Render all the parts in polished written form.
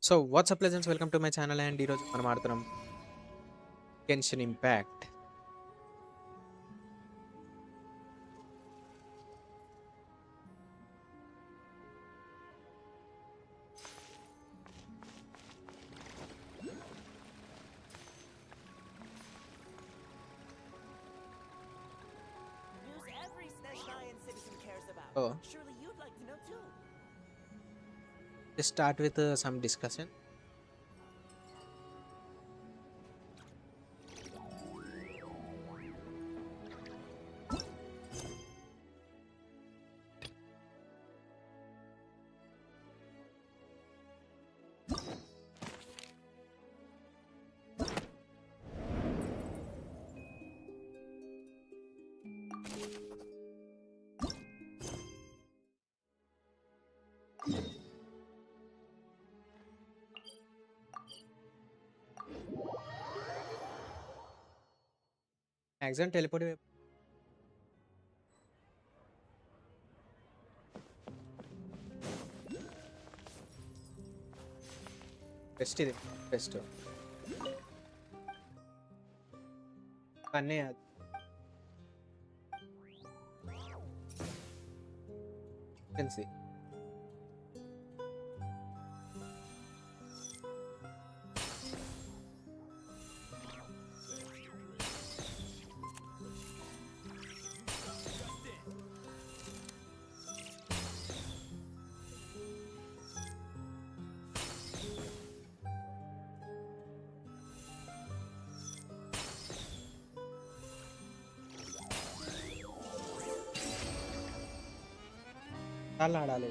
So what's up legends, welcome to my channel and ఈరోజు మనం ఆడుతున్నాం Genshin Impact. News every Snezhnayan citizen cares about. So Surely you'd like to know too. let's start with some discussion. Maximum teleport best ఇది best అన్నీ see. చాలా ఆడాలి.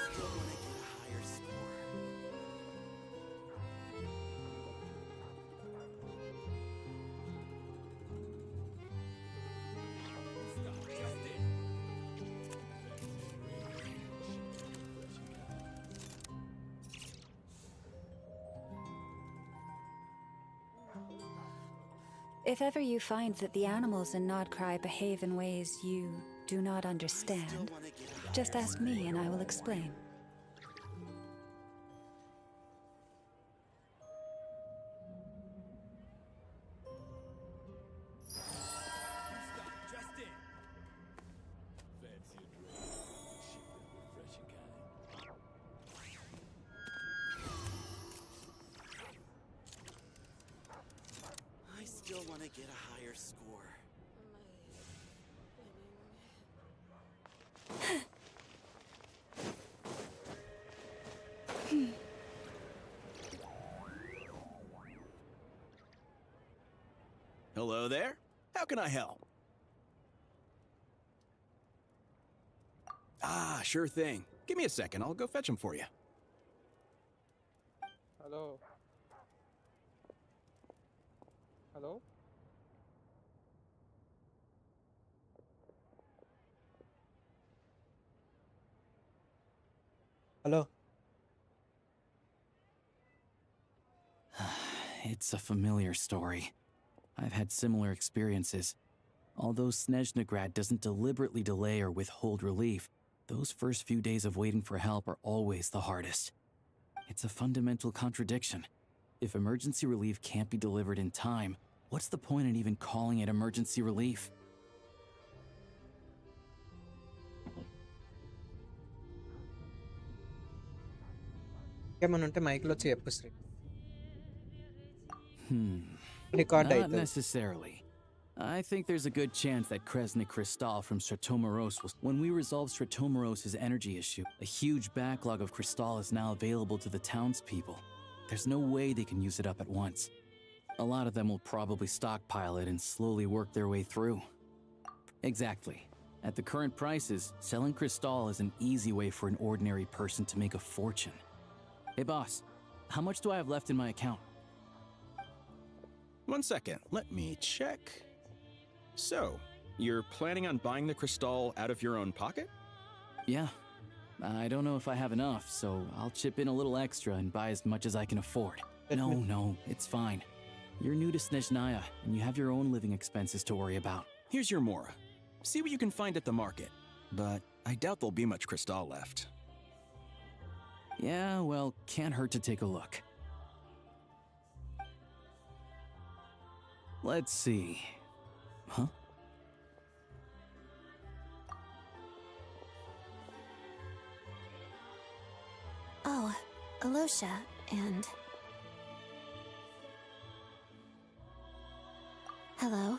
Still want to get a higher score. If ever you find that the animals in Nodcry behave in ways you do not understand, Want to get a just ask me and I will explain. I still want to get a higher score. Hello there. How can I help? Ah, sure thing. Give me a second. I'll go fetch him for you. Hello. Hello. Hello. It's a familiar story. I've had similar experiences. Although Snezhnagrad doesn't deliberately delay or withhold relief, those first few days of waiting for help are always the hardest. It's a fundamental contradiction. If emergency relief can't be delivered in time, what's the point in even calling it emergency relief? ఏమన్నా ఉంటే మైక్లో వచ్చి చెప్పు Shri. Record Not అవుతుంది. necessarily. I think there's a good chance that Kresnik Crystal from Stratomeros will. When we resolve Stratomeros' energy issue, a huge backlog of Crystal is now available to the townspeople. There's no way they can use it up at once. A lot of them will probably stockpile it and slowly work their way through. Exactly. At the current prices, selling Crystal is an easy way for an ordinary person to make a fortune. Hey boss, how much do I have left in my account? 1 second, let me check. So, you're planning on buying the crystal out of your own pocket? Yeah, I don't know if I have enough, so I'll chip in a little extra and buy as much as I can afford. No, it's fine. You're new to Snezhnaya, and you have your own living expenses to worry about. Here's your Mora. See what you can find at the market. But I doubt there'll be much crystal left. Yeah, well, can't hurt to take a look. Let's see. Huh? Oh, Alosha and... Hello?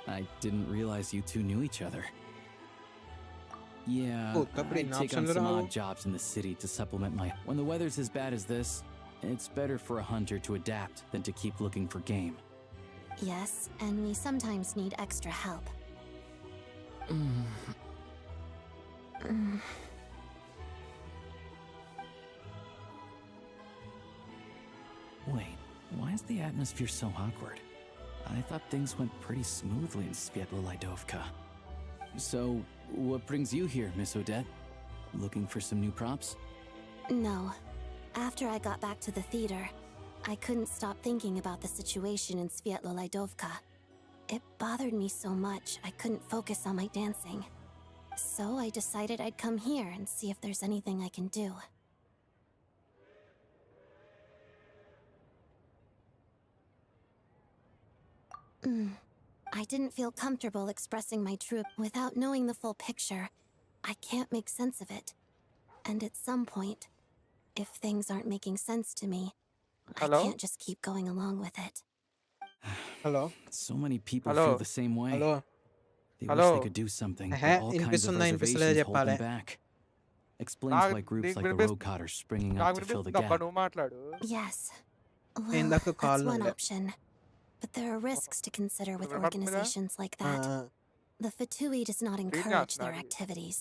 I didn't realize you two knew each other. Yeah, Oh, kapri I take option on lo some raha ho. odd jobs in the city to supplement my... When the weather's as bad as this, it's better for a hunter to adapt than to keep looking for game. Yes, and we sometimes need extra help. Wait, why is the atmosphere so awkward? I thought things went pretty smoothly in Svietlolaidovka. So, what brings you here, Miss Odette? Looking for some new props? No. After I got back to the theater, I couldn't stop thinking about the situation in Svietlolaidovka. It bothered me so much I couldn't focus on my dancing. So I decided I'd come here and see if there's anything I can do. I didn't feel comfortable expressing my truth without knowing the full picture. I can't make sense of it. And at some point, if things aren't making sense to me, I Hello? can't just keep going along with it. Hello? So many people Hello? feel the same way. Hello? They wish Hello? they could do something, but Eh, all kinds of ఇనిపిస్తుందా ఇనిపిస్తలేదా reservations hold them చెప్పాలి. back. Explains why groups నీకు like the వినిపిస్- Road Cod are springing up నాకు to fill the వినిపిస్తుంది అబ్బా, gap. నువ్వు మాట్లాడు. Yes. Well, ఇందాక that's కాల్ one ఉండే. option. But there are risks to consider with Remember that? organizations like ఆ, that. The Fatui does not encourage their activities.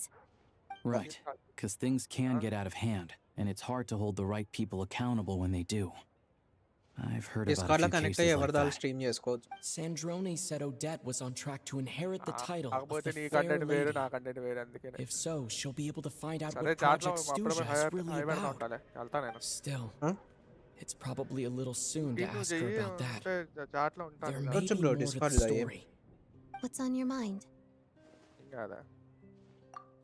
Right, because things can get out of hand, and it's hard to hold the right people accountable when they do. I've heard about a discard లో few connect cases అయ్యి like ఎవరిదాలు that. Stream చేసుకోవచ్చు. Sandrone said Odette was on track to inherit the title of కాకపోతే the నీ Fair content వేరు, Lady. నా content వేరు, అందుకనే. If so, she'll be able to find out సరే what చాట్లో Project అప్పుడప్పుడు Stuja is really హై పెడతా about. ఉంటాలే, వెళ్తా నేను. Still, Huh? it's probably a little soon to team నువ్వు ask her చెయ్యి, about that. అంటే చాట్లో ఉంటాను There కదా. may What's be up, bro? more to Discord the లో ఏం? story. What's on your mind? ఏం కాదా?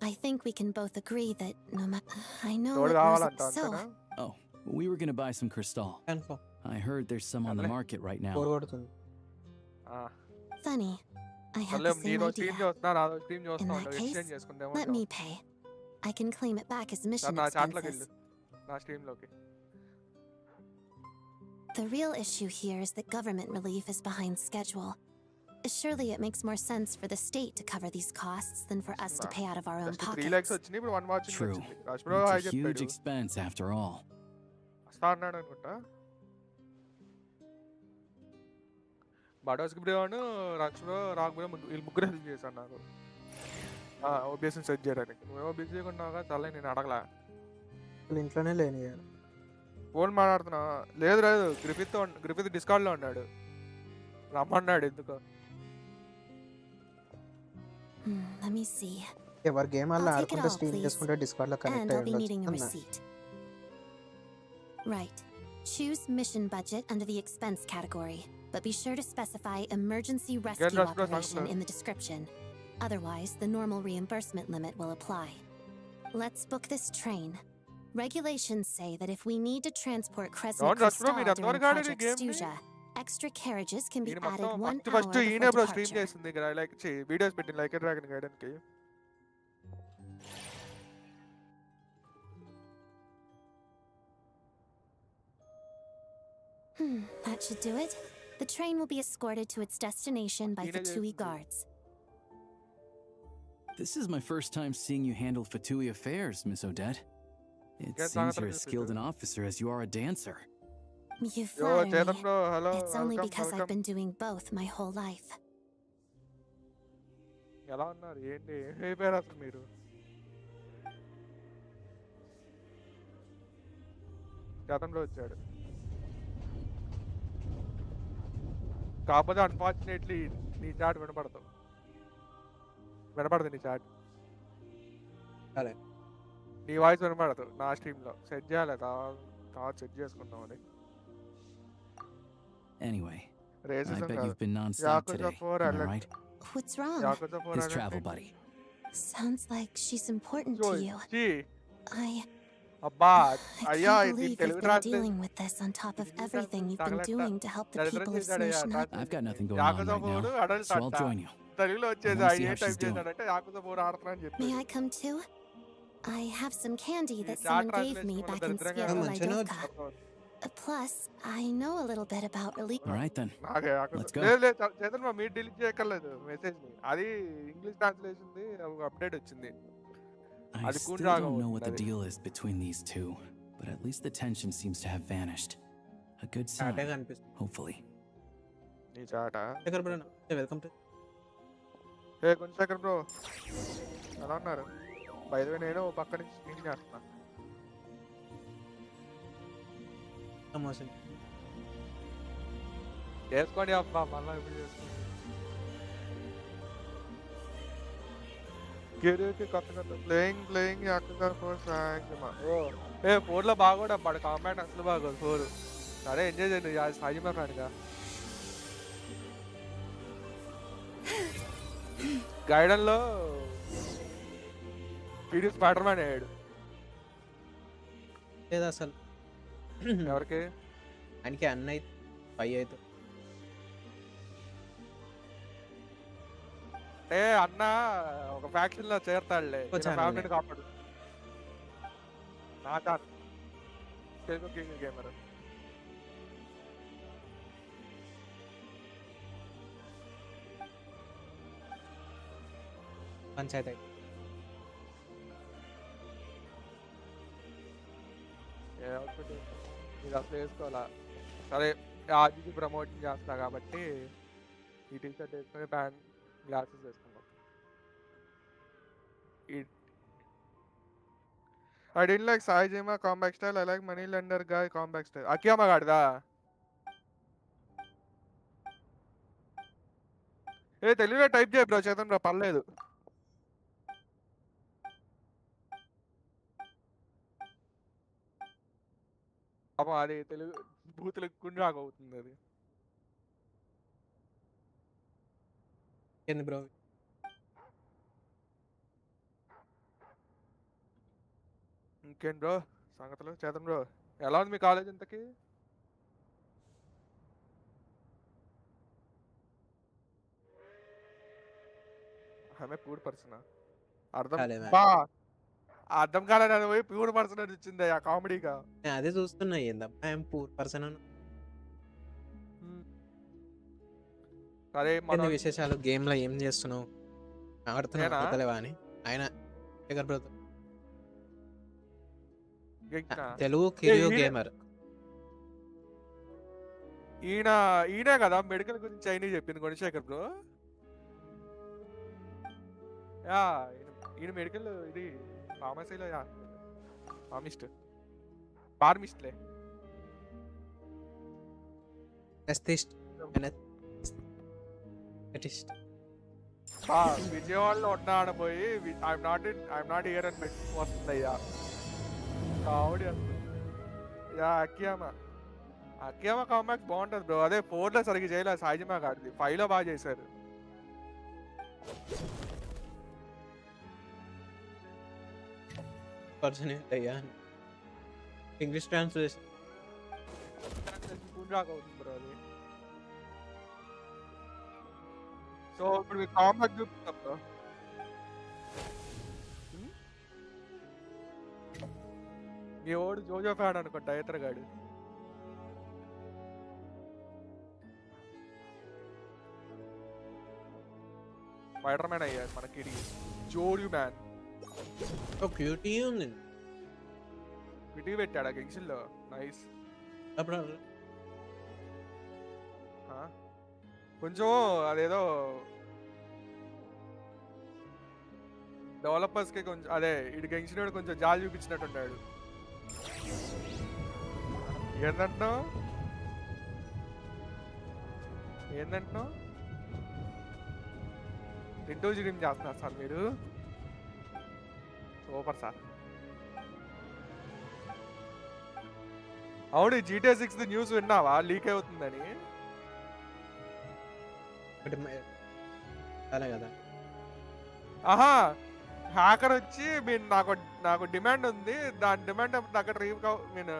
I think we can both agree that no matter... I know తోడు it కావాలంట wasn't అంతేనా? so... Oh, we were gonna buy some crystal. Confirm I heard there's some on the market right now. Bore కొడుతుంది. ఆ, Funny. I had సర్లే the same నేను stream idea. చూస్తున్నా, నాదో stream In చూస్తున్నా, that ఎక్స్చేంజ్ case, చేసుకుందాం. let me pay. I can claim it back as mission నా చాట్లోకి వెళ్ళు, expenses. నా స్ట్రీమ్ లోకి. The real issue here is that government relief is behind schedule. Surely it makes more sense for the state to cover these costs than for us to pay out of our own just 3 lakhs pockets. వచ్చినాయి, ఇప్పుడు 1 watching True. వచ్చింది. Raj bro hi It's a huge చెప్పాడు. expense after all. వస్తా అన్నాడు అనుకుంటా. బడాస్కి బ్రోను, Raj bro, raag bro వీళ్ళు ముగ్గురు help చేశాను నాకు. ఓబీఎస్ని సెట్ చేయడానికి. నువ్వేమో బిజీ ఉన్నావుగా, చాలా నేను అడగలా. అసలు ఇంట్లోనే లేని ఫోన్ మాట్లాడుతున్నా. లేదు లేదు, గ్రిఫిత్ డిస్కార్డ్లో ఉన్నాడు, రమ్మన్నాడు ఎందుకో. Let me see. ఎవరి గేమ్ అలా I'll take it ఆడుకుంటే all, స్ట్రీమ్ please. చేసుకుంటే డిస్కార్డ్ లో కనెక్ట్ And అయ్యి I'll be ఉండొచ్చు needing a అన్నా. receipt. Right. Choose mission budget under the expense category, but be sure to specify emergency rescue Rush, bro, operation thanks, in the description. Otherwise, the normal reimbursement limit will apply. Let's book this train. Regulations say that if we need to transport Kresna Don't rush, bro. Crystal మీరు during ఎంతవరకు ఆడారు ఈ Project game ని? Stuja, extra carriages can be ఈయన added మొత్తం 1 hour first ఈయన before bro stream departure. చేస్తుంది ఇక్కడ, లైక్ వీడియోస్ పెట్టి లైక్ డ్రాగన్ గైడెన్కి. That should do it. The train will be escorted to its destination by Tina Fatui just- guards. This is my first time seeing you handle Fatui affairs, Miss Odette. It Yeah, seems you're Tangatara as skilled an Fatui. officer as you are a dancer. You యో flatter Chetan me. Bro, hello, It's only welcome because I've welcome. been doing both my whole life. ఎలా ఉన్నారు, ఏంటి అయిపోయారు అసలు మీరు? Chetan bro వచ్చాడు. కాకపోతే unfortunately నీ చాట్ వినపడదు నీ చాట్. అదే నీ వాయిస్ వినపడదు నా స్ట్రీమ్లో. సెట్ చేయాలి తర్వాత సెట్ చేసుకుందామని. Anyway, I రేసిజం bet కాదు. you've been non-stop యాకుజా today. 4 Am I alert. right? What's wrong? యాకుజా 4 His alert travel ఏంటి? buddy. Sounds like she's important to you. ఛీ, I అబ్బా I అయ్యా can't ఇది believe Telugu you've been translation dealing with this on top of English everything translation you've been తగలెట్ట doing to help the దరిద్రం people of చేశాడయ్యా Snishna. I've got nothing translation. going on యాకుజా right now, 4 adult so I'll అంట. join you. తెలుగులో వచ్చేసి I wanna ఆయన see ఏం how she's type doing. చేశాడంటే యాకుజా 4 ఆడుతున్నా అని May చెప్పాడు. I come too? I have some candy ఈ that chat someone gave translation me కూడా back in దరిద్రంగా Sviatlo మంచిగానే Lydovka. Plus, I know a little bit about religion. All right then. నాకే యాకుజా Let's go. లేదు లేదు చేతన్ మా మీరు డిలీట్ చేయక్కర్లేదు మెసేజ్ని. అది ఇంగ్లీష్ ట్రాన్స్లేషన్ది అప్డేట్ వచ్చింది. I అది still కూండ్రాగా don't know what the ఉంటుంది. deal is between these two, but at least the tension seems to have vanished. A good చాటే sign, కనిపిస్తుంది. hopefully. నీ చాట శేఖర్ బ్రో వెల్కమ్ టు కొంచెం సెకండ్ బ్రో ఎలా ఉన్నారు? బయలువే నేను పక్క నుంచి స్క్రీన్ చేస్తున్నా. ప్రమోషన్. చేసుకోండి అబ్బా మళ్ళీ ఇప్పుడు చేసుకోండి. కిరీకి కొత్త ప్లేయింగ్ యాక్టర్ ఫోర్ ఓ 4లో బాగోడు అబ్బాడు కాంబాట్ అసలు బాగోదు 4. సరే ఎంజాయ్ చేయండి సాయిమా ఫ్రెండ్గా. గైడన్లో వీడియో స్పైడర్ మ్యాన్ అయ్యాడు. లేదు అసలు ఎవరికి? ఆయనకి అన్న అయితే 5 అయితే అంటే అన్న ఒక ఫ్యాక్షన్ లో చేరతాడులే, ఛానల్ ఫ్యామిలీని కాపాడు. నా ఛానల్ తెలుగు కింగ్ గేమర్. పంచాయతీ అయితే ఏ అవుట్ఫిట్ ఇది అసలు వేసుకోవాలా? సరే ఆర్జీకి ప్రమోషన్ చేస్తున్నా కాబట్టి ఈ టీ షర్ట్ వేసుకొని ప్యాంట్ గ్లాసెస్ వేసుకున్నాం. I didn't like Sai Jima comeback style. I like Money Lender guy comeback style. Akiyama గాడిదా? తెలుగులో టైప్ చేయ బ్రో చేద్దాం రా పర్లేదు. పాపం అది తెలుగు బూతులకు కుండ్రాగా అవుతుంది అది. ఏంది బ్రో? ఇంకేం బ్రో సంగతులు? చేద్దాం బ్రో ఎలా ఉంది మీ కాలేజ్ ఇంతకి? ఆమె ప్యూర్ పర్సన్ అర్థం కాలే మ్యామ్. బా అర్థం కాలేదు పోయి ప్యూర్ పర్సన్ అని వచ్చింది ఆ కామెడీగా. నేను అదే చూస్తున్నా ఏందబ్బా ఐఎమ్ పూర్ పర్సన్ అని. సరే ఏంది మన విశేషాలు? గేమ్ లో ఏం చేస్తున్నావు? ఆడుతున్నావు నేనా? ఆడతలేవా అని ఆయన శేఖర్ బ్రో గెలిచినా? తెలుగు కిరియో ఈయన- గేమర్. ఈయనే కదా మెడికల్ గురించి అయినా చెప్పింది గుణశేఖర్ బ్రో. యా ఈయన మెడికల్ ఇది ఫార్మసీలో ఫార్మిస్ట్లే. ఎస్థిస్ట్ విజయవాడలో ఉన్నా ఆడపోయి ఐఎమ్ నాట్ హియర్ అని పెట్టి వస్తుంది అయ్యా కామెడీ వస్తుంది. యా అక్కియామా కాంబాక్స్ బాగుంటుంది బ్రో. అదే 4లో సరిగ్గా చేయలేదు సాయిజిమా గాడిది, 5లో బాగా చేశారు. పర్సన్ అయ్యా ఇంగ్లీష్ ట్రాన్స్లేషన్. అవుతుంది బ్రో అది. సో ఇప్పుడు మీకు కాంబాక్ట్ చూపిస్తాం బ్రో. మీ ఓడు జోజో ఫ్యాన్ అనుకుంటా ఇతరగాడు. స్పైడర్ మ్యాన్ అయ్యాడు మనకి జోడి మ్యాన్. క్యూటీ ఉంది విడిగి పెట్టాడు ఆ గెంక్షన్లో. నైస్. అప్పుడు కొంచెం అదేదో డెవలపర్స్కి కొంచెం అదే ఇటు గెంక్షనుడు కొంచెం జాలి చూపించినట్టున్నాడు. ఏందంటున్నావు? ఇంటూ జిమ్ చేస్తున్నారు సార్ మీరు? Super sir. అవును, GTA 6 న్యూస్ విన్నావా లీక్ అవుతుందని? ఒకటి అలా కదా. ఆహా, హ్యాకర్ వచ్చి నాకు నాకు డిమాండ్ ఉంది, దాని డిమాండ్ దగ్గర నేను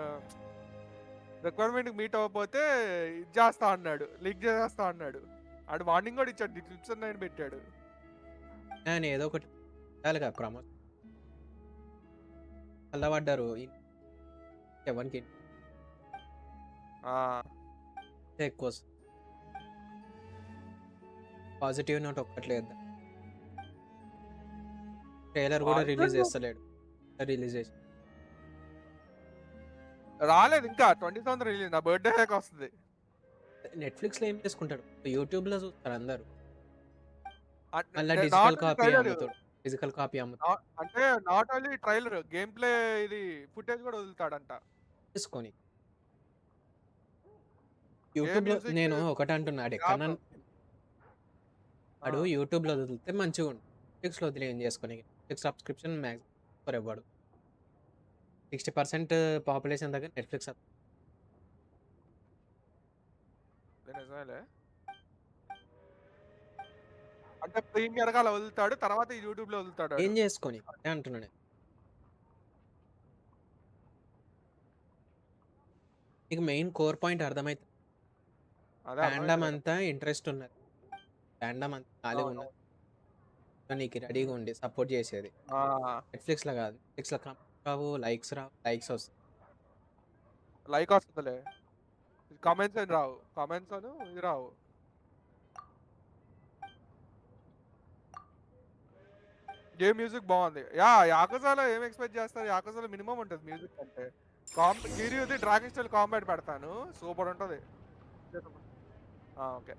రిక్వైర్మెంట్ మీట్ అవ్వకపోతే ఇది చేస్తా అన్నాడు, లీక్ చేసేస్తా అన్నాడు. ఆడు వార్నింగ్ కూడా ఇచ్చాడు, డిస్క్రిప్షన్ అని పెట్టాడు. నేను ఏదో ఒకటి కదా ప్రమోషన్ అలా పడ్డారు ఎవరికి ఎక్కువ పాజిటివ్ నోట్ ఒక్కట్లేదు. ట్రైలర్ కూడా రిలీజ్ చేస్తలేడు. రిలీజ్ చేసి రాలేదు ఇంకా, 27 రిలీజ్, నా బర్త్డే వస్తుంది. నెట్ఫ్లిక్స్ లో ఏం చేసుకుంటాడు, యూట్యూబ్ లో చూస్తారు అందరు. అంటే మళ్ళీ not digital only copy trailer, అమ్ముతాడు. ఫిజికల్ కాపీ అమ్ముతాడు అంటే not only trailer, game play ఇది ఫుటేజ్ కూడా వదులుతాడంట. తీసుకొని. యూట్యూబ్ లో music నేను ఒకటి అంటున్నాడు, ఎక్కడన్నా వాడు యూట్యూబ్ లో వదిలితే మంచిగా ఉంటుంది. నెట్ఫ్లిక్స్ లో వదిలి ఏం చేసుకొని, నెట్ఫ్లిక్స్ సబ్స్క్రిప్షన్ మ్యాక్సిమం ఫర్ ఎవ్వడు 60% పాపులేషన్ దగ్గర నెట్ఫ్లిక్స్ నిజమేలే. అంటే ప్రీమియర్ గా అలా వదులుతాడు, తర్వాత యూట్యూబ్ లో వదులుతాడు. ఏం చేసుకొని అదే అంటున్నాడు. నీకు మెయిన్ కోర్ పాయింట్ అర్థమైతే ఫ్యాండమ్ అంతా ఇంట్రెస్ట్ ఉన్నది, ఫ్యాండమ్ అంతా ఖాళీగా ఉన్నది, నీకు రెడీగా ఉండి సపోర్ట్ చేసేది. నెట్ఫ్లిక్స్ లో కాదు, నెట్ఫ్లిక్స్ లో రావు, లైక్స్ వస్తాయి. లైక్ వస్తుందిలే, కామెంట్స్ అని రావు, కామెంట్స్ అను ఇది రావు. గేమ్ మ్యూజిక్ బాగుంది. యాకుజాలో ఏం ఎక్స్పెక్ట్ చేస్తారు? యాకుజాలో మినిమం ఉంటుంది మ్యూజిక్ అంటే. గిరిది డ్రాగన్ స్టైల్ కాంబాట్ పెడతాను, సూపర్ ఉంటుంది. ఓకే,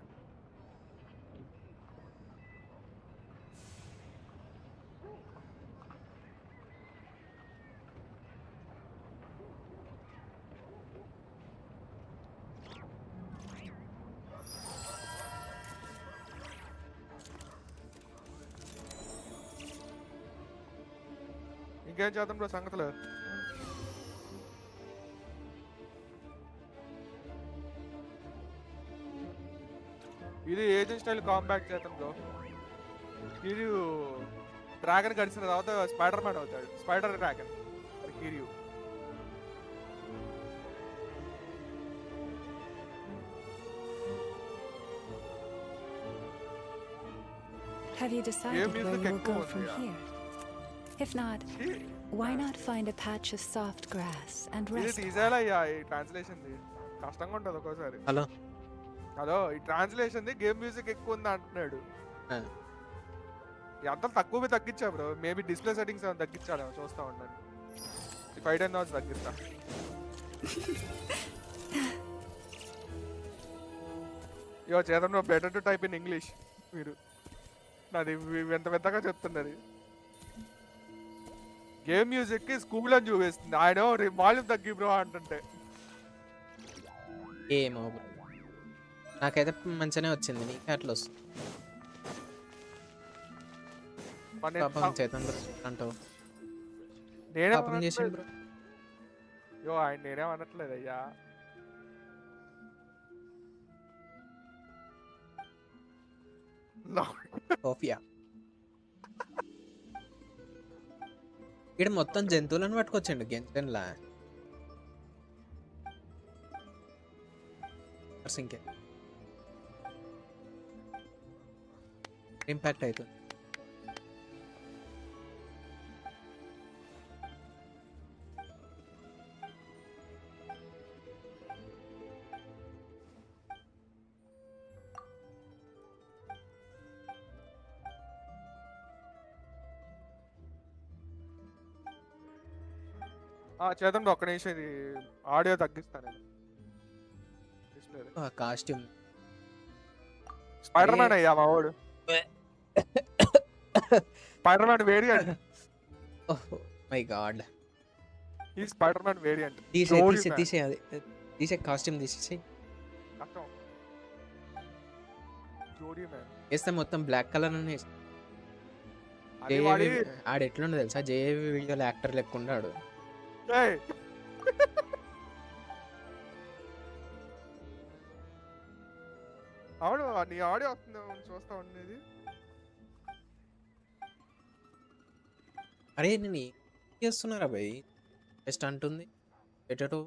ఇంకేం చేద్దాం బ్రో సంగతులు? ఇది ఏజెంట్ స్టైల్ కాంబాక్ట్ చేద్దాం బ్రో. కిరియు డ్రాగన్ గడిచిన తర్వాత స్పైడర్ మ్యాన్ అవుతాడు, spider dragon Kiryu. Have you decided where you will go from here? If not, why not find a patch of soft grass and ఇది rest? తీసేయాలయ్యా, ఈ translation కష్టంగా ఉంటుంది ఒక్కోసారి. Hello, ఈ translation game music ఎక్కువ ఉంది అంటున్నాడు. ఎంత తక్కువ తగ్గించా బ్రో, మేబీ డిస్ప్లే సెట్టింగ్స్ ఏమైనా తగ్గించాడేమో, చూస్తా ఉన్నాను. 5-10 తగ్గిస్తా. చేద్దాం, better to type in English. మీరు నాది ఎంత పెద్దగా చెప్తున్నది. గేమ్ మ్యూజిక్ కి స్కూల్ అని చూపిస్తుంది, ఆయన వాల్యూమ్ తగ్గి బ్రో అంటుంటే. ఏమో బ్రో, నాకైతే మంచిగానే వచ్చింది, నీకు అట్లా వస్తుంది. పాపం చేతన్ బ్రో అంటావు, పాపం చేసిండు బ్రో. ఆయన నేనేం అనట్లేదు అయ్యా. సోఫియా ఇక్కడ మొత్తం జంతువులను పట్టుకొచ్చిండు గెన్షన్ లా. ఇంకే ఇంపాక్ట్ అవుతుంది. చేద్దాం ఒక్క నిమిషం, ఇది ఆడియో తగ్గిస్తాను. కాస్ట్యూమ్ స్పైడర్ మ్యాన్ అయ్యా మా వాడు, spider man variant. My God, ఈ స్పైడర్ మ్యాన్ వేరియంట్. తీసే కాస్ట్యూమ్ తీసేసి జోడీ మ్యాన్ వేస్తే మొత్తం బ్లాక్ కలర్ అని అది వాడి ఆడు ఎట్లుండో తెలుసా, జేఏవి వీడియోలో యాక్టర్ లెక్క ఉన్నాడు. ఏయ్! అవును నీ ఆడియో వస్తుంది చూస్తా ఉండేది. అరే నేను ఏం చేస్తున్నారా భయ్, జస్ట్ అంటుంది ఎటో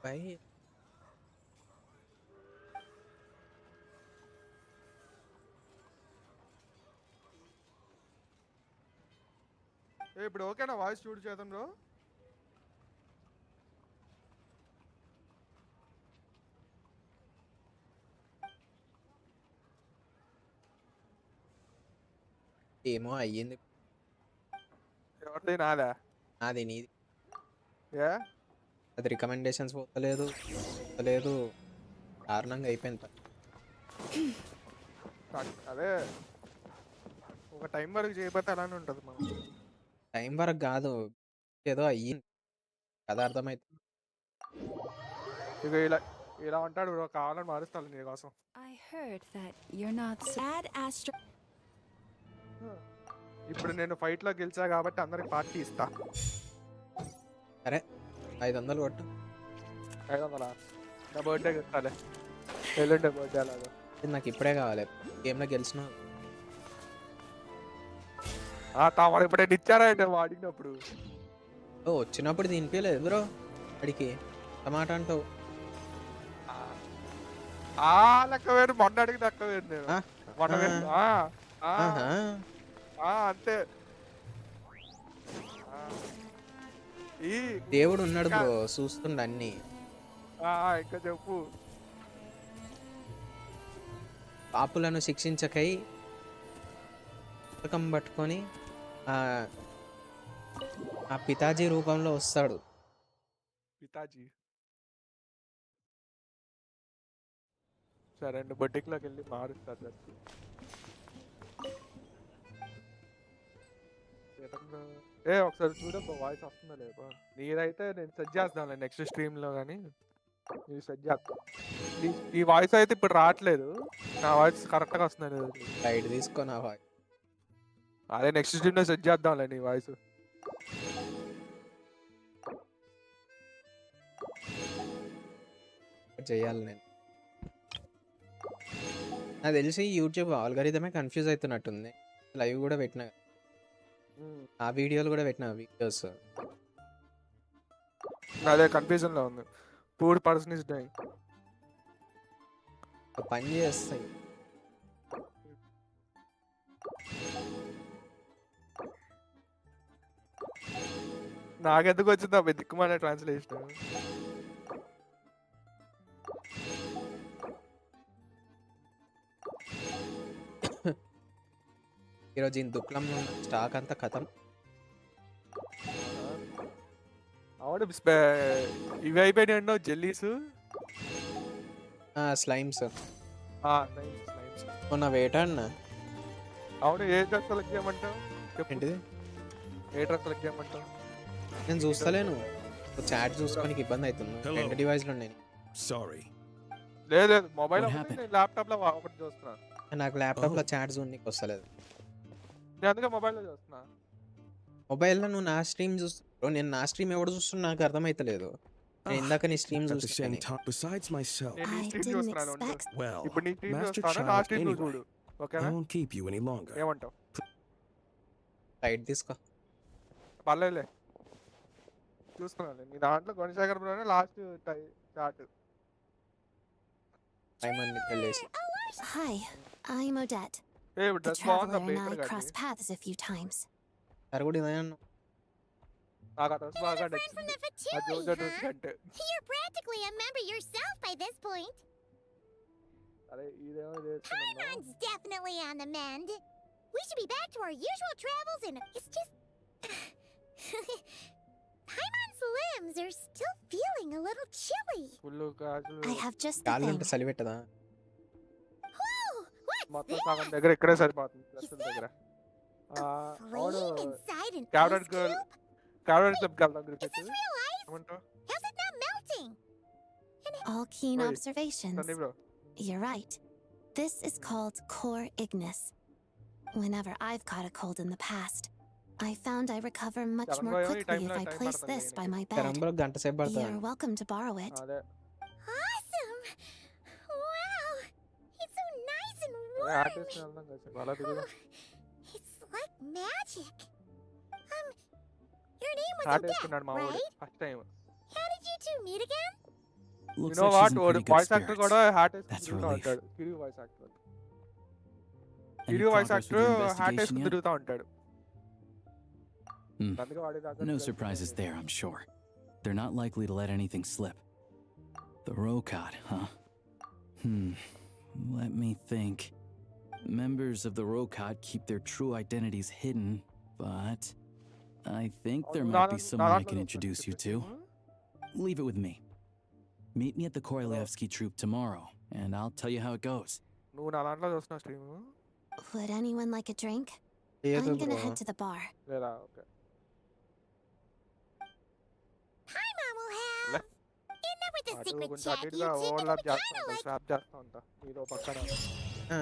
భయ్. ఇప్పుడు ఓకేనా వాయిస్ షూట్ చేద్దాం బ్రో? ఏమో అయ్యింది. ఎవరిది నాదా? నాది నీది. ఏ అది రికమెండేషన్స్ పోతలేదు దారుణంగా అయిపోయింది పని. అదే ఒక టైం వరకు చేయబోతే అలానే ఉంటుంది మనం. టైం వరకు కాదు, ఏదో అయ్యింది కదా, అర్థమైతే. ఇక ఇలా ఇలా ఉంటాడు బ్రో, కావాలని మారుస్తాను నీ కోసం. I heard that you're not so Bad Astro. ఇప్పుడు నేను ఫైట్ లో గెలిచా కాబట్టి అందరికి పార్టీ ఇస్తా. సరే 500 కొట్టు. 500 నా బర్త్డేకి ఇస్తాలే, ఎల్లుండే బర్త్డే అలాగా. ఇది నాకు ఇప్పుడే కావాలి, గేమ్లో గెలిచిన. తామడు ఇప్పుడే ఇచ్చారా అంటే వాడినప్పుడు వచ్చినప్పుడు తినిపించలేదు బ్రో అడికి టమాటా అంటావు. లెక్క వేరు, మొన్న అడిగి లెక్క వేరు నేను మొన్న వేరు. అంతే. ఈ దేవుడు ఉన్నాడు బ్రో, చూస్తుండ అన్ని. ఇంకా చెప్పు. పాపులను శిక్షించకై పుస్తకం పట్టుకొని ఆ పితాజీ రూపంలో వస్తాడు. పితాజీ సరే 2 బొడ్డిక్లోకి వెళ్ళి మారుస్తారు. ఒకసారి చూడబ్బా వాయిస్ వస్తుందా లేబా. నీదైతే నేను సెట్ చేస్తాను నెక్స్ట్ స్ట్రీమ్ లో, కానీ నీది సెట్ చేస్తా. ఈ వాయిస్ అయితే ఇప్పుడు రావట్లేదు, నా వాయిస్ కరెక్ట్ గా వస్తుంది. లైట్ తీసుకొని ఆ వాయిస్ అదే నెక్స్ట్ స్ట్రీమ్ లో సెట్ చేద్దాంలే నీ వాయిస్. చేయాలి నేను. నాకు తెలిసి యూట్యూబ్ ఆల్గరిథమే కన్ఫ్యూజ్ అవుతున్నట్టుంది. లైవ్ కూడా పెట్టిన, ఆ వీడియోలు కూడా పెట్టిన వీడియోస్. అదే కన్ఫ్యూజన్ లో ఉంది. Poor person is dyeing. పని చేస్తాయి. నాకెందుకు వచ్చింది అబ్బాయి దిక్కుమాల ట్రాన్స్లేషన్. ఈరోజు దుఃఖంలో స్టాక్ అంతా కథం. అవును ఇవి అయిపోయినా జెల్లీస్, స్లైమ్స్ స్లైమ్స్. మొన్న వేటాడినా. అవును ఏ డ్రెస్ సెలెక్ట్ చేయమంటావు? ఏంటిది? ఏ డ్రెస్ సెలెక్ట్ చేయమంటావు? నేను చూస్తలేను, చాట్ చూసుకోనికి ఇబ్బంది అవుతుంది. 2 డివైస్లు ఉన్నాయి. Sorry. లేదు మొబైల్ ల్యాప్టాప్ లో ఒకటి చూస్తున్నా. నాకు ల్యాప్టాప్ లో చాట్ చూడడానికి వస్తలేదు. నేను అందుకే మొబైల్లో చూస్తున్నా. మొబైల్లో నువ్వు నా స్ట్రీమ్ చూస్తున్నావు, నేను నా స్ట్రీమ్ ఎవడు చూస్తున్నా నాకు అర్థమైతలేదు. నేను ఇందాక నీ స్ట్రీమ్ At the same చూస్తాను. time, besides myself, నేను నీ I స్ట్రీమ్ didn't చూస్తున్నాను. expect. well, ఇప్పుడు నీ స్ట్రీమ్ Master చూస్తాను, నా Child స్ట్రీమ్ anyway. చూడు. I ఓకేనా? won't keep you any longer. ఏమంటావు? లైట్ తీసుకో. పర్లేదులే చూస్తున్నాను. నీ దాంట్లో గుణశేఖర్ బ్రోనే లాస్ట్ చాట్. టైం అన్ని వెళ్ళేసి. Hi, I'm Odette. A The dress traveler బాగుందా and బేకర్ I గాని? crossed paths a few times. సరే కూడా ఇదే అన్నావు. నాకు ఆ డ్రెస్ బాగా నచ్చింది. From the ఆ జోజో Fatui, డ్రెస్ huh? కంటే. You're practically a member yourself by this point. అరే ఇదేమో చేస్తున్నాను. Paimon's definitely on the mend. We should be back to our usual travels and it's just... Paimon's limbs are still feeling a little chilly. Full గాజులు I have just the గాలి thing. ఉంటే చలి పెట్టదా? Whoa! What's మొత్తం this? సగం దగ్గర ఇక్కడే సరిపోతుంది డ్రెస్సుల దగ్గర. అవును Flame inside an carrot ice girl, cube? Carrot club వెళ్దాం Is cricket. this real ice? ఏమంటావు? How's it not melting? All keen Wait, observations. Sandeep bro. You're right. This is called core ignis. Whenever I've caught a cold in the past, I found I recover much more quickly if I place this by my bed. తెరంబలో గంట సేపు You're పడుతుంది. welcome to borrow it. అదే Awesome! Wow! It's so nice and warm! Artist వెళ్దాం కదా అలా తిరుగుదాం. It's like magic. Your name was artist Odette, ఉన్నాడు మా వాడు right? First time. How did you two meet again? You Looks know like what? she's in pretty good voice actor కూడా spirits. Artist That's తిరుగుతూ relief. ఉంటాడు. Kiryu voice actor. Any Kiryu voice progress with actor your investigation artist yet? తిరుగుతూ ఉంటాడు. Hmm. అందుకే వాడి దగ్గర No surprises there, I'm sure. They're not likely to let anything slip. The Rokad, huh? Let me think. Members of the Rokad keep their true identities hidden, but I think there might be someone I can introduce you to. Leave it with me. Meet me at the Korolyevsky troop tomorrow, and I'll tell you how it goes. నువ్వు నా దాంట్లో చూస్తున్నావు stream Would anyone like a drink? లేదు I'm gonna bro. head to the bar. లేదా? Okay. Hi, Mom will have. Le- Remember the అటు secret కొంచెం chat అటు you ఇటుగా two did ఓవర్లాప్ with చేస్తా kinda ఉంటా, like స్వాప్ చేస్తా ఉంటా మీతో పక్కన. ఆ,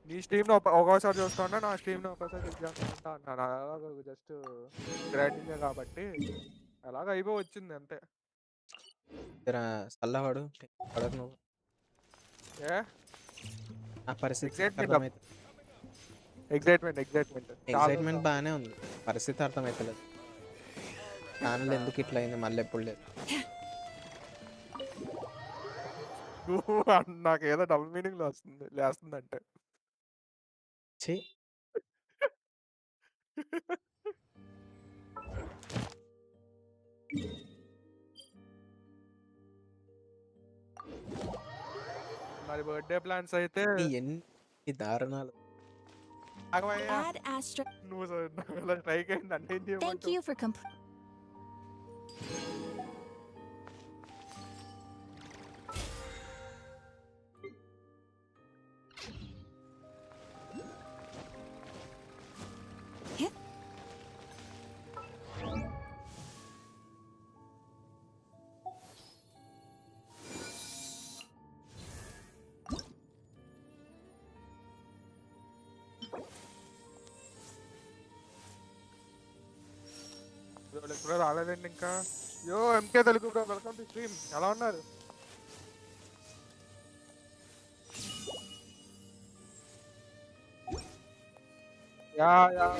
నీ స్ట్రీమ్ ఒక్కోసారి చూస్తా ఉంటా, నా స్ట్రీమ్ ఒక్కోసారి చెక్ చేస్తా ఉంటా అన్నాను. అలాగా జస్ట్ గ్రైండింగ్ కాబట్టి అలాగ అయిపోయి వచ్చింది అంతే. జరా చల్లవాడు పడకు నువ్వు. ఏ ఆ పరిస్థితి Excitement అర్థమైతే ఎక్సైట్మెంట్ బాగానే ఉంది, పరిస్థితి అర్థమవుతలేదు. ఛానల్ ఎందుకు ఇట్లా అయింది మళ్ళీ ఎప్పుడు లేదు. నాకు ఏదో డబుల్ మీనింగ్ లో లేస్తుందంటే ఛీ, మరి బర్త్డే ప్లాన్స్ అయితే ఎన్ని దారుణాలు. ఆగమయ్యా, Add Astra. నువ్వు స్ట్రైక్ అయింది అంటే ఏం Thank చేయమంటావు? you for ఎప్పుడో రాలేదండి ఇంకా. Yo MK Telugu bro, welcome to stream. ఎలా ఉన్నారు? యా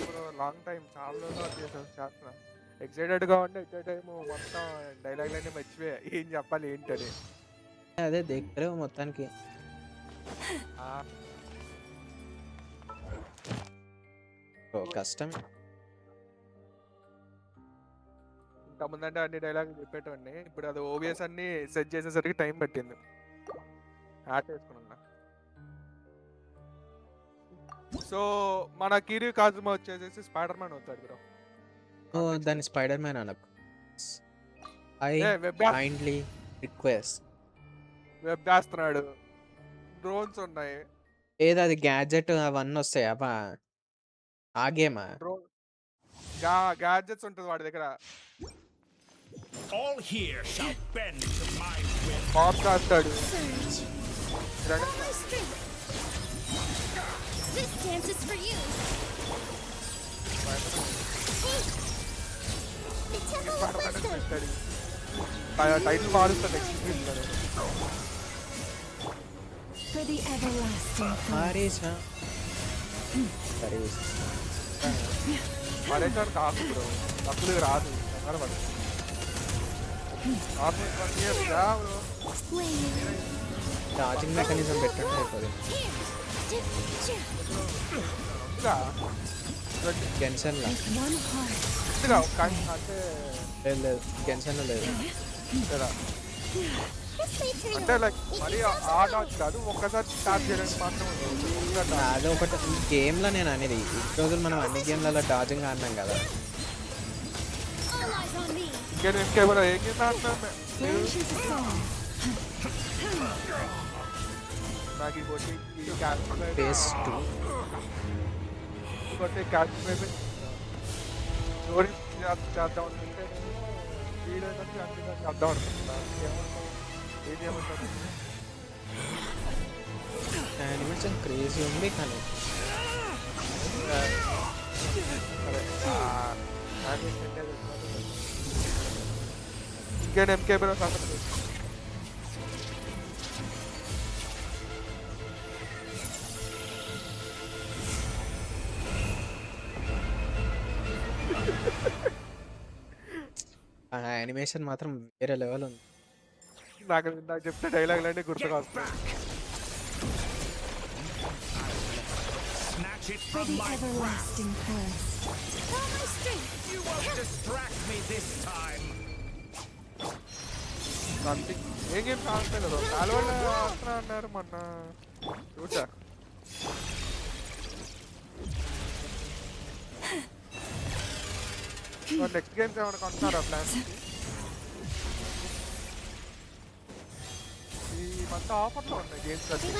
బ్రో, లాంగ్ టైం, చాలా రోజులు చేస్తున్నా. ఎక్సైటెడ్ గా ఉంటే టైం మొత్తం డైలాగ్లన్నీ మర్చిపోయా ఏం చెప్పాలి ఏంటని. అదే దగ్గరే మొత్తానికి. బ్రో కష్టం. ఇంతకుముందంటే అన్ని డైలాగులు చెప్పేటోడిని, ఇప్పుడు అది ఓబిఎస్ అన్ని సెట్ చేసేసరికి టైం పట్టింది. యాడ్ చేసుకున్నా. సో మన కిరియు కాజుమా వచ్చేసి స్పైడర్ మ్యాన్ అవుతాడు బ్రో. దాన్ని స్పైడర్ మ్యాన్ అనకు. I kindly request. వెబ్ చేస్తున్నాడు, డ్రోన్స్ ఉన్నాయి. ఏది అది గ్యాడ్జెట్ అవన్నీ వస్తాయి అవా? ఆ గేమా? డ్రోన్ గ్యాడ్జెట్స్ ఉంటుంది వాడి దగ్గర. All here shall bend to my will. Pop చేస్తాడు. This dance is for you. The temple of wisdom. Title మారుస్తాడు. For the everlasting. మారేసా సరే మరేసాడు కాదు బ్రో, అసలు రాదు. కంగారు పడు. ఛార్జింగ్ మెకానిజం పెట్టండి అయిపోతుంది. గెన్షన్ లా One heart. అంటే లేదు, గెన్షన్ లేదు. అంటే లైక్ మరి ఆట కాదు, ఒక్కసారి స్టార్ట్ చేయడానికి మాత్రం. అదే ఒకటి ఈ గేమ్లో నేను అనేది. ఈ రోజులు మనం అన్ని గేమ్లలో డాజింగ్ ఆడినాం కదా. All eyes on me. ఇంకేమైనా ఏం గేమ్ ఆడుతున్నాను Flashes a song. నాకు ఇంకోటి ఫేస్ 2 ఇంకోటి క్యాల్కులేట్ స్టోరీ చేద్దాం అనుకుంటే వీడియో చేద్దాం అనుకుంటున్నా. ఏం చేయమంటారు? కొంచెం క్రేజీ ఉంది కానీ ఇంకేం ఎంకే బ్రో సంగతి ఆ యానిమేషన్ మాత్రం వేరే లెవెల్ ఉంది. నాకు చెప్తే డైలాగులన్నీ గుర్తుకు వస్తాయి. Snatch it from my grasp. You won't distract me this time. Something ఏ గేమ్ ఆడతాయి కదా కాలువలో ఆడుతున్నా అన్నారు మొన్న చూసా. నెక్స్ట్ గేమ్స్ ఏమైనా కొంటున్నారా ప్లాన్స్? ఈ మంత్ ఆఫర్లో ఉన్నాయి గేమ్స్ అన్ని.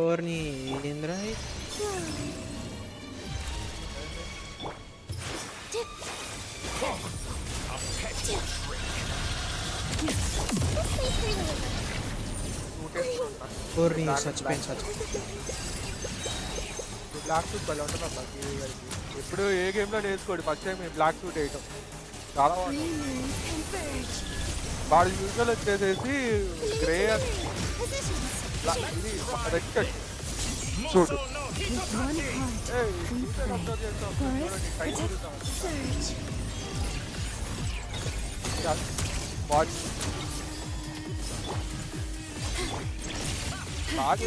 ఓర్ని ఏంద్రా ఓర్ని చచ్చిపోయింది బ్లాక్ సూట్ భలే ఉంటుంది అబ్బా ఎప్పుడు ఏ గేమ్లో నేర్చుకోండి ఫస్ట్ టైం బ్లాక్ సూట్ వేయటం చాలా బాగుంటుంది. వాడు యూజువల్ వచ్చేసేసి గ్రే ఇది రెడ్ కట్ సూట్ బాడీ బాగా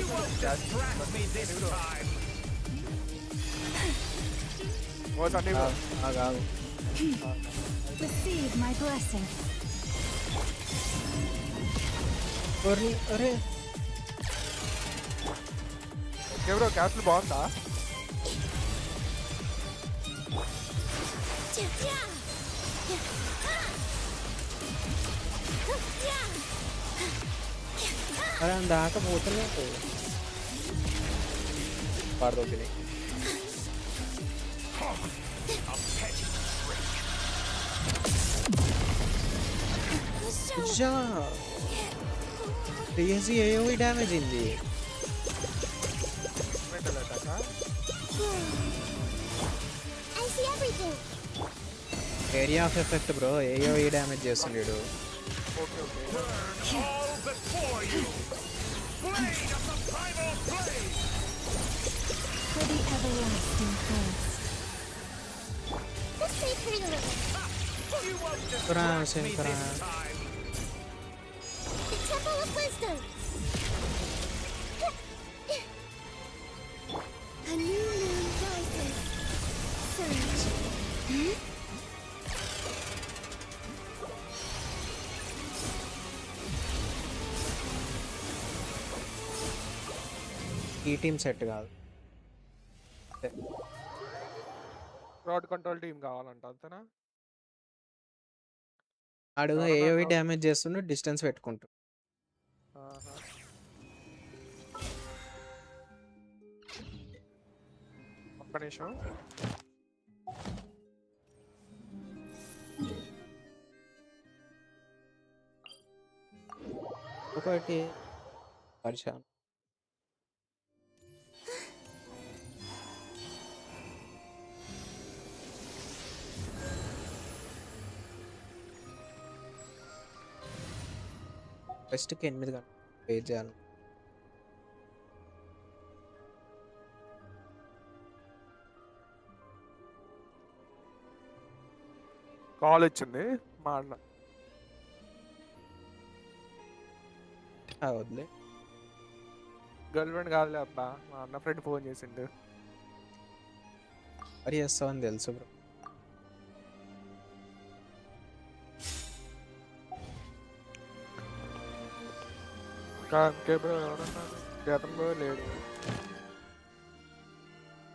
Receive my blessing. అరే ఎవరో క్యాస్ట్లు బాగుందా? అరే దాకా పోతున్నా పాడదొబ్బినాయి. క్రేజీ ఏవి డ్యామేజ్ అయింది. ఏరియా ఆఫ్ ఎఫెక్ట్ బ్రో ఏవి డ్యామేజ్ చేస్తున్నాడు. For the everlasting curse. Shankara Shankara The Temple of Wisdom. A new moon rises. Surge. ఈ టీం సెట్ కాదు. రాడ్ కంట్రోల్ టీం కావాలంట అంతేనా? అడుగు ఏవి డ్యామేజ్ చేస్తుండే డిస్టెన్స్ పెట్టుకుంటూ ఒక్క నిమిషం. ఒకటి పరిచయం ఫస్ట్కి 8 గంటలు వెయిట్ చేయాలి. కాల్ వచ్చింది మాట్లా వదిలే. గర్ల్ ఫ్రెండ్ కాదులే అబ్బా, మా అన్న ఫ్రెండ్ ఫోన్ చేసిండు. మరి చేస్తావని తెలుసు బ్రో. బ్రో ఎవరన్నారు? గతం బ్రో లేడు.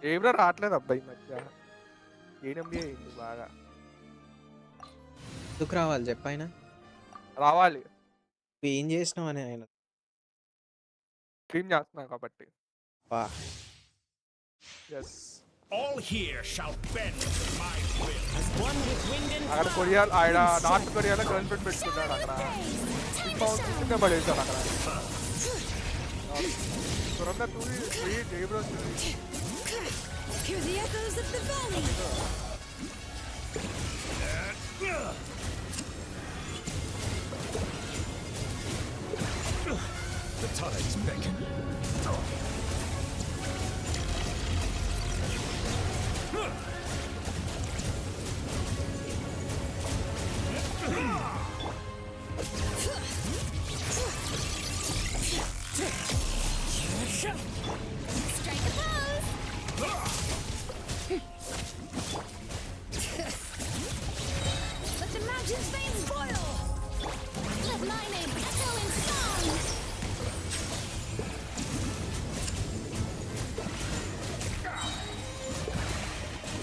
ఏ బ్రో రావట్లేదు అబ్బాయి మధ్య. ఏఎంబీ అయింది బాగా. ఎందుకు రావాలి చెప్పైనా? రావాలి. ఏం చేసినావు అని ఆయన స్ట్రీమ్ చేస్తున్నా కాబట్టి. వా yes All here shall bend to my will. As one with wind and అక్కడ కొరియా ఆయన నార్త్ కొరియాలో గర్ల్ ఫ్రెండ్ పెట్టుకున్నాడు అక్కడ కింద పడేసాడు అక్కడ త్వరగా తూరి జైబ్రో Hear the echoes of the valley. The tides beckon. Strike a pose! Let the mountain's veins boil. Let my name echo in song!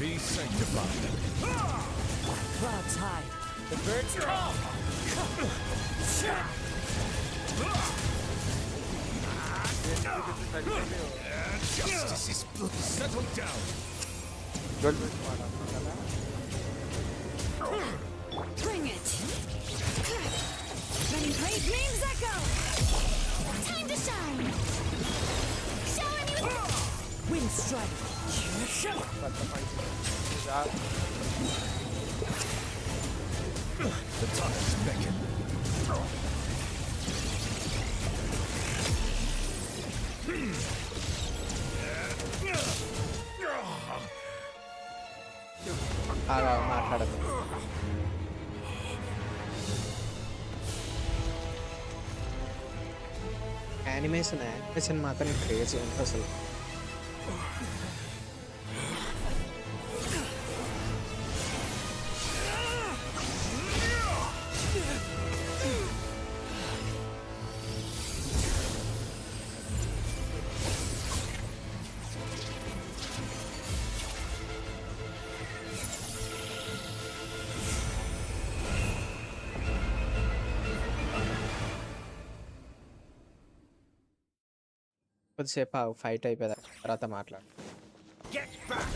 Be sanctified. clouds hide. The birds call. Justice is blood. Settle down. Bring it. Many praise means echo. Time to shine! Showing you Wind strike. The tides beckon. మాట్లాడదు animation మాత్రం crazy ఉంటుంది అసలు. కొద్దిసేపు fight అయిపోయింది తర్వాత మాట్లాడు. Get back.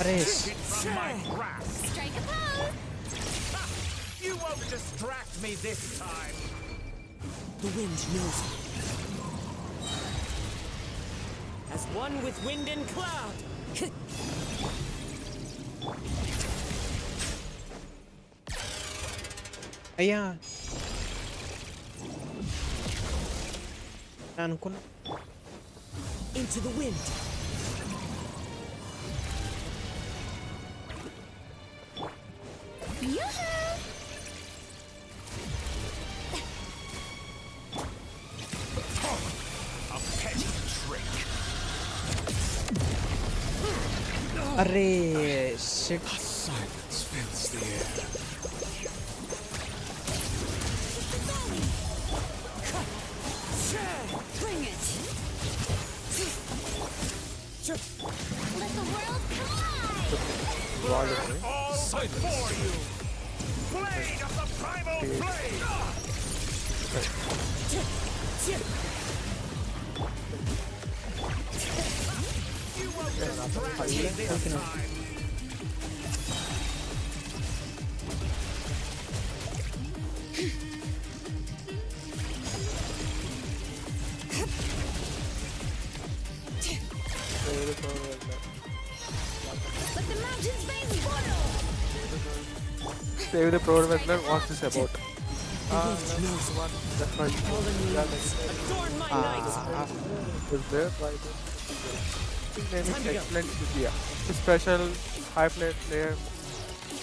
అరే From my grasp. strike a pose! You won't distract me this time. The wind knows me. As one with wind and cloud. అయ్యా అనుకున్నా Into the wind. Yoo-hoo! A petty trick. అరే shit. Silence fills the air. Bring it. Let the world collide! All before you. Blade of the primal blade. You won't distract me this time. Let the mountains veins boil. Save the pro wrestler. What's this about? That's why Adorn my night. is there. Right. His name is Excellent Vidya. A special high player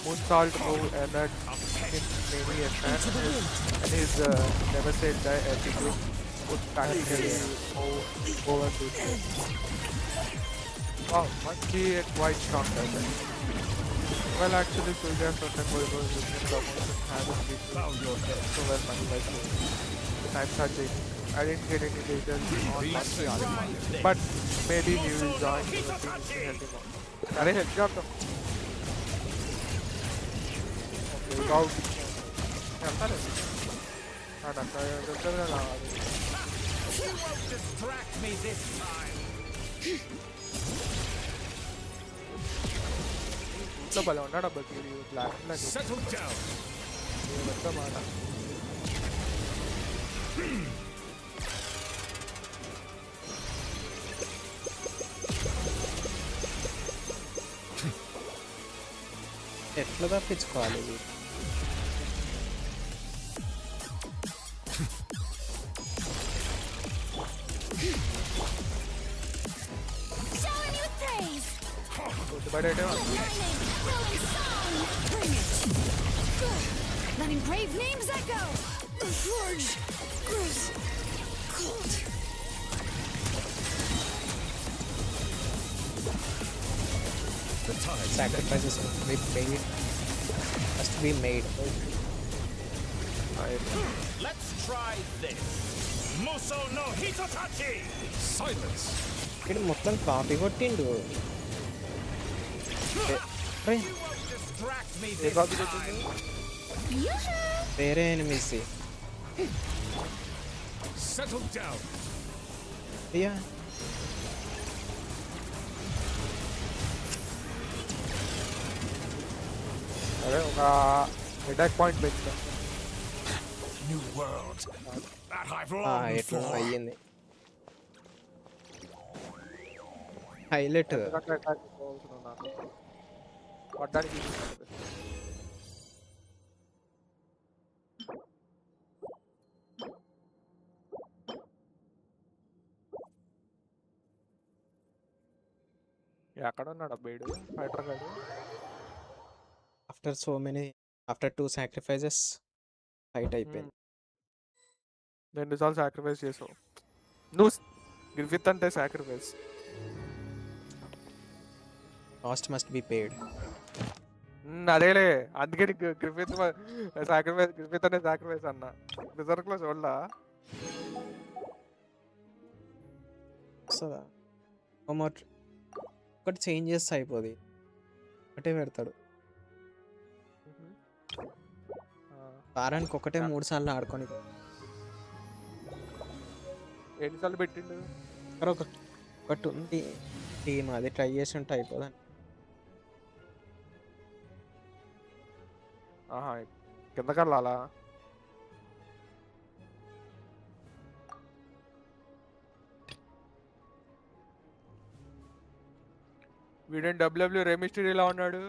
moonsault move and that in many attacks and his Namaste die attitude would practically over to wow, must be a quite strong person. Well, actually, Surya from Temple was looking promotion hasn't been so well money like this. The times are changing. I didn't get any details on monthly article, but maybe he will join the team to help him out. Are you job though? Okay, go. You won't distract me this time. ఇంట్లో భలే ఉన్నాడు అబ్బా black Settle down. పెద్ద మాట. ఎట్లా తప్పించుకోవాలి ఇది? Showing you praise. గుర్తుపడేటే Letting brave names echo. The forge grows cold. The time. Sacrifices must be made. Let's try this. Muso no Hitotachi. Silence. ఇది మొత్తం కాపీ కొట్టిండు. You won't distract me this time. వేరే enemies Settle down. అయ్యా అదే ఒక attack point పెట్టా. New world. That I've longed ఎట్లా for. అయ్యింది. హైలైట్ అటాక్ కావాల్సిన నాకు పడ్డానికి ఎక్కడ ఉన్నాడు అబ్బాయిడు ఫైటర్ గాడు? ఆఫ్టర్ 2 సాక్రిఫైజెస్ ఫైట్ అయిపోయింది. 2 సార్లు సాక్రిఫైస్ చేసావు నువ్వు. గ్రిఫిత్ అంటే sacrifice. Cost must be paid. అదేలే అందుకే గ్రిఫిత్ సాక్రిఫైస్. గ్రిఫిత్ అంటే సాక్రిఫైస్ అన్న. రిజర్వ్ లో చూడలా వస్తుందా? ఒకటి చేంజ్ చేస్తే అయిపోది. ఒకటే పెడతాడు. వారానికి ఒకటే 3 సార్లు ఆడుకొని ఎన్నిసార్లు పెట్టిండు? ఒకటి ఉంది టీమ్, అది ట్రై చేసి ఉంటే అయిపోదని. ఆహా కిందకెళ్ళాలా? వీడేం డబ్ల్యూడబ్ల్యూ రేమిస్టరీ ఇలా ఉన్నాడు.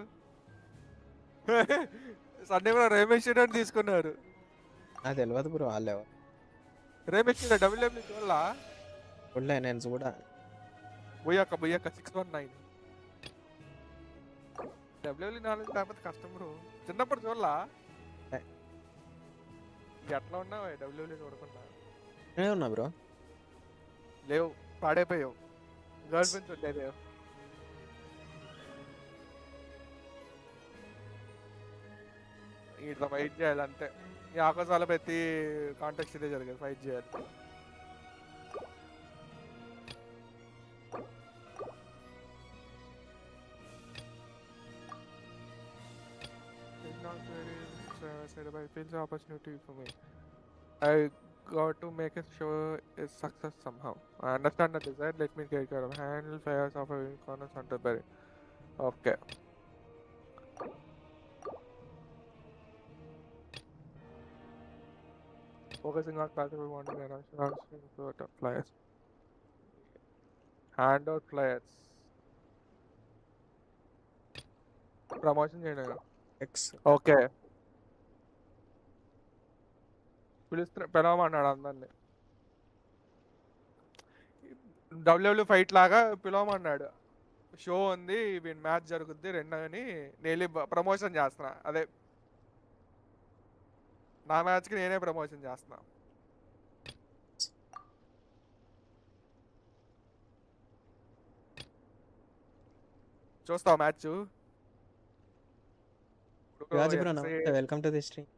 సండే కూడా రేమిస్టరీ అని తీసుకున్నారు. నాకు తెలియదు బ్రో వాళ్ళు ఎవరు. రేమిస్టరీ డబ్ల్యూడబ్ల్యూ చూడలా? చూడలే నేను చూడా. బొయ్యక్క 619 డబ్ల్యూడబ్ల్యూ నాలెడ్జ్ లేకపోతే కష్టం బ్రో. చిన్నప్పుడు చూడలా? ఎట్లా ఉన్నావు డబ్ల్యూడబ్ల్యూ చూడకుండా? నేనే ఉన్నా బ్రో. లేవు పాడైపోయావు. గర్ల్ ఫ్రెండ్స్ ఉండేది. ఇట్లా ఫైట్ చేయాలి అంతే. ఈ ఆకాశాల ప్రతి కాంటెక్స్ట్ ఇదే జరిగేది. ఫైట్ చేయాలి. Opportunity for me. I got to make it show is success somehow. I understand the desire. Let me take care of handle fires of a corner center berry. Okay. Focusing on passive wanting and players. Hand out players. Promotion చేయనా? Okay పిలవమన్నాడు అందరినీ. WW fight లాగా పిలవమన్నాడు. Show ఉంది, వీడి match జరుగుద్ది 2 అని నేను promotion చేస్తున్నా. అదే నా మ్యాచ్కి నేనే ప్రమోషన్ చేస్తున్నా. చూస్తావు match? Welcome to the stream.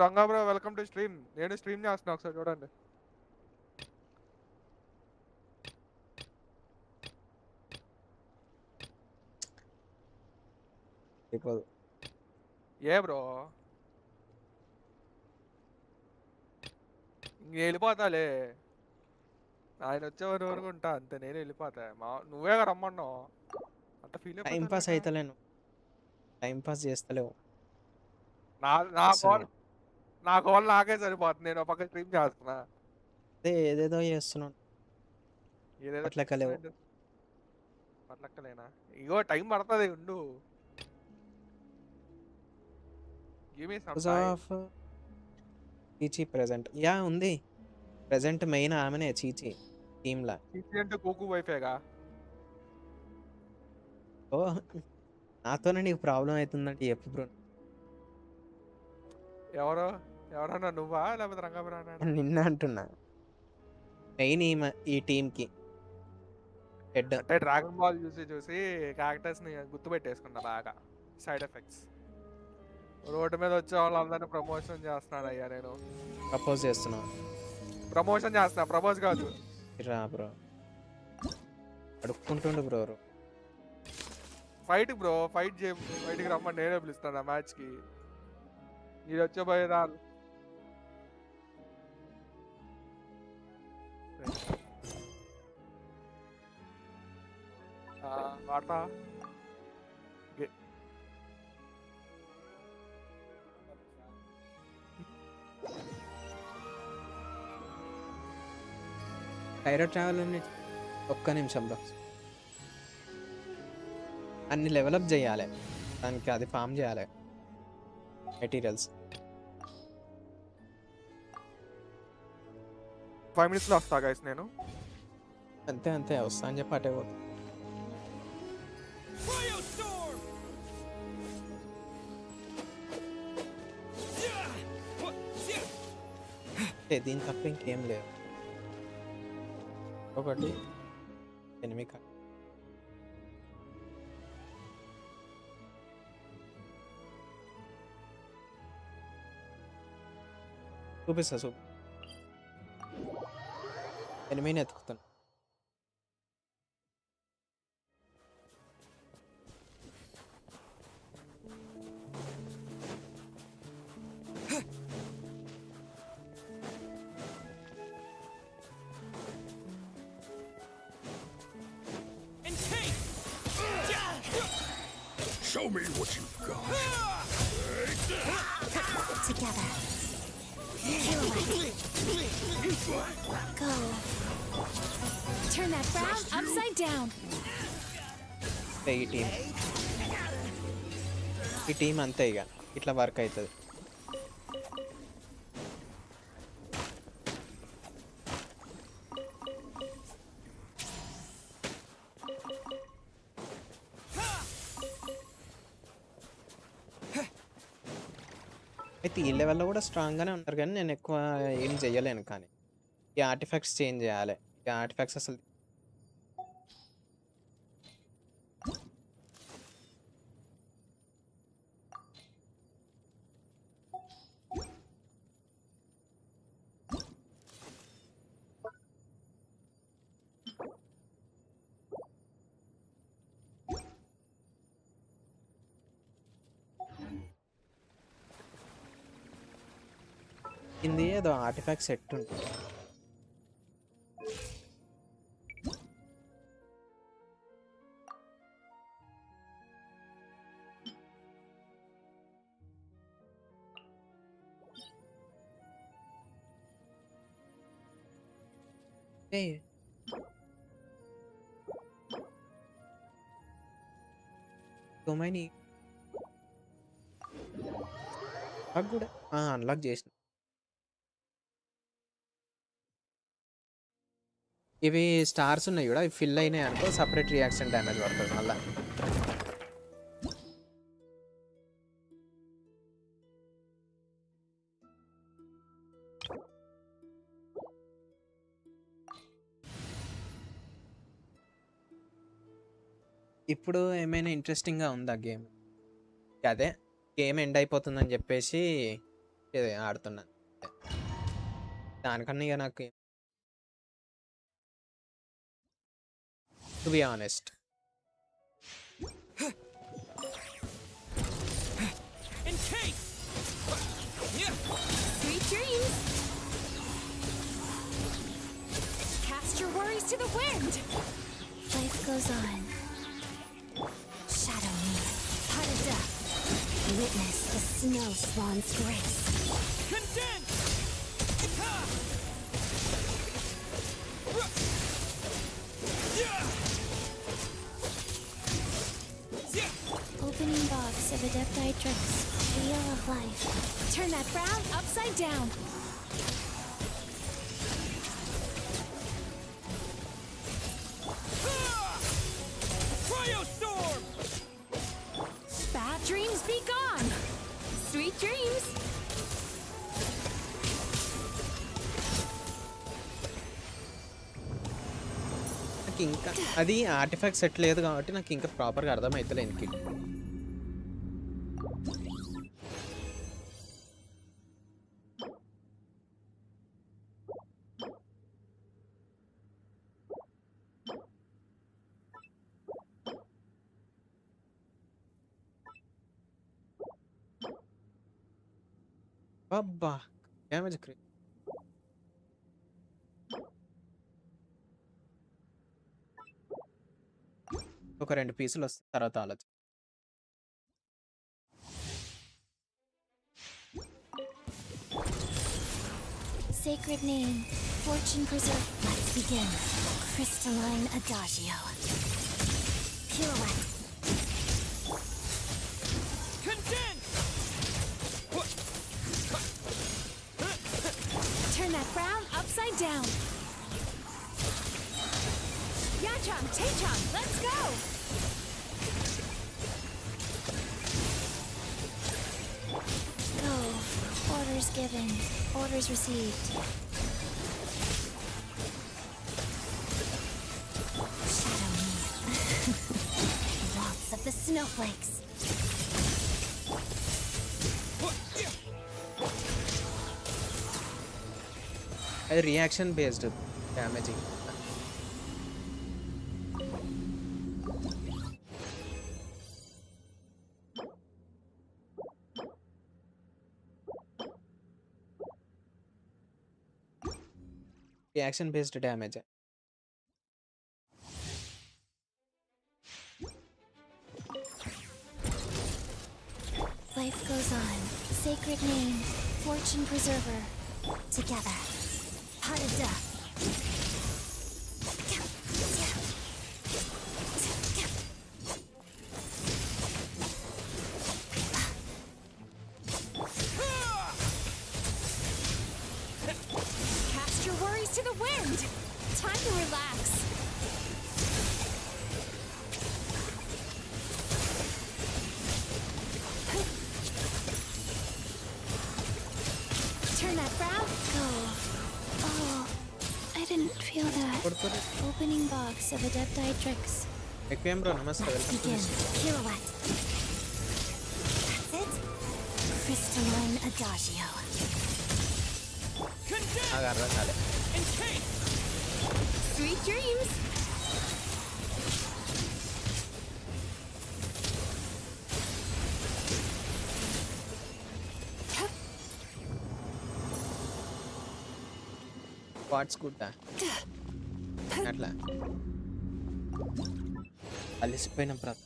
Ranga bro welcome to stream. నేను స్ట్రీమ్ చేస్తున్నా, ఒకసారి చూడండి. ఏ బ్రో వెళ్ళిపోతాలే. ఆయన వచ్చేవారు వరకు ఉంటా అంతే, నేను వెళ్ళిపోతా. నువ్వేగా రమ్మన్నావు అంత ఫీల్ టైం పాస్ అయిపోతా. అయితలేను, టైం పాస్ చేస్తలేవు. నా గోల్ నాకే సరిపోతుంది. నేను ఒక పక్క స్ట్రీమ్ చేస్తున్నా, అదే ఏదేదో చేస్తున్నాను. ఏదేదో అట్లెక్కలేవు. పట్లక్కలేనా? ఇగో టైం పడుతుంది, ఉండు. Give me some time. Of చీచి ప్రెజెంట్ యా ఉంది. ప్రెజెంట్ మెయిన్ ఆమెనే చీచి టీమ్లా. చీచి అంటే కోకు వైఫేగా. ఓ నాతోనే నీకు ప్రాబ్లం అవుతుందంటే చెప్పు బ్రో. ఎవరన్నా నువ్వా లేకపోతే రంగపురాణ? నిన్న అంటున్నా, మెయిన్ ఈ టీంకి హెడ్. అంటే డ్రాగన్ బాల్ చూసి క్యారెక్టర్స్ ని గుర్తుపెట్టేసుకున్నా బాగా. Side effects. రోడ్డు మీద వచ్చే వాళ్ళందరినీ ప్రమోషన్ చేస్తున్నాను అయ్యా నేను. ప్రపోజ్ చేస్తున్నావు? ప్రమోషన్ చేస్తున్నా, ప్రపోజ్ కాదు. రా బ్రో, అడుక్కుంటుండు బ్రో. ఫైట్ బ్రో, ఫైట్కి రమ్మని నేనే పిలుస్తాను ఆ మ్యాచ్కి. ఇది వచ్చే పోయి రాదు. వాడతా. టైరో ట్రావెల్ ఒక్క నిమిషంలో అన్ని డెవలప్ చేయాలి, దానికి అది ఫామ్ చేయాలి మెటీరియల్స్. 5 minutes లో వస్తా గైస్ నేను. అంతే వస్తా అని చెప్పి అటే పోతా. దీని తప్ప ఇంకేం లేదు. ఒకటి ఎనిమిది చూపిస్తా. ఎనిమిదిని ఎత్తుకుతాను. Show me what you've got. Together. Go. Turn that frown upside down. ఈ టీం అంతే ఇక ఇట్లా వర్క్ అవుతుంది. అయితే ఈ లెవెల్లో కూడా స్ట్రాంగ్గానే ఉన్నారు, కానీ నేను ఎక్కువ ఏం చెయ్యలేను. కానీ ఈ ఆర్టిఫాక్ట్స్ చేంజ్ చేయాలి. ఈ ఆర్టిఫాక్ట్స్ అసలు కింది ఏదో ఆర్టిఫాక్ట్ సెట్ ఉంటుంది. డొమైన్ కూడా అన్లాక్ చేసిన. ఇవి స్టార్స్ ఉన్నాయి కూడా, ఇవి ఫిల్ అయినాయి అనుకో సపరేట్ రియాక్షన్ డ్యామేజ్ పడుతుంది మళ్ళా. ఇప్పుడు ఏమైనా ఇంట్రెస్టింగ్గా ఉందా గేమ్? అదే గేమ్ ఎండ్ అయిపోతుందని చెప్పేసి ఇది ఆడుతున్నాను. దానికన్నా ఇక నాకు to be honest Sweet dreams. Cast your to the wind! Life goes on. Shadow me. Parada. Witness the snow swan's grace. Condense! Opening box of Adepti Tricks. Wheel of life. Turn that frown upside down. Cryostorm! Bad dreams be gone! Sweet dreams! నాకు ఇంకా అది artefact set లేదు కాబట్టి నాకు ఇంకా ప్రాపర్గా అర్థమవుతలే ఇంక అబ్బా డ్యామేజ్ ఒక 2 పీసులు వస్తాయి తర్వాత ఆలోచన. Sacred name, fortune preserve. Let's begin. Crystalline adagio. Pirouette. Condense! Turn that frown upside down. Yachang, Taichang, let's go! Go. Orders given. Orders received. Shadow me. Waltz of the snowflakes. అది reaction based damaging. Reaction based damage. Life goes on. Sacred name, fortune preserver. Together. Parada. Cast your worries to the wind! Time to relax. Turn that frown. Go. Oh, I didn't feel that. Opening box of Adepti Tricks. ఎక్వేం bro నమస్తే welcome to Begin. Pirouette. That's it. Crystalline adagio. Condense! నాకు అర్థం కాలే. Encase! Sweet dreams! Watts good అట్లా అలిసిపోయిన brother.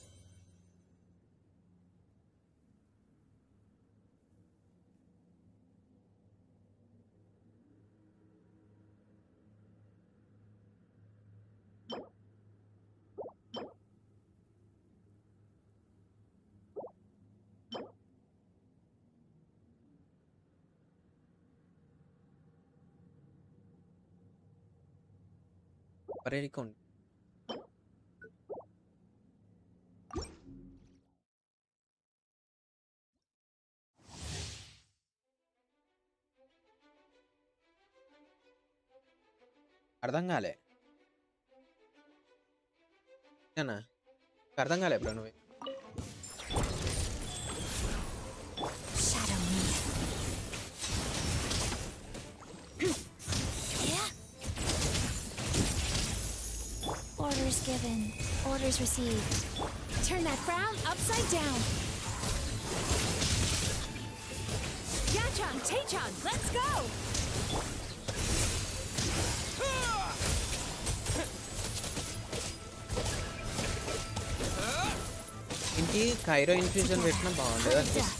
పరేరికోండి అర్థం కాలే. అర్థం కాలే బ్రో నువ్వు. Shadow me. Orders given. Orders received. Turn that frown upside down. Yachang, Taichang, let's go! ఈ కైరో ఇన్ఫ్యూజన్ పెట్టినా బాగుండేది అనిపిస్తుంది.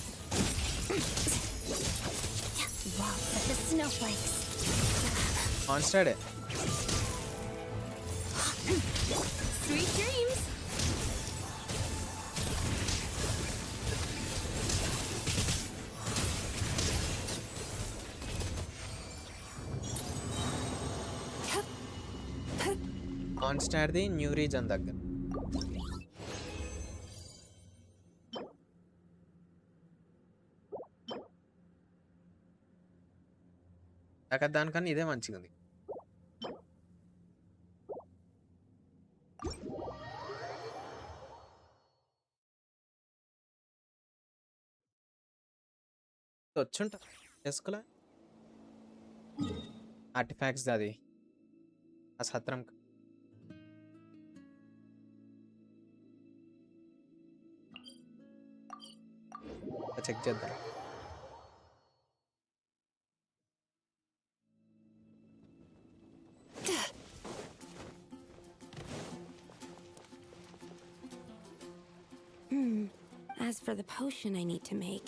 Wow, but the snowflakes. కాన్స్టాడే. Sweet dreams. కాన్స్టాడ్ది న్యూ రీజన్ దగ్గర. అక్కడ దానికన్నా ఇదే మంచిగా ఉంది. వచ్చుంటా చేసుకోలే ఆర్టిఫాక్ట్స్ అది ఆ సత్రం చెక్ చేద్దాం. As for the potion I need to make.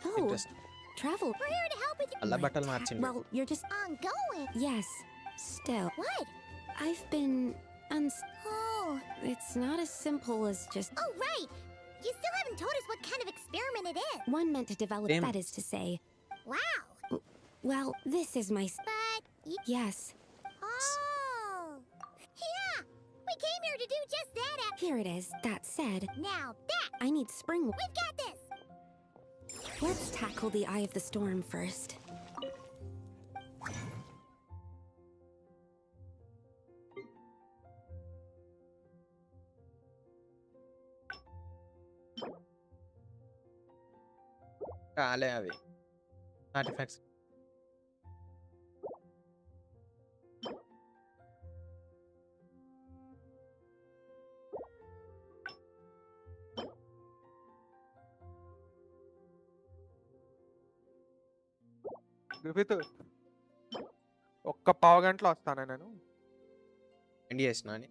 Oh, Interesting. travel. We're here to help with అల్ల బట్టలు మార్చిండు. Well, you're just ongoing. yes. Still, What? I've been Oh. It's not as simple as just Oh, right. You still haven't told us what kind of experiment it is. one meant to develop. Same. That is to say, Wow. well, this is my. But you... Yes, Oh. Yeah. We came here to do just that. here it is. That said, Now that I need spring. we've got this. Let's tackle the eye of the storm first. కాలే అవి artefacts. గుఫిత్ ఒక్క పావు గంటలో వస్తాను నేను. End చేసిన అని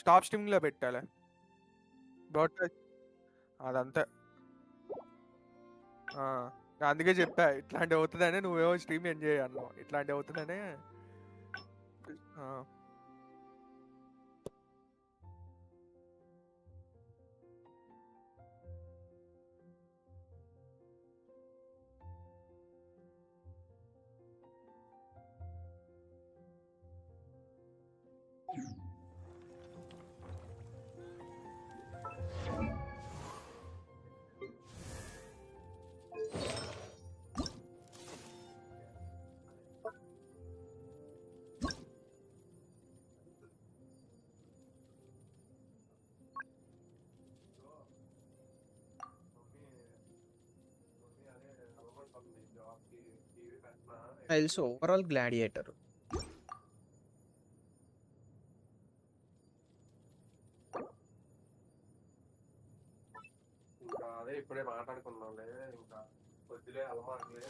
stop స్ట్రీమింగ్లో పెట్టాలి బ్రాడ్కాస్ట్ అదంతే. అందుకే చెప్పా ఇట్లాంటి అవుతుందనే నువ్వేమో స్ట్రీమ్ ఎంజాయ్ అన్నావు. ఇట్లాంటి అవుతుందనే తెలుసు ఓవరాల్ గ్లాడియేటర్. ఇంకా అదే ఇప్పుడే మాట్లాడుకున్నాంలే. ఇంకా కొద్దిలే అలవాట్లే.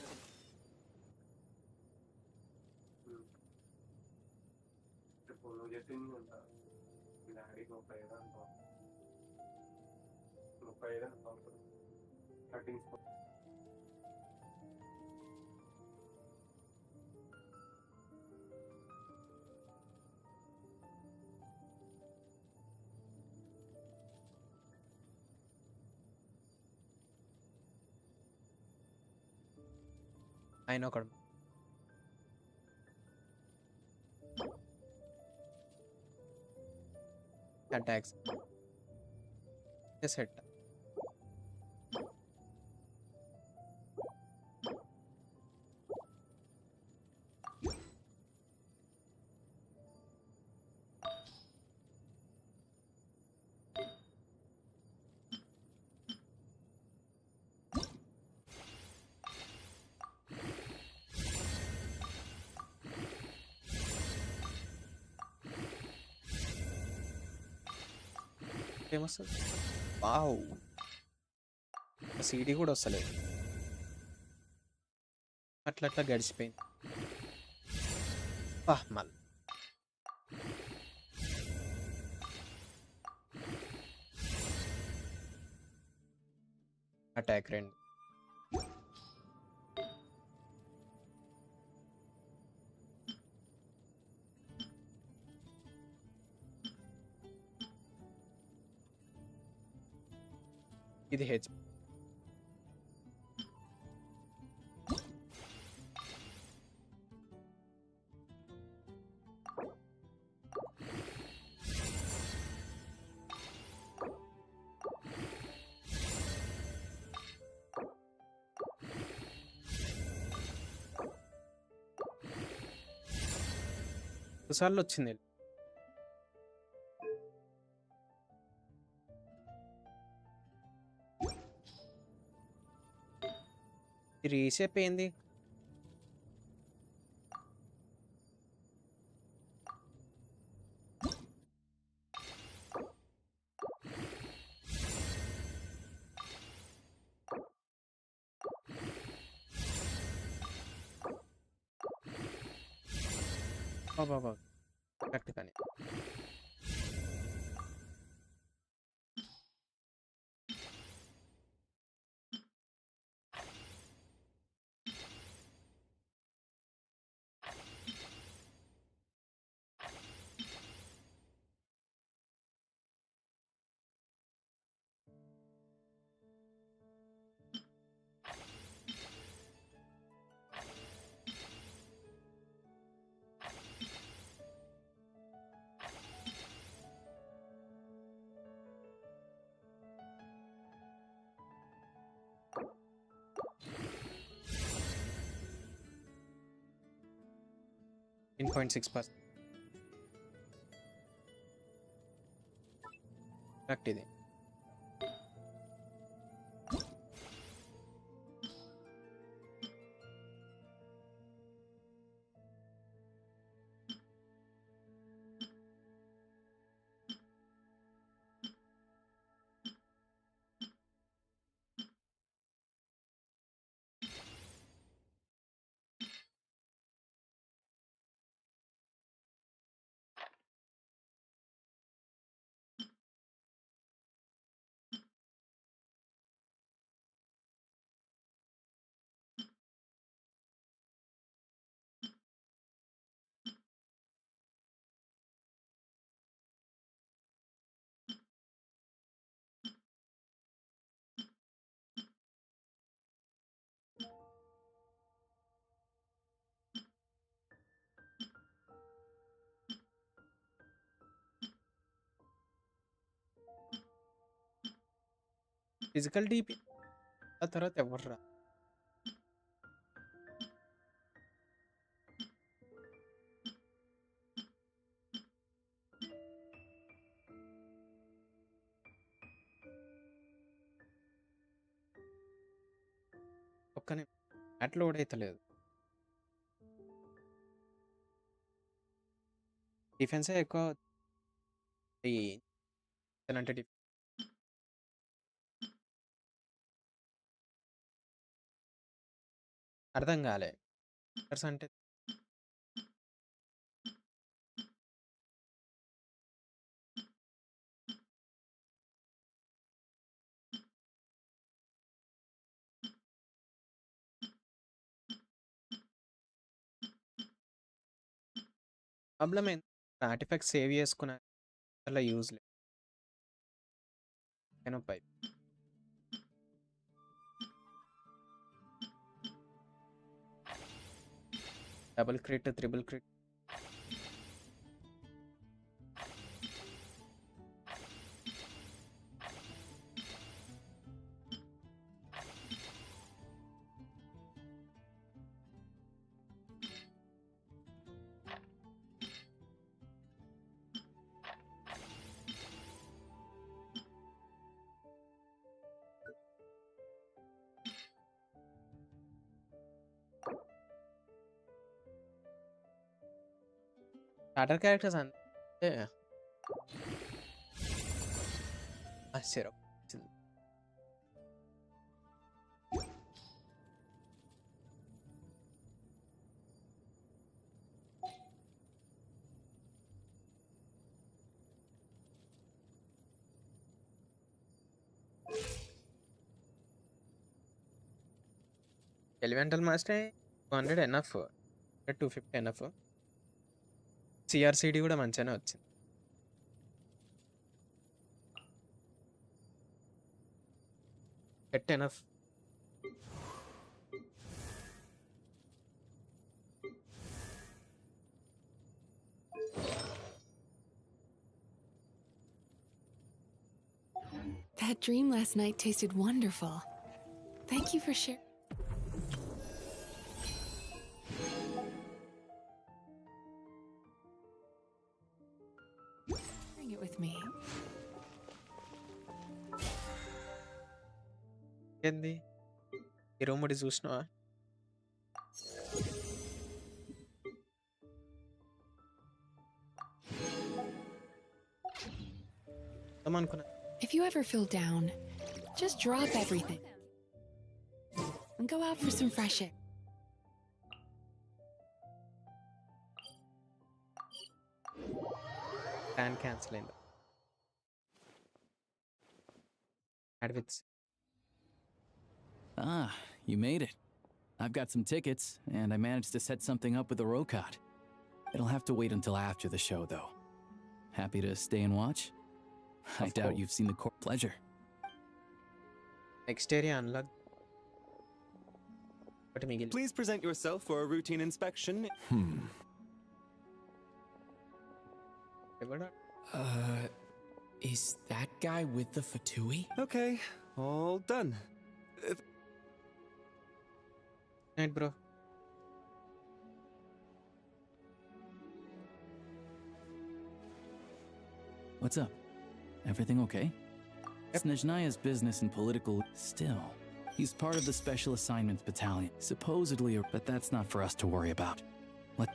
ఇప్పుడు నువ్వు చెప్పింది ఉంటా డాడీకి 35 అంటావు. 35 అంటావు కటింగ్స్. ఆయన ఒకడు అటాక్స్ సెట్. ఏమొస్తుంది? వావ్, సీడీ కూడా వస్తలేదు. అట్లా అట్లా గడిచిపోయింది. మళ్ళీ అటాక్ 2. ఇది హెచ్. సార్లు వచ్చింది. రీషేప్ ఏంది? బాబా కరెక్ట్ కానీ in 0.6%. కరెక్ట్ ఇది. ఫిజికల్ డీపీ ఆ తర్వాత ఎవర్రా ఒక్కనే అట్ లోడ్ అయితే లేదు. డిఫెన్సే ఎక్కువ ఈ అంటే అర్థం కాలే అంటే ప్రాబ్లం ఏంటి? ఆర్టిఫాక్ట్ సేవ్ చేసుకున్నా అలా యూజ్ లేదు. పైప్ double crit, triple crit. Starter characters అంటే ఆశ్చర్యం. Elemental master 200 enough, 250 enough. CRCD కూడా మంచిగానే వచ్చింది. ఎట్ ఎనఫ్. That dream last night tasted wonderful. Thank you for sharing. It with me. ఏంది ఈ రూమ్ ఒకటి చూసినావా? అనుకున్నా. If you ever feel down, just drop everything and go out for some fresh air. Plan cancel అయింది. Advits. Ah, you made it. I've got some tickets, and I managed to set something up with the Rocot. It'll have to wait until after the show, though. Happy to stay and watch? I doubt you've seen the core. Pleasure. Next area unlocked. Please present yourself for a routine inspection. Is that guy with the fatui? Okay, all done. Night, bro. What's up? Everything okay? It's Najnaya's business and political. Still, he's part of the Special Assignments Battalion. Supposedly, but that's not for us to worry about. What?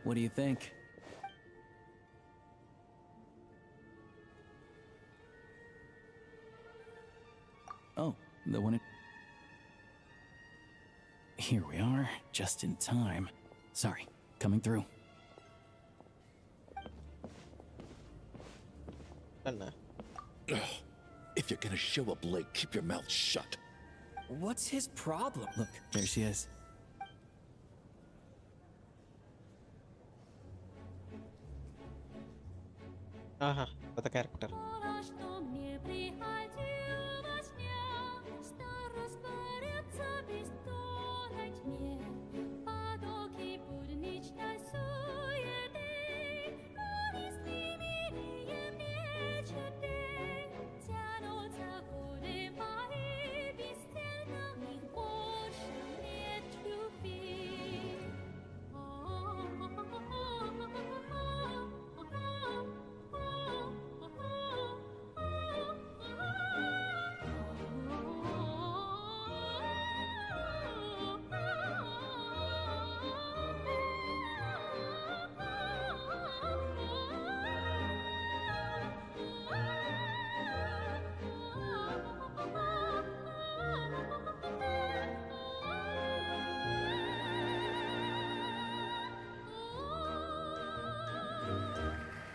What do you think? Oh, the one. Here we are, just in time. Sorry, coming through. If you're gonna show up late, keep your mouth shut. What's his problem? Look, there she is. Aha, what a character.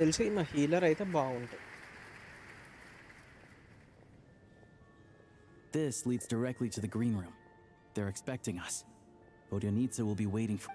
తెలిసి మా healer అయితే బాగుంటుంది. This leads directly to the green room. They're expecting us. Vodyanitsa will be waiting for.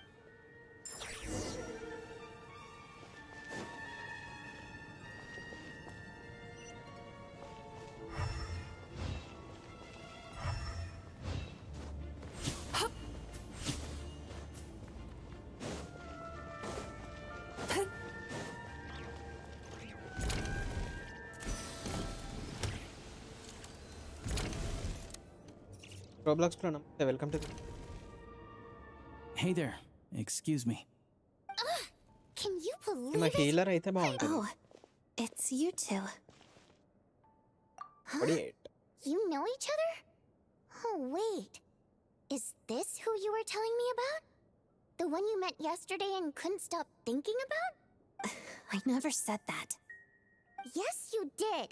Roblox Pro, namaste. Welcome to the... Hey there. Excuse me. Can you believe మా it? Healer అయితే బాగుంటుంది. Oh, it's you two. Huh? 48. You know each other? Oh, wait. Is this who you were telling me about? The one you met yesterday and couldn't stop thinking about? I never said that. Yes, you did.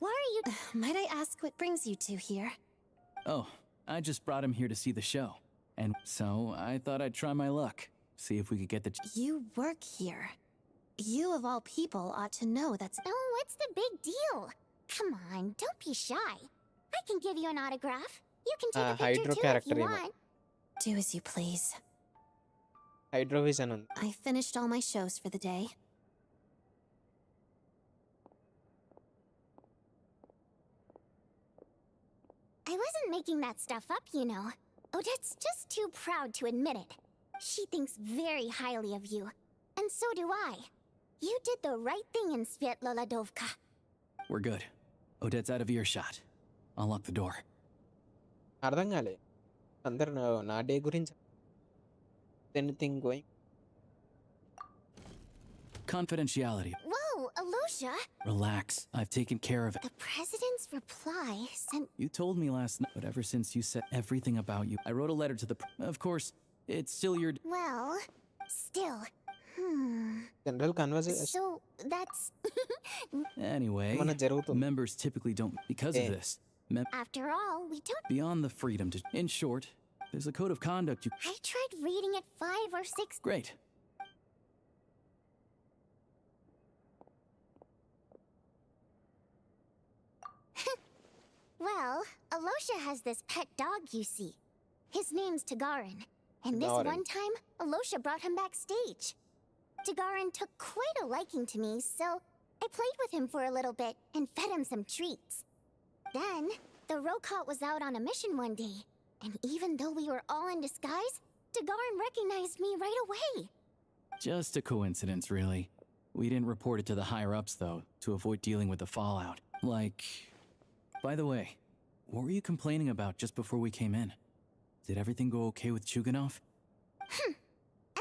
Why are you... Might I ask what brings you two here? Oh, I just brought him here to see the show. And so I thought I'd try my luck. See if we could get the... You work here. You, of all people, ought to know that's... Oh, what's the big deal? Come on, don't be shy. I can give you an autograph. You can take a picture Hydro too if character you ఏమో. want. Do as you please. హైడ్రోవిజన్ ఉంది. I finished all my shows for the day. I wasn't making that stuff up, you know. Odette's just too proud to admit it. She thinks very highly of you. And so do I. You did the right thing in Loadout. We're good. Odette's out of earshot. I'll lock the door. అర్థం కాలే. అందరు నా day గురించి anything going. Confidentiality. Whoa, Alosha! Relax. I've taken care of it. The president's reply sent... You told me last night, but ever since you said everything about you, I wrote a letter to the... Of course, it's still your... Well, still. General conversation So, that's... Anyway, ఏమన్నా జరుగుతుంది. members typically don't... Because of this, After all, we don't... beyond the freedom to... In short, there's a code of conduct you... I tried reading it 5 or 6... Great. Well, Alosha has this pet dog, you see. His name's Tagarin. And this Tagarin. one time, Alosha brought him backstage. Tagarin took quite a liking to me, so I played with him for a little bit and fed him some treats. Then, the Rokot was out on a mission one day, and even though we were all in disguise, Tagarin recognized me right away. Just a coincidence, really. We didn't report it to the higher-ups, though, to avoid dealing with the fallout. Like... By the way, what were you complaining about just before we came in? Did everything go okay with Chuganov?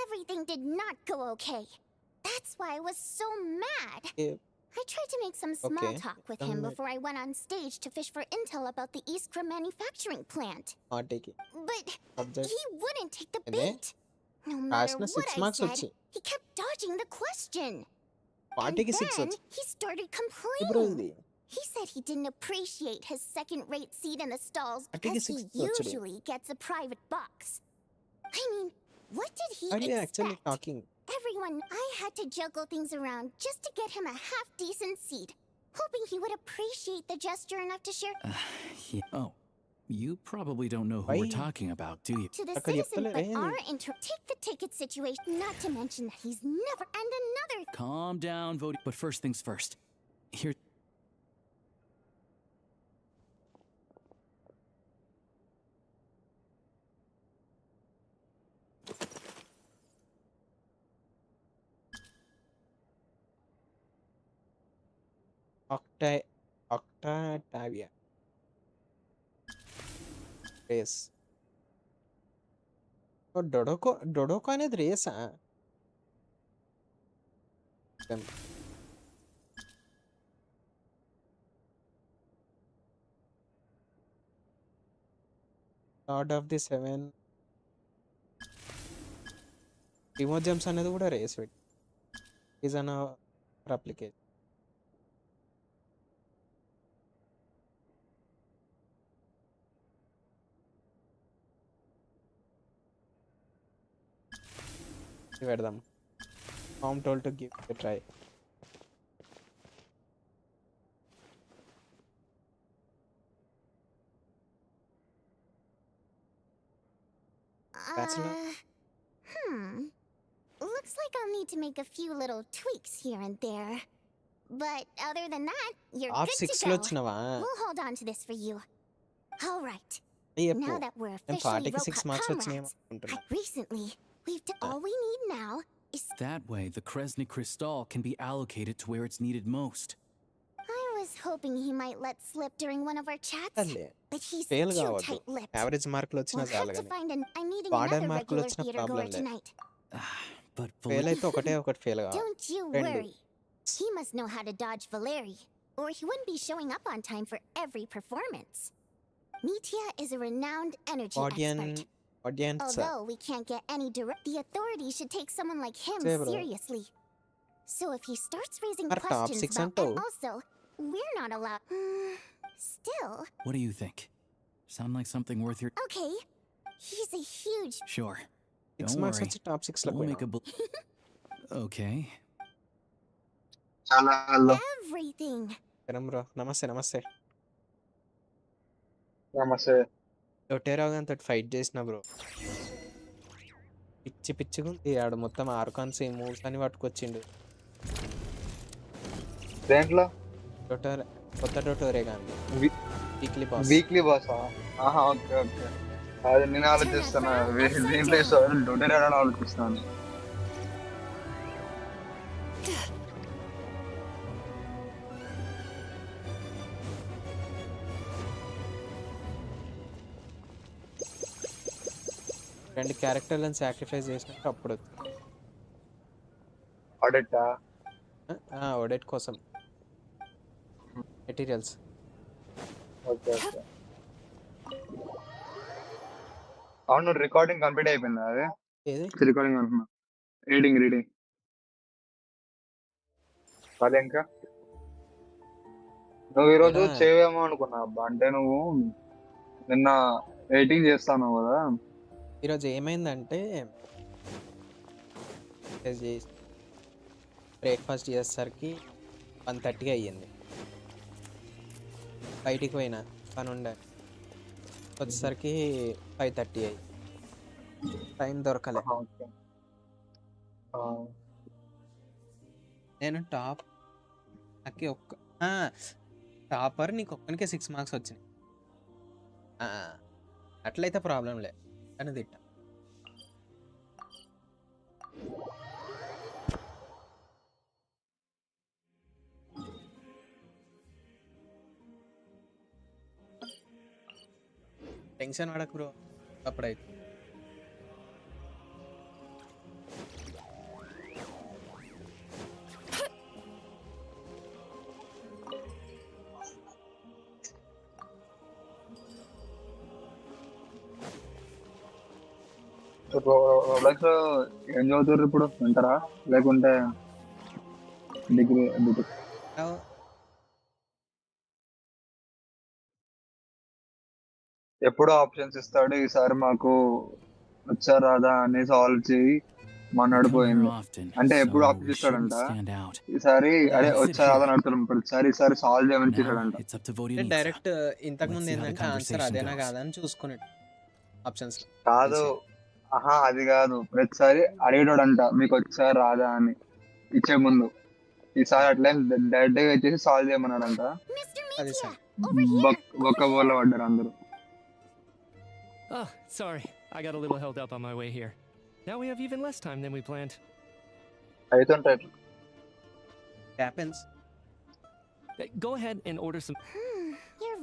Everything did not go okay. That's why I was so mad. Yeah. I tried to make some small Okay. talk with him before I went on stage to fish for intel about the Iskra manufacturing plant. పార్టీకి But Subject. he wouldn't take the Ede? bait. No matter రాసిన what 6 I marks said, వచ్చి he kept dodging the question. పార్టీకి And 6 then వచ్చి he started ఇప్పుడు complaining. ఇది He said he didn't appreciate his second-rate seat in the stalls I think because it's he actually- usually gets a private box. I mean, what did he are you actually expect? talking? Everyone, I had to juggle things around just to get him a half-decent seat, hoping he would appreciate the gesture enough to share Yeah. Oh, you probably don't know who we're Why? talking about, do you? to the Akka citizen, but చెప్తలేరే. our take the ticket situation, not to mention that he's never, and another Calm down, Vodi. But first things first. Here... Octavia race Dodoco అనేది రేసా lord of the 7 ఇమోజమ్స్ అనేది కూడా race is an application పెడదాం I'm told to give it a try. Bachelor? Looks like I'll need to make a few little tweaks here and there. But other than that, you're Half good 6 to లో go. వచ్చినవా We'll hold on to this for you. All right. చెప్పు Now that we're నేను officially పార్టీకి 6 Rokot marks వచ్చినాయేమో comrades, అనుకుంటున్నా recently, we've done all we need now is... That way, the Kresny Crystal can be allocated to where it's needed most. I was hoping he might let slip during one of our chats, సర్లే but he's fail too కావద్దు tight-lipped. Average మార్కులు వచ్చినా We'll చాలు have to కానీ find I'm needing Border another markuలు regular వచ్చిన theater problem goer లేదు. tonight. But fail అయితే ఒకటే ఒకటి ఫెయిల్ కావాలి Don't you రెండు. worry. He must know how to dodge Valeri, or he wouldn't be showing up on time for every performance. Mitya is a renowned energy expert. Audience Although we can't get any direct, the authorities should take someone like him Say, bro. seriously. So if he starts raising Our top questions 6 about, అంటావు. and also, we're not allowed. Still, What do you think? Sound like something worth your... okay. He's a huge. Sure. 6 Don't marks worry. వచ్చి top 6 లోకి We'll make పోయినాం. Okay. చాలా hello Everything. సరేం bro. నమస్తే. నమస్తే. లొటేరా గానితో fight చేసిన bro. పిచ్చిగుంది. ఆడు మొత్తం ఆర్కాన్స్ moves అని పట్టుకొచ్చిండు. దేంట్లో టొటోరే కొత్త టొటోరే గాని వీక్లీ బాస్. ఆహా ఓకే అది నేను ఆలోచిస్తున్నా దీంట్లో డొనేట్ అని ఆలోచిస్తున్నాను. రెండు క్యారెక్టర్లను సాక్రిఫైస్ చేసినాక అప్పుడు ఆడిట్ కోసం మెటీరియల్స్. ఓకే అవును రికార్డింగ్ కంప్లీట్ అయిపోయింది. అది ఏది రికార్డింగ్ అంటున్నా రీడింగ్ అదే ఇంకా నువ్వు ఈరోజు చేయవేమో అనుకున్నా అబ్బా. అంటే నువ్వు నిన్న ఎడిటింగ్ చేస్తాను కదా. ఈరోజు ఏమైందంటే బ్రేక్ఫాస్ట్ చేసేసరికి 1:30 అయ్యింది. బయటికి పోయినా పని ఉండే వచ్చేసరికి 5:30 అయ్యి టైం దొరకలే. నేను నాకు టాపర్ నీకు ఒక్కనికే 6 మార్క్స్ వచ్చినాయి. అట్లయితే ప్రాబ్లం లే అని తిట్టా. టెన్షన్ పడకు బ్రో. అప్పుడైతే ఏం చదువుతారు ఇప్పుడు వింటారా లేకుంటే డిగ్రీ ఎప్పుడు ఆప్షన్స్ ఇస్తాడు. ఈసారి మాకు వచ్చా రాదా అని సాల్వ్ చేయి మా నడిపోయింది. అంటే ఎప్పుడు ఆప్షన్ ఇస్తాడంట. ఈసారి అదే వచ్చా రాదా నడుతున్నాం ప్రతిసారి. ఈసారి సాల్వ్ చేయమని చేశాడంట. డైరెక్ట్ ఇంతకు ముందు ఏంటంటే ఆన్సర్ అదేనా కాదా అని చూసుకునే ఆప్షన్స్ కాదు. ఆహా అది కాదు, ప్రతిసారి అడిగేటోడంట మీకు వచ్చా రాదా అని ఇచ్చే ముందు. ఈసారి అట్లా డైరెక్ట్ గా వచ్చేసి సాల్వ్ చేయమన్నాడంట. అది సార్ ఒక్క బోర్లో పడ్డారు అందరూ. Oh, sorry. I got a little held up on my way here. Now we have even less time than we planned. అయితుంటాయి. happens. Go ahead and order some. You're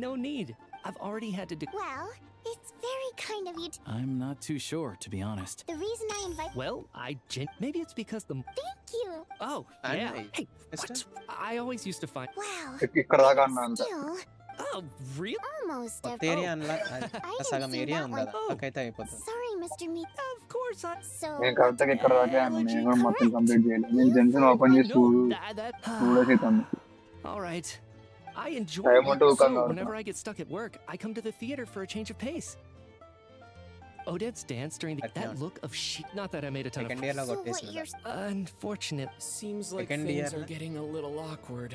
No need. I've already had to do. well. It's very kind of you. I'm not too sure, to be honest. The reason I invite. Well, maybe it's because the. Thank you. Oh, yeah. Nice. Hey, what? I always used to find. Wow. ఇక్కడ దాకా అన్నా అంత. Still, Oh, really? almost. కొత్త area సగం area ఉంది కదా అక్కడైతే అయిపోతుంది. Sorry, Mr. Meat. Of course I. So. నేను కరెక్ట్గా ఇక్కడ దాకా అన్నా. నేను కూడా మొత్తం కంప్లీట్ చేయాలి. నేను జెన్షన్ ఓపెన్ చేసి చూడేసి. All right. I enjoy I it. want to So come out. whenever I get stuck at work, I come to the theater for a change of pace. Odette's dance during that look of sheep. Not that I made a ton second of. Year లో So what కొట్టేసిన you're. Unfortunate. Seems like Second things year, are huh? getting a little awkward.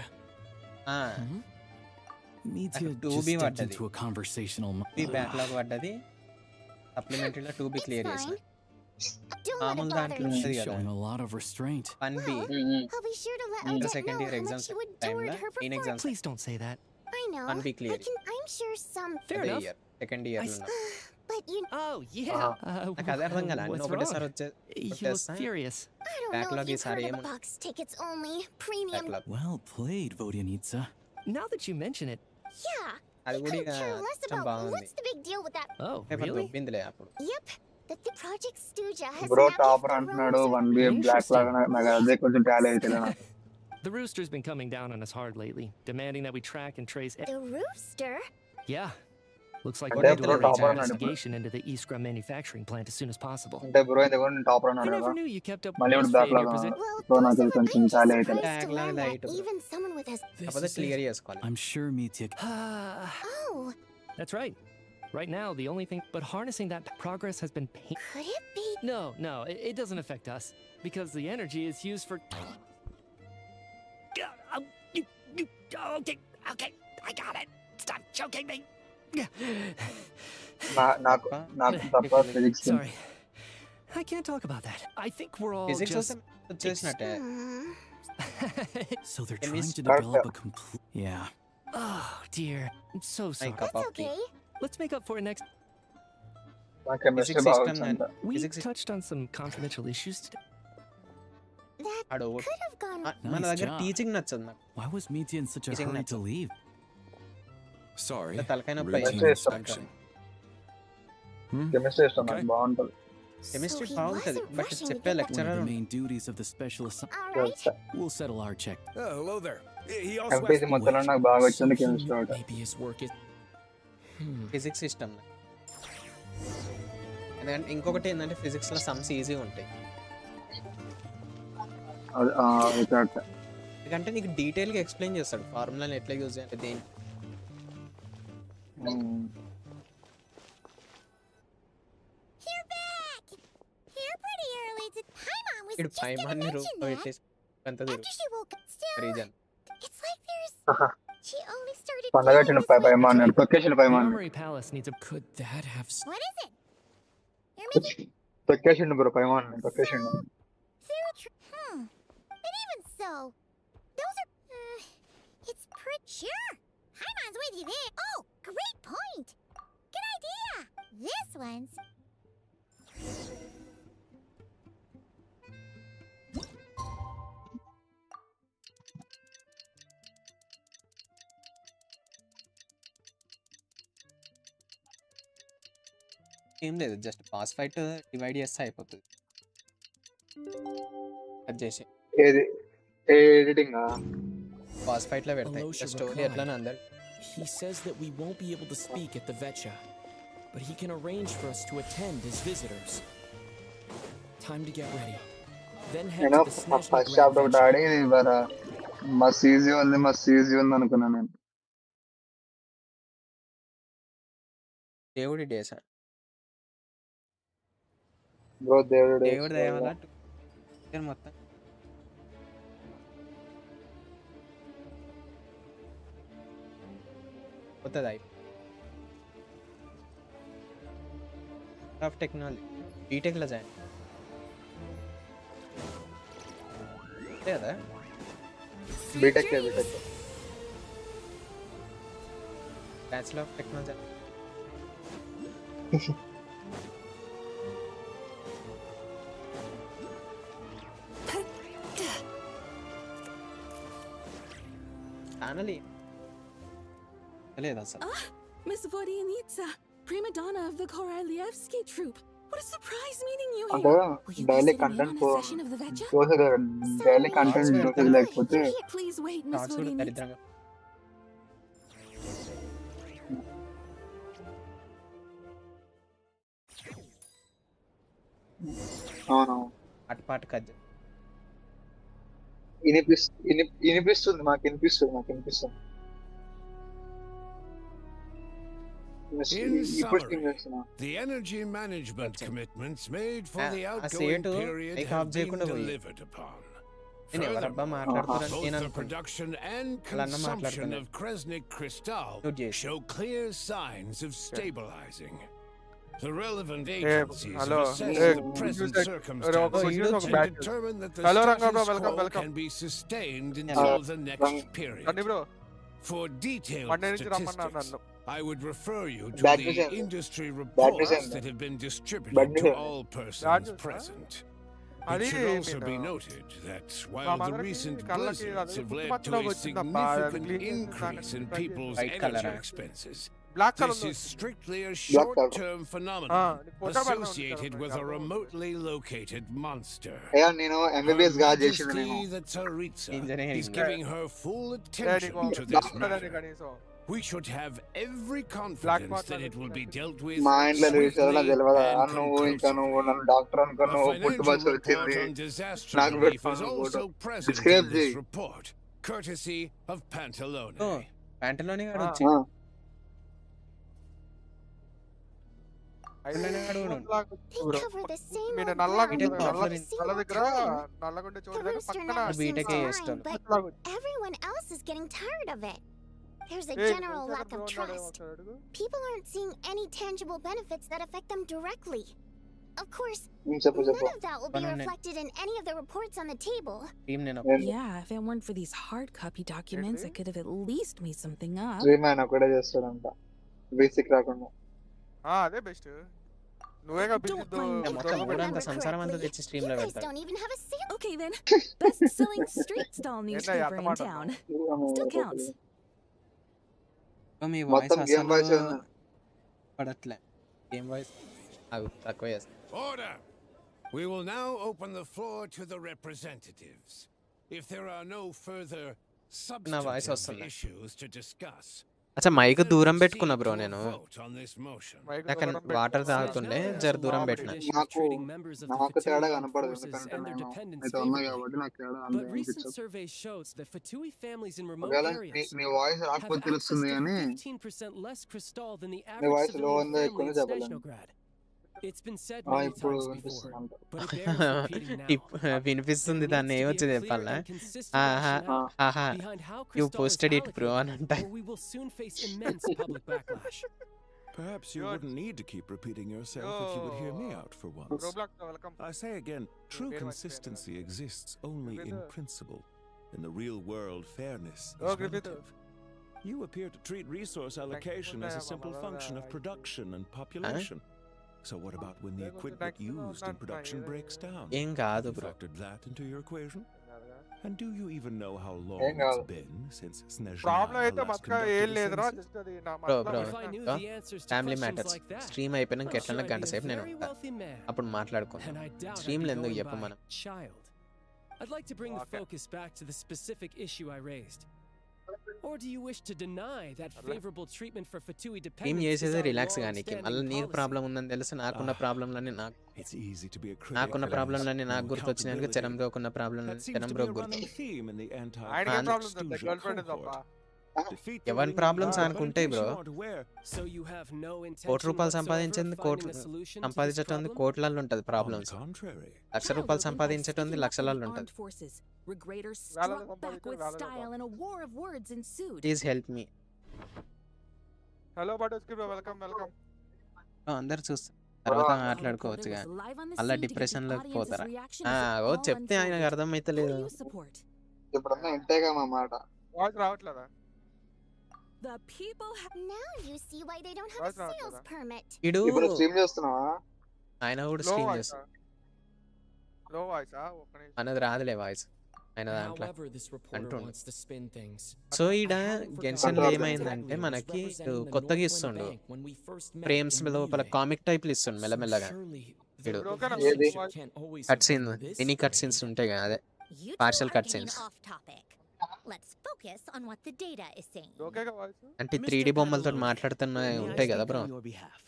Media నాకు 2B just stepped పడ్డది. into a conversational. Backlog పడ్డది. సప్లిమెంటరీలో 2B clear చేసిన. Don't let it మామూలు bother దాంట్లో me. ఉంటుంది కదా Showing a lot of restraint. 1B I'll be sure to let inter Odette second know year how exams much you టైంలో adored her main performance. Exams Please don't say that. I know. 1B clear I'm sure some. Fair అదే enough. Year second year లో ఉన్నా. But you. Oh yeah. నాకు అదే అర్థం కాలే. అన్ని What's ఒకటేసారి wrong? You look వచ్చేస్తా. furious. I don't know Backlog if you've is heard of Ariam. the box tickets only premium. Backlog Well played, Vodyanitsa. Now that you mention it. Yeah. అది I కూడా couldn't ఇక care less కొంచెం about బాగుంది. what's the big deal with that. Oh, paper really? దొబ్బిందిలే అప్పుడు. Yep. The Project Stuja has bro mapped topper the అంటున్నాడు. rooms. 1B black లాగా నాకు అదే కొంచెం టాలీ అవుతుంది నాకు. The rooster's been coming down on us hard lately, demanding that we track and trace. The rooster? Yeah. Looks like What we're is going to the launch an topper investigation into the Iskra manufacturing plant as soon as possible. అంటే bro ఇది కూడా topper I అన్నాడు కదా. never knew you kept up మళ్ళీ ఇప్పుడు with black in లాగా your position. Well, so those నాకు are- కొంచెం I'm టాలీ just అవుతుంది. surprised to Tag learn light that bro. even someone with a. కాకపోతే క్లియర్ చేసుకోవాలి. I'm sure Media. Oh. That's right. Right now, the only thing but harnessing that progress has been Could it be? No, it doesn't affect us because the energy is used for. Okay, I got it. Stop choking me. నాకు తప్ప physics Sorry, I can't talk about that. I think we're all physics just. వచ్చేసినట్టే. So they're trying to develop a complete. Yeah. Oh dear, I'm so sorry. That's okay. Let's make up for it next. నాకు chemistry బాగా వచ్చింది. We Physics- touched on some confidential issues today. That ఆడు could have gone. మన Nice దగ్గర job. Teaching నచ్చదు నాకు. Why was Mitya in such a Teaching hurry nuts. to leave? Sorry. తలకాయ నొప్పి Routine అయింది. inspection. కెమిస్ట్రీ ఇష్టం నాకు బాగుంటది. కెమిస్ట్రీ So he బాగుంటది wasn't బట్ rushing to చెప్పే get One lecturer of the main duties of the special All right. We'll settle our check. Oh, hello there. He also MPC has... మొత్తంలో నాకు బాగా వచ్చింది So chemistry ఒకటి. maybe his work is. Physics ఇష్టం నాకు. ఎందుకంటే ఇంకొకటి ఏంటంటే ఫిజిక్స్ లో సమ్స్ ఈజీగా ఉంటాయి. అది కరెక్ట్. ఎందుకంటే నీకు డీటెయిల్ గా ఎక్స్ప్లెయిన్ చేస్తాడు ఫార్ములాని ఎట్లా యూజ్ చేయాలి దేని. You're back. Here pretty early. Hi, Mom. Was ఇడు just gonna పైమాన్ని mention రూపంలో that. పెట్టేసి అంత తిరుగు After she woke up, still. Reason. It's like there's. She only started. పండగ feeling వచ్చిన this way. పైమా అన్నాడు. తొక్కేసిన The పైమా అన్నాడు. Armory Palace needs a. Could that have. What is it? You're making తొక్కేసిండు bro పైమా అన్నాడు. తొక్కేసిండు. zero. And even so, those are. It's pretty. Sure. Hi, Mom's with you there. Oh, great point. Good idea. This one's. ఏం లేదు just pass fight divide చేస్తే అయిపోతుంది. అది చేసి ఏది ఎడిటింగ్ పాస్ ఫైట్ లో పెడతాయి Alosha స్టోరీ replied. ఎట్లా అందరు. He says that we won't be able to speak at the Vetcha, but he can arrange for us to attend as visitors. Time to get ready. Then head నేను to the Snezhny first chapter ఒకటి Grand ఆడి ఇవాళ మస్తు easy ఉంది అనుకున్నాను నేను. దేవుడి డేసా bro దేవుడు దేవుడి దయ వల్ల మొత్తం కొత్తది ఆఫ్ టెక్నాలజీ బీటెక్లో జాయిన్ అంతే కదా. BTech bachelor of technology channel లేదు అసలు. Miss Vodyanitsa, prima donna of the Korolievsky troupe. What a surprise meeting you అంటే here. Will you be daily sitting in content on a session of the Vetcha? Daily content dosage లేకపోతే Please wait, Miss thoughts కూడా Vodyanitsa. దరిద్రంగా అవును అటుపాటు కజ్జ వినిపిస్తుంది మాకు వినిపిస్తుంది In ఇప్పుడు summary, the energy management commitments made for the ఆ outgoing సేటు period పైకి have ఆఫ్ been చేయకుండా పోయి delivered upon. నేను ఎవరబ్బా Furthermore, మాట్లాడుతున్నాను both నేను the అనుకుంటా. production and వాళ్ళన్న consumption మాట్లాడుతున్నాను. of Kresnik crystal Dude, yes. show clear signs of stabilizing. The relevant Hey, agencies hello. have assessed Hey, the present use circumstances use and batch. determined that the Hello, status Ranga bro, quo welcome. can be sustained until the next period. రండి bro For detailed Monday నుంచి రమ్మన్నారు statistics, నన్ను. I would refer you to Bad the news, sir. industry Bad reports news, sir. that have been Bad distributed news, to sir. all Bad persons news, sir. present. It అది should also be నేను noted that మా while the మదర్కి recent కళ్ళకి blizzards అది have led పుట్టుమచ్చలో to a వచ్చిందబ్బా significant clean increase in people's White energy colour, huh? expenses, black colour this is strictly a Black colour. short-term phenomenon పొట్ట associated with a remotely located monster. అయ్యా నేను Her MBBS గా చేసింది Majesty నేను the Tsaritsa Engineering. is giving her full నీకు attention to this black matter. కనీసం We should have every Black confidence mark that it will be dealt with మా ఇంట్లో తెలియదు నాకు తెలియదు and నువ్వు ఇంకా నువ్వు conclusively. నన్ను డాక్టర్ A అనుకున్నావు పుట్టు బస్సు financial వచ్చింది report on disaster నాకు relief is పెట్టుకున్నాను also photo present in describe this చేయి report, courtesy of Pantalone. ప్యాంటలోని ఆ, వచ్చి cover the same మీరు old నల్లగా ground ఉంటుంది, all the same నల్ల old దగ్గర time. నల్లగుండే The చోటు దగ్గర rooster పక్కన never seems బీటకే to చేస్తాను. mind, but everyone else is getting tired of it. There's a Hey, general rooster lack of ఎక్కడ trust. ఉన్నాడు? People aren't seeing any tangible benefits that affect them directly. Of course, చెప్పు none of that will be Banana. reflected in any of the reports on the table. Team నేను Yeah, if it weren't for these hard copy documents, I could have at least made something up. Dream ఆయన ఒకటే చేస్తాడంట basic రాకుండా. అదే best. నువ్వేగా Don't బిజిద్దు mind me. మొత్తం Remember ఊరంతా సంసారం అంతా correctly, తెచ్చి స్ట్రీమ్ you లో guys పెడతాడు. don't even have a sale. Okay then, best-selling street stall ఏంటో newspaper in అర్థమాట town. Still counts. Me voice మొత్తం గేమ్ వాయిస్ అసలు పడట్లే. గేమ్ వాయిస్ అవి తక్కువ చేస్తా. Order! We will now open the floor to the representatives. If there are no further voice substantive వస్తుంది. issues to discuss, అచ్చా mic దూరం proceed పెట్టుకున్నా bro to a నేను. vote on this motion. నాకు water తాగుతుండే జర దూరం పెట్టిన. నాకు తేడా కనపడదు ఎందుకంటే నేను అయితే ఉన్నా కాబట్టి నాకు తేడా But recent అనిపించదు. surveys shows that Fatui families in remote ఒకవేళ areas నీ వాయిస్ have రాకపోతే access తెలుస్తుంది to కానీ 15% less crystal than the నీ average వాయిస్ లో civilian ఉందో family ఎక్కువనే in చెప్పలేను. Snezhnograd. It's been said many ఇప్పుడు times before, వినిపిస్తుందంట. but it bears repeating now. వినిపిస్తుంది There దాన్ని needs to ఏమొచ్చి be a clear చెప్పాలా? and consistent rationale ఆహా behind how you crystal is posted it bro అని allocated, అంట. or we will soon face immense public backlash. Perhaps you Good. wouldn't need to keep repeating yourself if you would hear me out for once. Roblox welcome. I say again, true Very much consistency exists only in Griffith. principle. In the real world, fairness Oh, is Griffith. relative. You appear to treat resource allocation as a simple function of production and population. So what about when the equipment used in production breaks down? ఏం కాదు Have you bro. factored that into your equation? And do you even know how long Hang it's on. been since Snezhnaya problem అయితే last మతక conducted ఏం a లేదురా census? Just అది నా bro మనసులో bro If I knew పెట్టినా. the answers to family questions matters like that, stream అయిపోయినాక I'm ఎట్లా sure I'd గంట be a సేపు నేను very ఉంటా. wealthy man. అప్పుడు మాట్లాడుకుందాం. And I doubt I'd స్ట్రీమ్లో be ఎందుకు going చెప్పు by మనం. child. I'd like to bring the Okay. focus back to the specific issue I raised. Or do you wish to deny that favorable treatment for Fatui team dependents is చేసేది our relax గానికి. మళ్ళీ long-standing నీకు policy? Problem ఉందని తెలుసు, నాకున్న ప్రాబ్లంలన్నీ నాకు It's easy to be a critic నాకున్న when ప్రాబ్లంలన్నీ there's నాకు no గుర్తొచ్చినాక accountability. చెరం బ్రోకున్న ప్రాబ్లం That seems చెరం to be బ్రోక్ a గుర్తు. running theme in the ఆయనకేం And- ప్రాబ్లమ్స్ ఉంటాయి anti-Stooja గర్ల్ ఫ్రెండ్ తప్ప. cohort. Defeat ఎవరి the problems leading అనుకుంటాయి but in bro. case you aren't aware, So you have no intention కోటి రూపాయలు whatsoever సంపాదించింది of కోటి finding a solution to this సంపాదించటం problem? కోట్లలో ఉంటుంది on the ప్రాబ్లమ్స్. contrary. లక్ష రూపాయలు సంపాదించటం లక్షలలో ఉంటుంది. Forces. Regraders Valid struck back composition, with valid style and a war of words ensued. Please help me. Hello బటర్స్కి bro welcome welcome. అందరు చూస్తారు తర్వాత మాట్లాడుకోవచ్చుగా. అలా depression లోకి పోతారా? ఓ చెప్తే ఆయనకు అర్థమైతలేదు. ఇప్పుడన్నా ఇంటేగా మా మాట. వాయిస్ రావట్లేదా? The people Now you see why they don't have a What's wrong with sales that? permit. ఇడు ఇప్పుడు స్ట్రీమ్ చేస్తున్నావా? ఆయన కూడా లో స్ట్రీమ్ వాయిస్ చేస్తాడు. లో వాయిస్ ఒక్క నిమిషం. అనేది రాదులే వాయిస్ ఆయన దాంట్లో. However, this reporter అంటుండు. wants to spin things. So ఈడ I hadn't forgotten Genshin that ఏమైందంటే Pavilion was మనకి representing the కొత్తగా Northland ఇస్తుండు Bank when we first met frames in లోపల Relay. కామిక్ టైప్లు ఇస్తుండు So మెల్లమెల్లగా. surely ఇడు the ఓకేనా? relationship can't always cut have scene been this any cut way. Scenes ఉంటాయి కదా, అదే You Partial two are cutscenes. getting off topic. Let's focus on what the data is saying. ఓకేగా voice? అంటే 3D బొమ్మలతో మాట్లాడుతున్న May I ఉంటాయి కదా speak bro. on your behalf?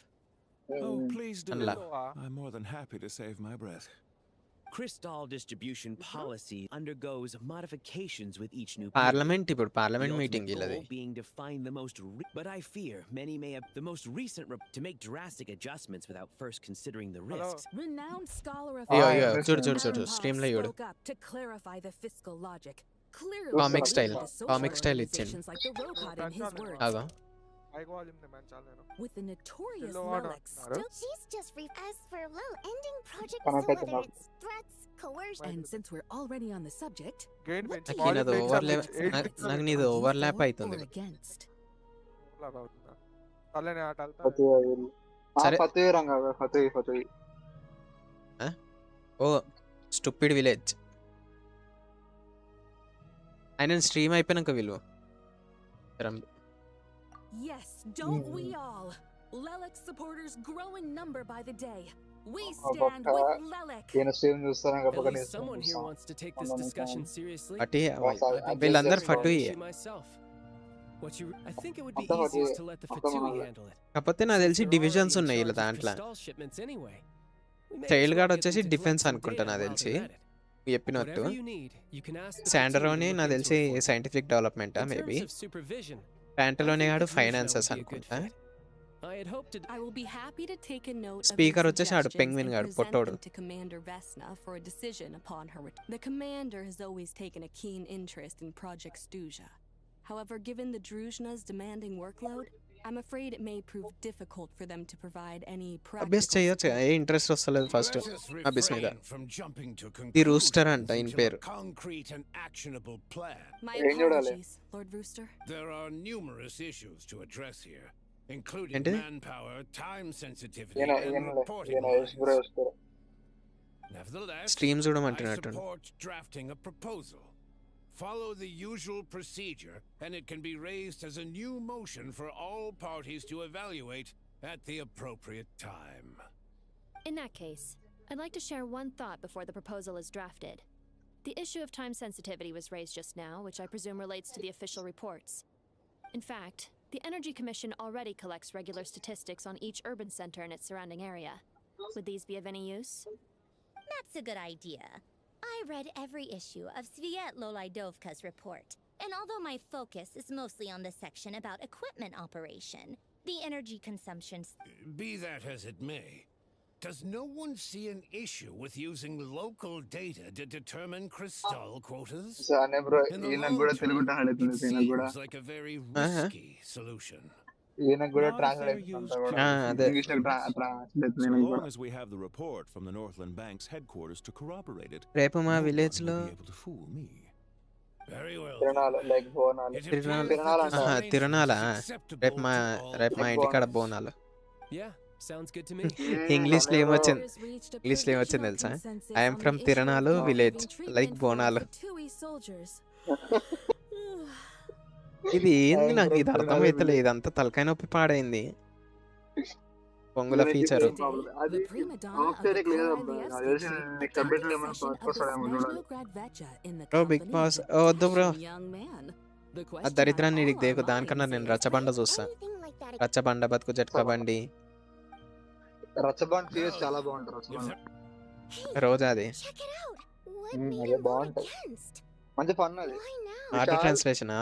Oh, please do. Unlock. I'm more than happy to save my breath. Crystal distribution policy undergoes modifications with each new parliament ఇప్పుడు The parliament ultimate meeting ఇల్లది. goal being to find the most but I fear many may have the most recent to make drastic adjustments without first considering the risks. Renowned scholar of అయ్యో అయ్యో Yes, చూడు yes, చూడు yes. చూడు stream లో చూడు. spoke up to clarify the fiscal logic. Clearly, Comic the style. social Comic style organizations like the Rocot in his words. అగో mic volume ని మంచాలి నేను. With the notorious Hello, Anna. Lelex still She's just as for Lil ending project, Can I so take whether them it's threats, coercion. And since we're already on the subject, gain what పెంచి do నాకు you ఈయనది think overlap about its merits? నాకు నీది Are you overlap for అవుతుంది. or against? లాగా అవుతుందా? సర్లేనే ఆట వెళ్తా. సరే. Fathi Ranga Fathi Fathi. ఓ స్టూపిడ్ విలేజ్. ఆయన స్ట్రీమ్ అయిపోయినాక విలువ. Yes, don't we all? Lelex supporters grow in number by the day. We stand with Lelex. ఈయన స్ట్రీమ్ చూస్తాను At కాబట్టి least someone here wants to take this discussion seriously. ఫటి I've been వీళ్ళందరూ considering ఫటు the issue myself. I think it would be Another easiest idea. to let the Another Fatui idea. handle it. కాకపోతే నాకు తెలిసి Since they're divisions already in ఉన్నాయి వీళ్ళ charge of దాంట్లో. crystal shipments anyway. We may child as well guard get వచ్చేసి them to defence collect some అనుకుంటా data నాకు while తెలిసి they're at it. చెప్పినట్టు. Whatever you need, you can ask the Fatui శాండరోని to look నాకు into తెలిసి it for you. Scientific development In maybe. terms of supervision, ప్యాంటలోనే I think గాడు Pavilion finances would be a good అనుకుంటా. fit. I had hoped to. I will be happy to take a note Speaker of your వచ్చేసాడు suggestions penguin and గాడు present పొట్టోడు. them to Commander Vesna for a decision upon her The commander has always taken a keen interest in Project Stuja. However, given the Druzhna's demanding workload, I'm afraid it may prove difficult for them to provide any Abhyas practical చేయొచ్చు support. ఏ interest వస్తలేదు first Let us Abhyas మీద refrain from jumping to the rooster అంట conclusions ఈయన until పేరు a concrete and actionable plan. My apologies, Lord Rooster. There are numerous issues to address here, including ఏంటి manpower, time sensitivity, ఈయన and ఈయన reporting ఈయన lines. వస్తారు. Nevertheless, stream I చూడమంటున్నట్టు support drafting a proposal. Follow the usual procedure, and it can be raised as a new motion for all parties to evaluate at the appropriate time. In that case, I'd like to share one thought before the proposal is drafted. The issue of time sensitivity was raised just now, which I presume relates to the official reports. In fact, the Energy Commission already collects regular statistics on each urban center and its surrounding area. Would these be of any use? That's a good idea. I read every issue of Sviatlolaidovka's report, and although my focus is mostly on the section about equipment operation, the energy consumption... Be that as it may, does no one see an issue with using local data to determine crystal quotas? Sane bro In the ఈయన long కూడా term, Telugu it translate ఈయన కూడా seems like a very risky solution. ఈయన కూడా Not if translate they're used అంతా కూడా అదే English లో ట్రాన్స్లేట్ So ఈయన long కూడా as we have the report from the Northland Bank's headquarters to corroborate it, రేపు మా no విలేజ్ one లో will be able to fool me. Very well. తిరణాలు లైక్ బోనాలు It తిరునాళ్ళ appears that this ఆహా, arrangement తిరునాళ is రేపు acceptable మా to all రేపు మా Like ఇంటికాడ bonus. Bonalu Yeah, sounds good to me. English లో సానే బ్రో ఏమొచ్చింది ఇంగ్లీష్ లో ఏమొచ్చింది తెలుసా ఐఎమ్ ఫ్రమ్ తిరణాలు విలేజ్ లైక్ బోనాలు ఇది ఏంది నాకు ఇది అర్థమైతలే ఇదంతా తలకాయ నొప్పి పాడైంది పొంగుల ఫీచరు అది ఆఫ్టర్ లేదు అబ్బా నాకు తెలిసి నెక్స్ట్ అప్డేట్ లో ఏమైనా వస్తాడేమో చూడాలి. బ్రో బిగ్ బాస్ వద్దు బ్రో ఆ దరిద్రాన్ని నీకు దేకు దానికన్నా నేను రచ్చబండ చూస్తా రచ్చబండ బతుకు జట్కా బండి రచ్చబండ్ ఫేస్ చాలా బాగుంటుంది రచ్చబండ్ రోజా అది అదే బాగుంటది మంచి ఫన్ అది auto translation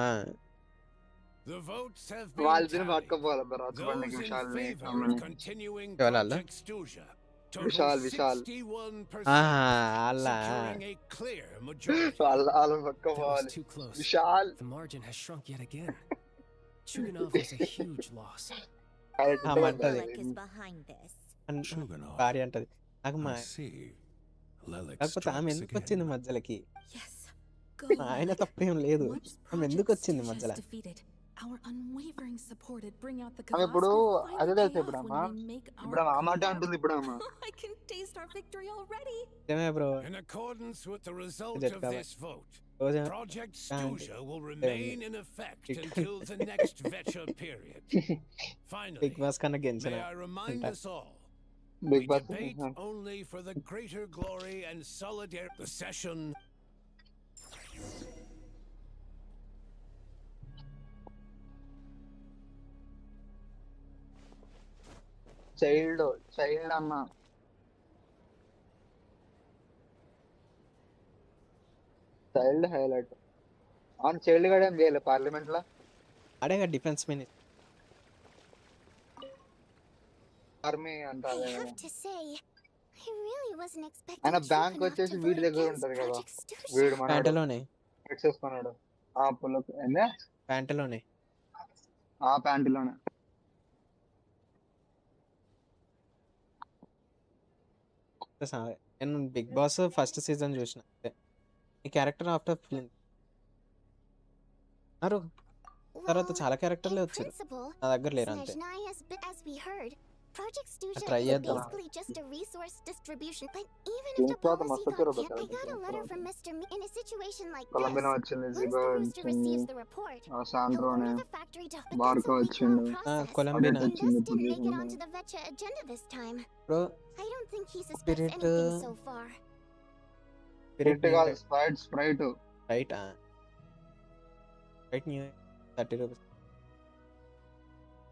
The votes have వాళ్ళు been తిని tallied. పట్టుకోపోవాలి రచ్చబండ్కి Those in విశాల్ని favor of continuing ఎవరల్ల Project Stuja Vishal total Vishal 61%, అలా securing a clear majority. వాళ్ళు That was పట్టుకోపోవాలి too close. Vishal The margin has shrunk yet again. Chuganov was a huge loss. మంటది Lilith is behind this. Chuganov. భార్య అంటది నాకు మా I see. Lelek కాకపోతే ఆమె strikes ఎందుకు again. వచ్చింది మధ్యలోకి Yes. మా ఆయన తప్పేం లేదు ఆమె ఎందుకు వచ్చింది మధ్యలో Our unwavering support at bring out the ఆమె ఇప్పుడు Kavas will అదే finally తెలుసు pay ఇప్పుడు off అమ్మా when we make ఇప్పుడు our ఆ మాట అంటుంది ఇప్పుడు అమ్మ I can taste our victory already. ఏమే bro In accordance with the result Just of cover. this vote, Roja Project Can't. Stuja will remain in effect until the next Vecha period. Finally, Bigg Boss కన్నా గెలిచిన may I remind us all, we Bigg Boss debate only for the greater glory and solidarity. The session child అన్న child highlight అవును child కూడా ఏం చేయలేదు parliament లో అడేగా defence minister army అంటారు I have to say, I really wasn't expecting ఆయన bank Chuganov వచ్చేసి to వీడి vote దగ్గర against ఉంటది కదా Project Stuja. వీడు మనోడు ప్యాంటులోనే ఫిక్స్ చేసుకున్నాడు ఆ పుల్లకు ఏందే ప్యాంటులోనే ఆ ప్యాంటులోనే నేను బిగ్ బాస్ ఫస్ట్ సీజన్ చూసిన ఈ క్యారెక్టర్ ఆఫ్టర్ ఫిలిం తర్వాత చాలా క్యారెక్టర్లే వచ్చారు నా దగ్గర లేరు అంతే As we heard, Project Stuja Try is it, though. basically just a resource distribution. But even if దీని the తర్వాత policy మస్తు got వచ్చారు kept, I got a letter from Mr. In a situation like this, కొలంబినా వచ్చింది once జిగో the rooster వచ్చింది receives the report, he'll సాండ్రోనే order the factory to... But that's Barco a వచ్చిండు week-long process, కొలంబినా and వచ్చింది this ఇప్పుడు didn't make it చూసింది onto the Vecha agenda this time. Bro I don't think he suspects Spirit, anything so far. Spirit కాదు Sprite right right new 30 rupees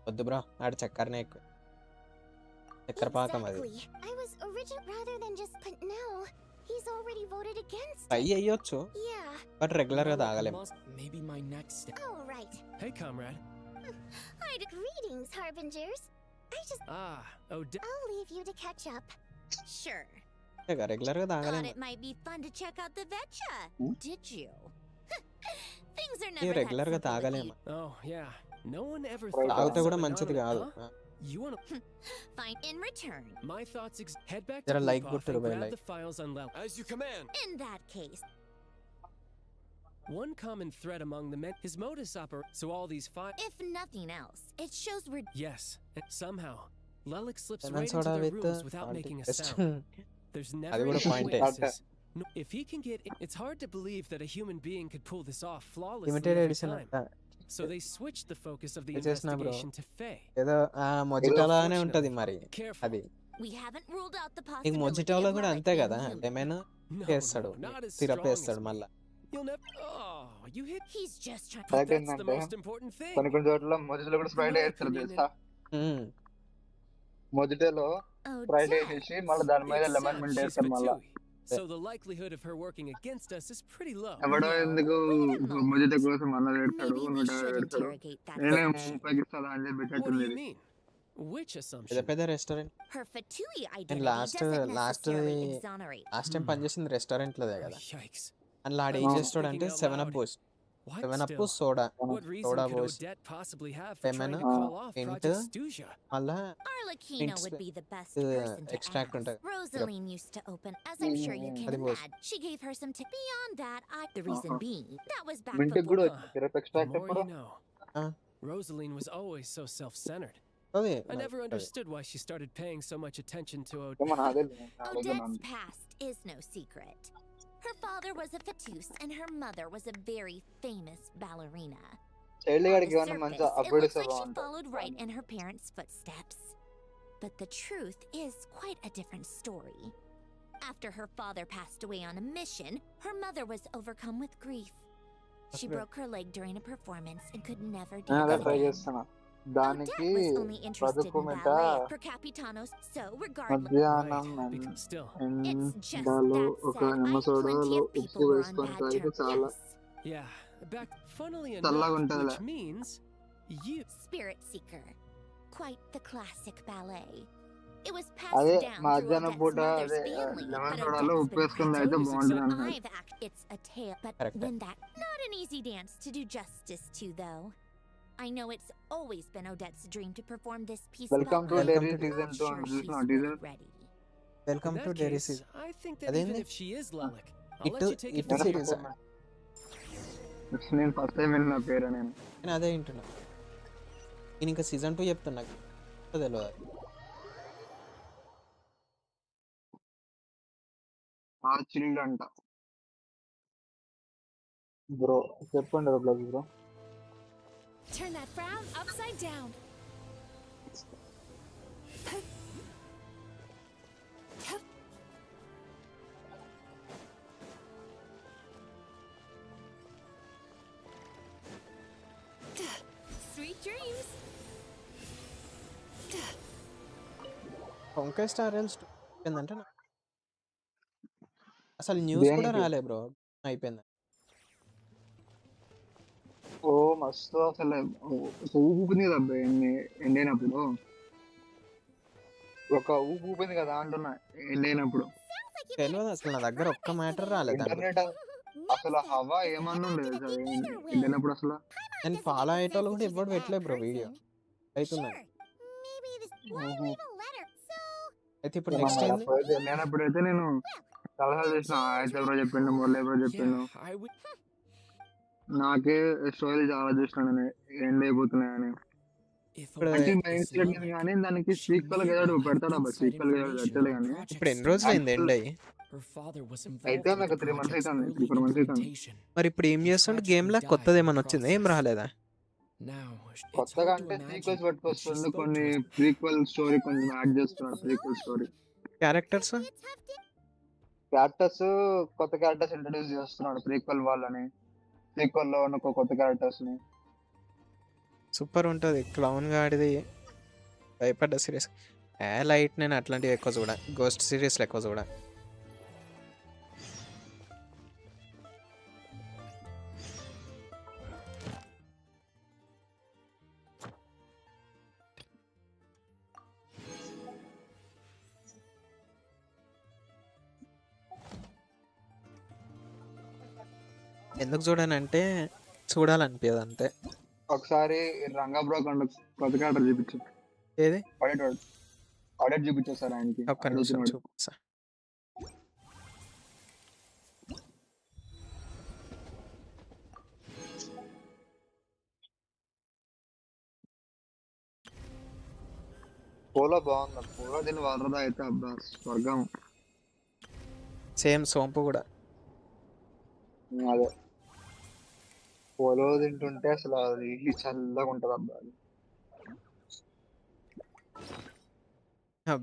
వద్దు bro ఆడ చక్కరనే ఎక్కువ చక్కెర పాకం అది Exactly. I was original rather than just, but now he's already voted against try it. అయ్యొచ్చు Yeah. But regular గా తాగలేం Maybe my next step. Oh, right. Hey, comrade. Greetings, Harbingers. I'll leave you to catch up. Sure. Regular గా Thought తాగలేము. it might be fun to check out the Vetcha. Did you? Things are ఇది never that regular గా simple with తాగలేము. Oh, yeah. No one ever Right. thought తాగితే కూడా something మంచిది out of it, కాదు. huh? You wanna Fine. In return. My thoughts head back There to are like Blue good Path and to the way, grab like. the files on level. As you command. In that case. One common thread among the men, his modus operandi. So all these files. If nothing else, it shows we're. Yes. Somehow, Lelik slips Lemon right into soda their with rooms without salty making a taste. sound. There's అది never కూడా any point. witnesses. No, if he can get, it's hard to believe that a human being could pull this off flawlessly limited every edition time. అంట. So they switched the focus of the చేసిన bro investigation to Faye. ఏదో మొజిటోలానే ఉంటది మరి Careful. అది. We haven't ruled out the నీకు possibility మొజిటోలో of కూడా Lilith అంతే being కదా, human. లెమన్ No, చేస్తాడు, no, not as syrup strong వేస్తాడు as me. మళ్ళా. You'll never. Oh, you hit. He's just trying. But Correct that's the ఏంటంటే most important thing. కొన్ని కొన్ని చోట్ల మొజిటోలో కూడా స్ప్రైట్ My వేస్తారు opinion తెలుసా? మొజిటోలో Oh, స్ప్రైట్ Dad. వేసేసి మళ్ళీ దాని మీద It's lemon sad mint she's వేస్తారు మళ్ళా. Fatui, so the likelihood of her working against us is pretty low. ఎవడో ఎందుకు మొజిటో కోసం 100 పెడతాడు, Maybe we 150 should పెడతాడు. interrogate that నేనే assumption. 30కి ఇస్తాను అని చెప్పి What do పెట్టేట్టుంది you ఇది. mean? Which పెద్ద assumption? పెద్ద రెస్టారెంట్. Her Fatui నేను identity last doesn't last necessarily exonerate. Last time పనిచేసింది రెస్టారెంట్ లోదే కదా. Yikes. అందులో ఆడ ఏం చేస్తాడు అంటే 7 up Boost, What 7 up still? Soda, What reason soda could Boost, Odette possibly have for lemon, trying to call off mint, Project Stuja? మళ్ళా Arlecchino Mints, would be the best person to extract ask. ఉంటుంది. Rosaline used to open, as I'm sure you can అది post. imagine. She gave her some tip. Beyond that, the reason being, that was back మింట్కి కూడా before. వచ్చింది syrup The extract more ఎప్పుడు? you know. Ah. Rosaline was always so self-centered. అది I never understood why she started paying so much attention to ఏమో Odette. నాకు తెలియదు, నాకు Odette's తెలియదు. past is no secret. Her father was a Fatus, and her mother was a very famous ballerina. Child On గాడికి the ఏమన్నా మంచి surface, it update looks ఇస్తే like she బాగుంటుంది. followed Rite in her parents' footsteps. But the truth is quite a different story. After her father passed away on a mission, her mother was overcome with grief. She Okay. broke her leg during a performance and could never నేను అదే dance try again. చేస్తున్నా. దానికి Odette was only interested పదుపు in మిట ballet per capitanos, so regardless, మధ్యాహ్నం Because still, it's just ఎండలో that ఒక said, I నిమ్మ had plenty సోడాలో of ఉప్పు people who were on వేసుకొని bad తాగితే terms. చాలా Yes. yeah. Back, funnily చల్లగా enough, ఉంటుందిలే. which means you. Spirit Seeker. Quite the classic ballet. It was అదే passed down through మధ్యాహ్నం Odette's పూట mother's అదే family, లెమన్ but సోడాలో Odette's ఉప్పు been వేసుకొని passed తాగితే Totally బాగుంటుంది successful. అన్నారు. I've act. It's a tale, but Correct. when that not an easy dance to do justice to, though. I know it's always been Odette's dream to perform this piece. Welcome to but I'm diary not season 2 sure అని she's చూసిన really teaser. ready. Welcome In to that diary case, season. I think that even అదేంది? if she is Lelik, I'll it let you take it it to series. నేను first time విన్న పేరు నేను. నేను అదే వింటున్నా. నేను ఇంకా సీజన్ 2 చెప్తున్నా, తెలియదు. ఆ చిల్డ్ అంట. బ్రో చెప్పండి bro. Turn that frown upside down. Sweet dreams. వంకాయ స్టార్ అయిపోయిందంటే అసలు న్యూస్ కూడా దేనికి? రాలే బ్రో, అయిపోయింది. ఓ మస్తు అసలు ఊపుంది కదా అబ్బాయి ఎండైనప్పుడు. ఒక ఊపింది కదా అంటున్నా ఎండైనప్పుడు. తెలియదు అసలు, నా దగ్గర ఒక్క మ్యాటర్ రాలేదు. ఇంటర్నెట్ అసలు హవా ఏమన్నా ఉండదు అసలు ఎండైనప్పుడు అసలు. నేను ఫాలో అయ్యేటోళ్ళు కూడా ఎప్పుడు పెట్టలే బ్రో వీడియో అవుతుంది. అయితే ఇప్పుడు నెక్స్ట్ ఏంది? ఎండైనప్పుడైతే నేను సలహాలు చేసిన అయితే బ్రో చెప్పిండు, మురళి బ్రో చెప్పిండు. Yeah, I would. నాకే స్టోరీ చాలా చూసిన నేను ఎండ్ అయిపోతున్నాయని. If ఇప్పుడు అంటే Odette mind is set Lelik, కానీ దానికి she సీక్వెల్ may ఏదో have పెడతాడు అబ్బా. inside సీక్వెల్ information పెట్టలే on కానీ Project ఇప్పుడు ఎన్ని రోజులు అయింది ఎండ్ అయ్యి? Her father was అయితే involved నాకు with the 3 months project's అవుతుంది, early 4 months అవుతుంది. implementation. మరి ఇప్పుడు ఏం చేస్తుండే? గేమ్ లా కొత్తది ఏమన్నా వచ్చింది? ఏం రాలేదా? Now, it's కొత్తగా hard to అంటే imagine sequels that she పట్టుకొస్తుండే, spoke కొన్ని to us. ప్రీక్వెల్ స్టోరీ కొంచెం యాడ్ చేస్తున్నాడు. ప్రీక్వెల్ స్టోరీ క్యారెక్టర్స్ క్యారెక్టర్స్ కొత్త క్యారెక్టర్స్ ఇంట్రడ్యూస్ చేస్తున్నాడు. ప్రీక్వెల్ వాళ్ళని, ప్రీక్వెల్ లో ఉన్న కొత్త క్యారెక్టర్స్ ని. సూపర్ ఉంటుంది. క్లౌన్ గాడిది భయపడ్డ సిరీస్ లైట్. నేను అట్లాంటివి ఎక్కువ చూడ, గోస్ట్ సిరీస్లు ఎక్కువ చూడ. ఎందుకు చూడనంటే చూడాలనిపించదు అంతే. ఒకసారి రంగా బ్రో కొత్తగా చూపించు. ఏది ఆడిట్ చూపించు సార్ ఆయనకి. ఒక్క నిమిషం చూపిస్తా. పోలో బాగుంది. పోలో దీని వరద అయితే అబ్బా స్వర్గం. సేమ్ సోంపు కూడా అదే పోలో తింటుంటే అసలు అది చల్లగా ఉంటది అబ్బా.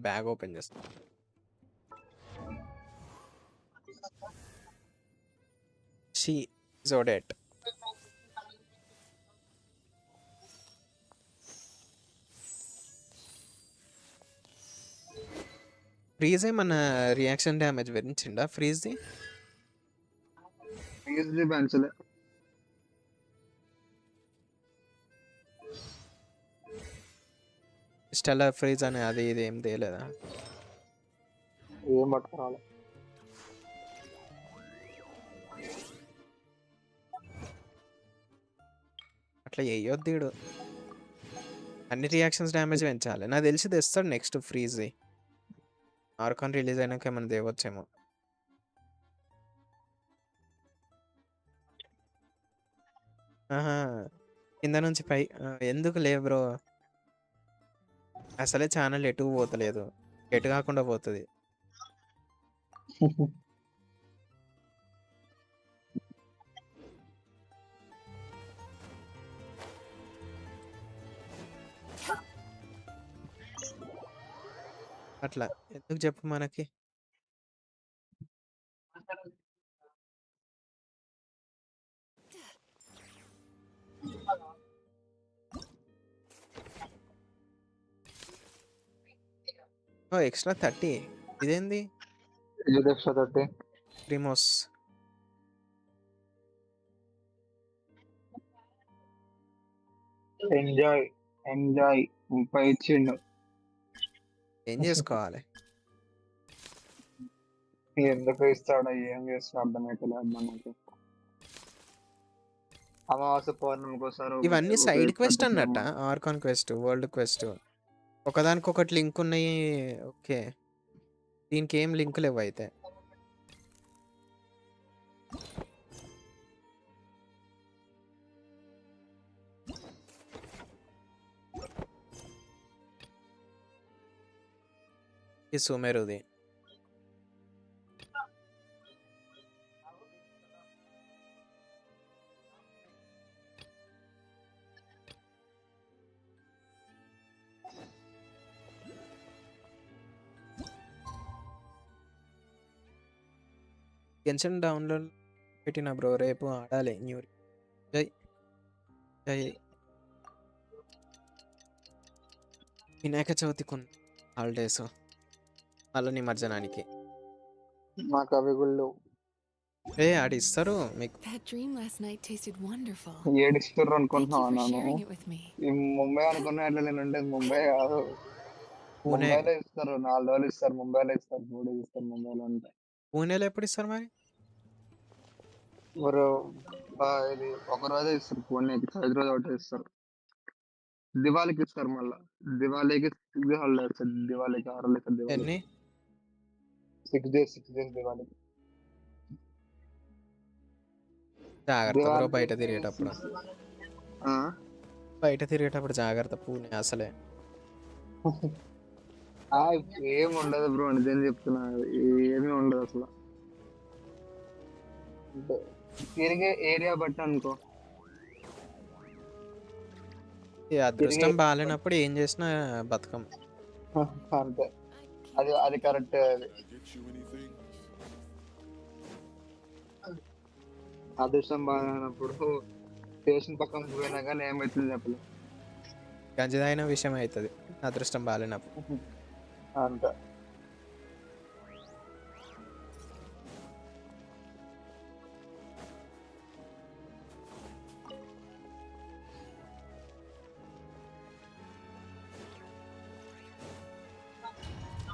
బ్యాగ్ ఓపెన్ చేస్తా. షీ జోడెట్ ఫ్రీజ్ ఏమన్నా రియాక్షన్ డ్యామేజ్ పెంచిండా? ఫ్రీజ్ పెంచలే. స్టెల్లర్ ఫ్రీజ్ అని అది ఇది ఏం తేలేదా? ఏం పట్టుకురాలి. అట్లా వేయొద్దు. అన్ని రియాక్షన్స్ డ్యామేజ్ పెంచాలి. నాకు తెలిసి తెస్తాడు నెక్స్ట్ ఫ్రీజ్. ఆర్కాన్ రిలీజ్ అయినాక ఏమైనా తేవచ్చేమో. ఆహా కింద నుంచి పై ఎందుకు లే బ్రో, అసలే ఛానల్ ఎటు పోతలేదు, ఎటు కాకుండా పోతుంది. అట్లా ఎందుకు చెప్పు మనకి. ఎక్స్ట్రా 30 ఇదేంది? ఎక్స్ట్రా 30 రిమోస్. ఎంజాయ్ 30 ఇచ్చిండు. ఏం చేసుకోవాలి? ఎందుకు ఇస్తాడో ఏం చేస్తా అర్థమైతలేదు మనకి. అమావాస్య పౌర్ణమికోసారి ఇవన్నీ సైడ్ క్వెస్ట్ అన్నట్ట. ఆర్కాన్ క్వెస్ట్, వరల్డ్ క్వెస్ట్ ఒకదానికొకటి లింక్ ఉన్నాయి. ఓకే, దీనికి ఏం లింక్ లేవు అయితే. ఈ సుమేరుది గెన్షన్ డౌన్లోడ్ పెట్టిన బ్రో, రేపు ఆడాలి. న్యూ జై జై. వినాయక చవితికి హాలిడేస్, మళ్ళీ నిమజ్జనానికి. మాకు అవి గుళ్ళు ఆడిస్తారు మీకు. ఏడిస్తారు అనుకుంటున్నాను. ఈ ముంబై అనుకున్నా ఎట్లా నేను ముంబై కాదు, ముంబైలో ఇస్తారు. 4 రోజులు ఇస్తారు ముంబైలో, ఇస్తారు 3 రోజులు ఇస్తారు ముంబైలో. అంటే పూణేలో ఎప్పుడు ఇస్తారు మరి? ఇది ఒక రోజే ఇస్తారు. పూణేకి 5 రోజులు ఒకటి ఇస్తారు. దివాళీకి ఇస్తారు. మళ్ళా దివాళీకి 6 days హాలిడే ఇస్తారు. దివాళీకి 6 రోజులు ఇస్తారు. దివాళీ 6 days దివాళీకి. జాగ్రత్త బ్రో బయట తిరిగేటప్పుడు. జాగ్రత్త. పూణే అసలే ఏమి ఉండదు బ్రో, నిజం చెప్తున్నా. ఏమీ ఉండదు అసలు. తిరిగే ఏరియా బట్టి అనుకో. అదృష్టం బాగాలేనప్పుడు ఏం చేసినా బతకం అంతే. అది కరెక్ట్. అదృష్టం బాగాలేనప్పుడు స్టేషన్ పక్కన పోయినా కానీ ఏమవుతుంది చెప్పలేదు. గంజదైన విషయం అవుతుంది అదృష్టం బాగాలేనప్పుడు. అంతే.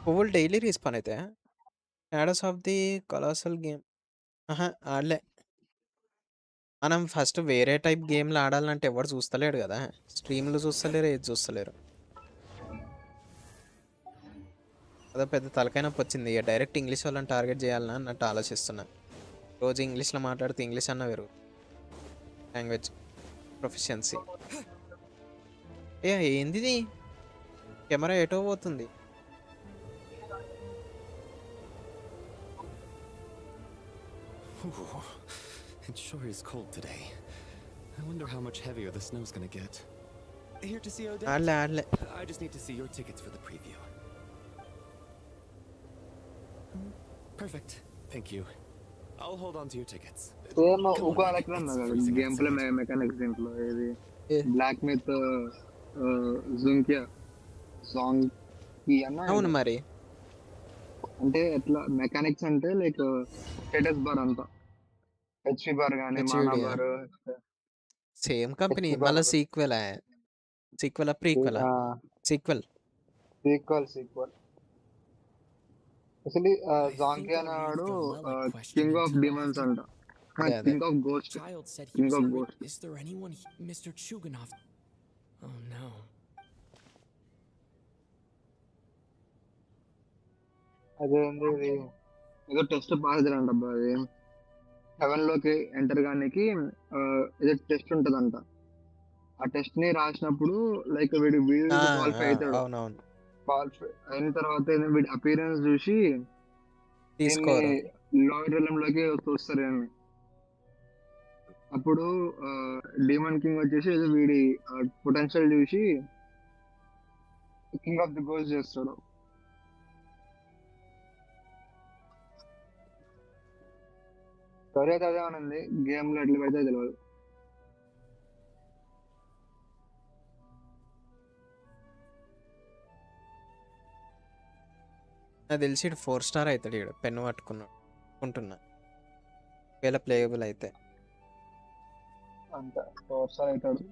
పువ్వులు డైలీ రీస్పాన్ అయితే యాడస్ ఆఫ్ ది కొలాసల్ గేమ్. ఆడలే. మనం ఫస్ట్ వేరే టైప్ గేమ్‌లు ఆడాలంటే ఎవడు చూస్తలేడు గదా! స్ట్రీమ్‌లు చూస్తలేరు, ఏది చూస్తలేరు. అదో పెద్ద తలకాయ నొప్పొచ్చింది. ఇగ డైరెక్ట్ ఇంగ్లీష్ వాళ్ళని టార్గెట్ చేయాలనా అన్నట్టు ఆలోచిస్తున్నా. రోజు ఇంగ్లీష్‌లో మాట్లాడితే ఇంగ్లీష్ అన్నా లాంగ్వేజ్ ప్రొఫిషియన్సీ. ఏందిది? కెమెరా ఎటో పోతుంది. It sure is cold today. I wonder how much heavier the snow's gonna get. Here to see Odette? ఆడలే. I just need to see your tickets for the preview. Perfect. Thank you. I'll hold on to your tickets. Same ఒక లెక్కన game play mechanics దీంట్లో ఇది black myth జుంకియా song అవును మరి. అంటే ఎట్లా mechanics అంటే like status bar అంతా హెచ్పి బార్ కానీ మానా బార్ సేమ్ కంపెనీ మళ్ళీ సీక్వెలా ప్రీక్వెలా సీక్వెల్ అసలు జాంకీ అనేవాడు కింగ్ ఆఫ్ డిమన్స్ అంట king of ghost Is there anyone Mr. Chuganov? Oh no. అదేంది ఏదో టెస్ట్ పాస్ అంట అబ్బా అది హెవెన్ లోకి ఎంటర్ కానికి ఏదో టెస్ట్ ఉంటదంట ఆ టెస్ట్ ని రాసినప్పుడు లైక్ వీడు క్వాలిఫై అవుతాడు క్వాలిఫై అయిన తర్వాత వీడి అపీరెన్స్ చూసి లోయర్ లోకి చూస్తారు అని అప్పుడు డీమన్ కింగ్ వచ్చేసి ఏదో వీడి పొటెన్షియల్ చూసి కింగ్ ఆఫ్ ది గోల్స్ చేస్తాడు. స్టోరీ అయితే అదే ఉంది, గేమ్ లో ఎట్లా పెడితే తెలియదు. నాకు తెలిసి 4 స్టార్ అవుతాడు ఇక్కడ పెన్ను పట్టుకున్నాడు అనుకుంటున్నా ఒకవేళ ప్లేయబుల్ అయితే అంత 4 స్టార్ అవుతాడు.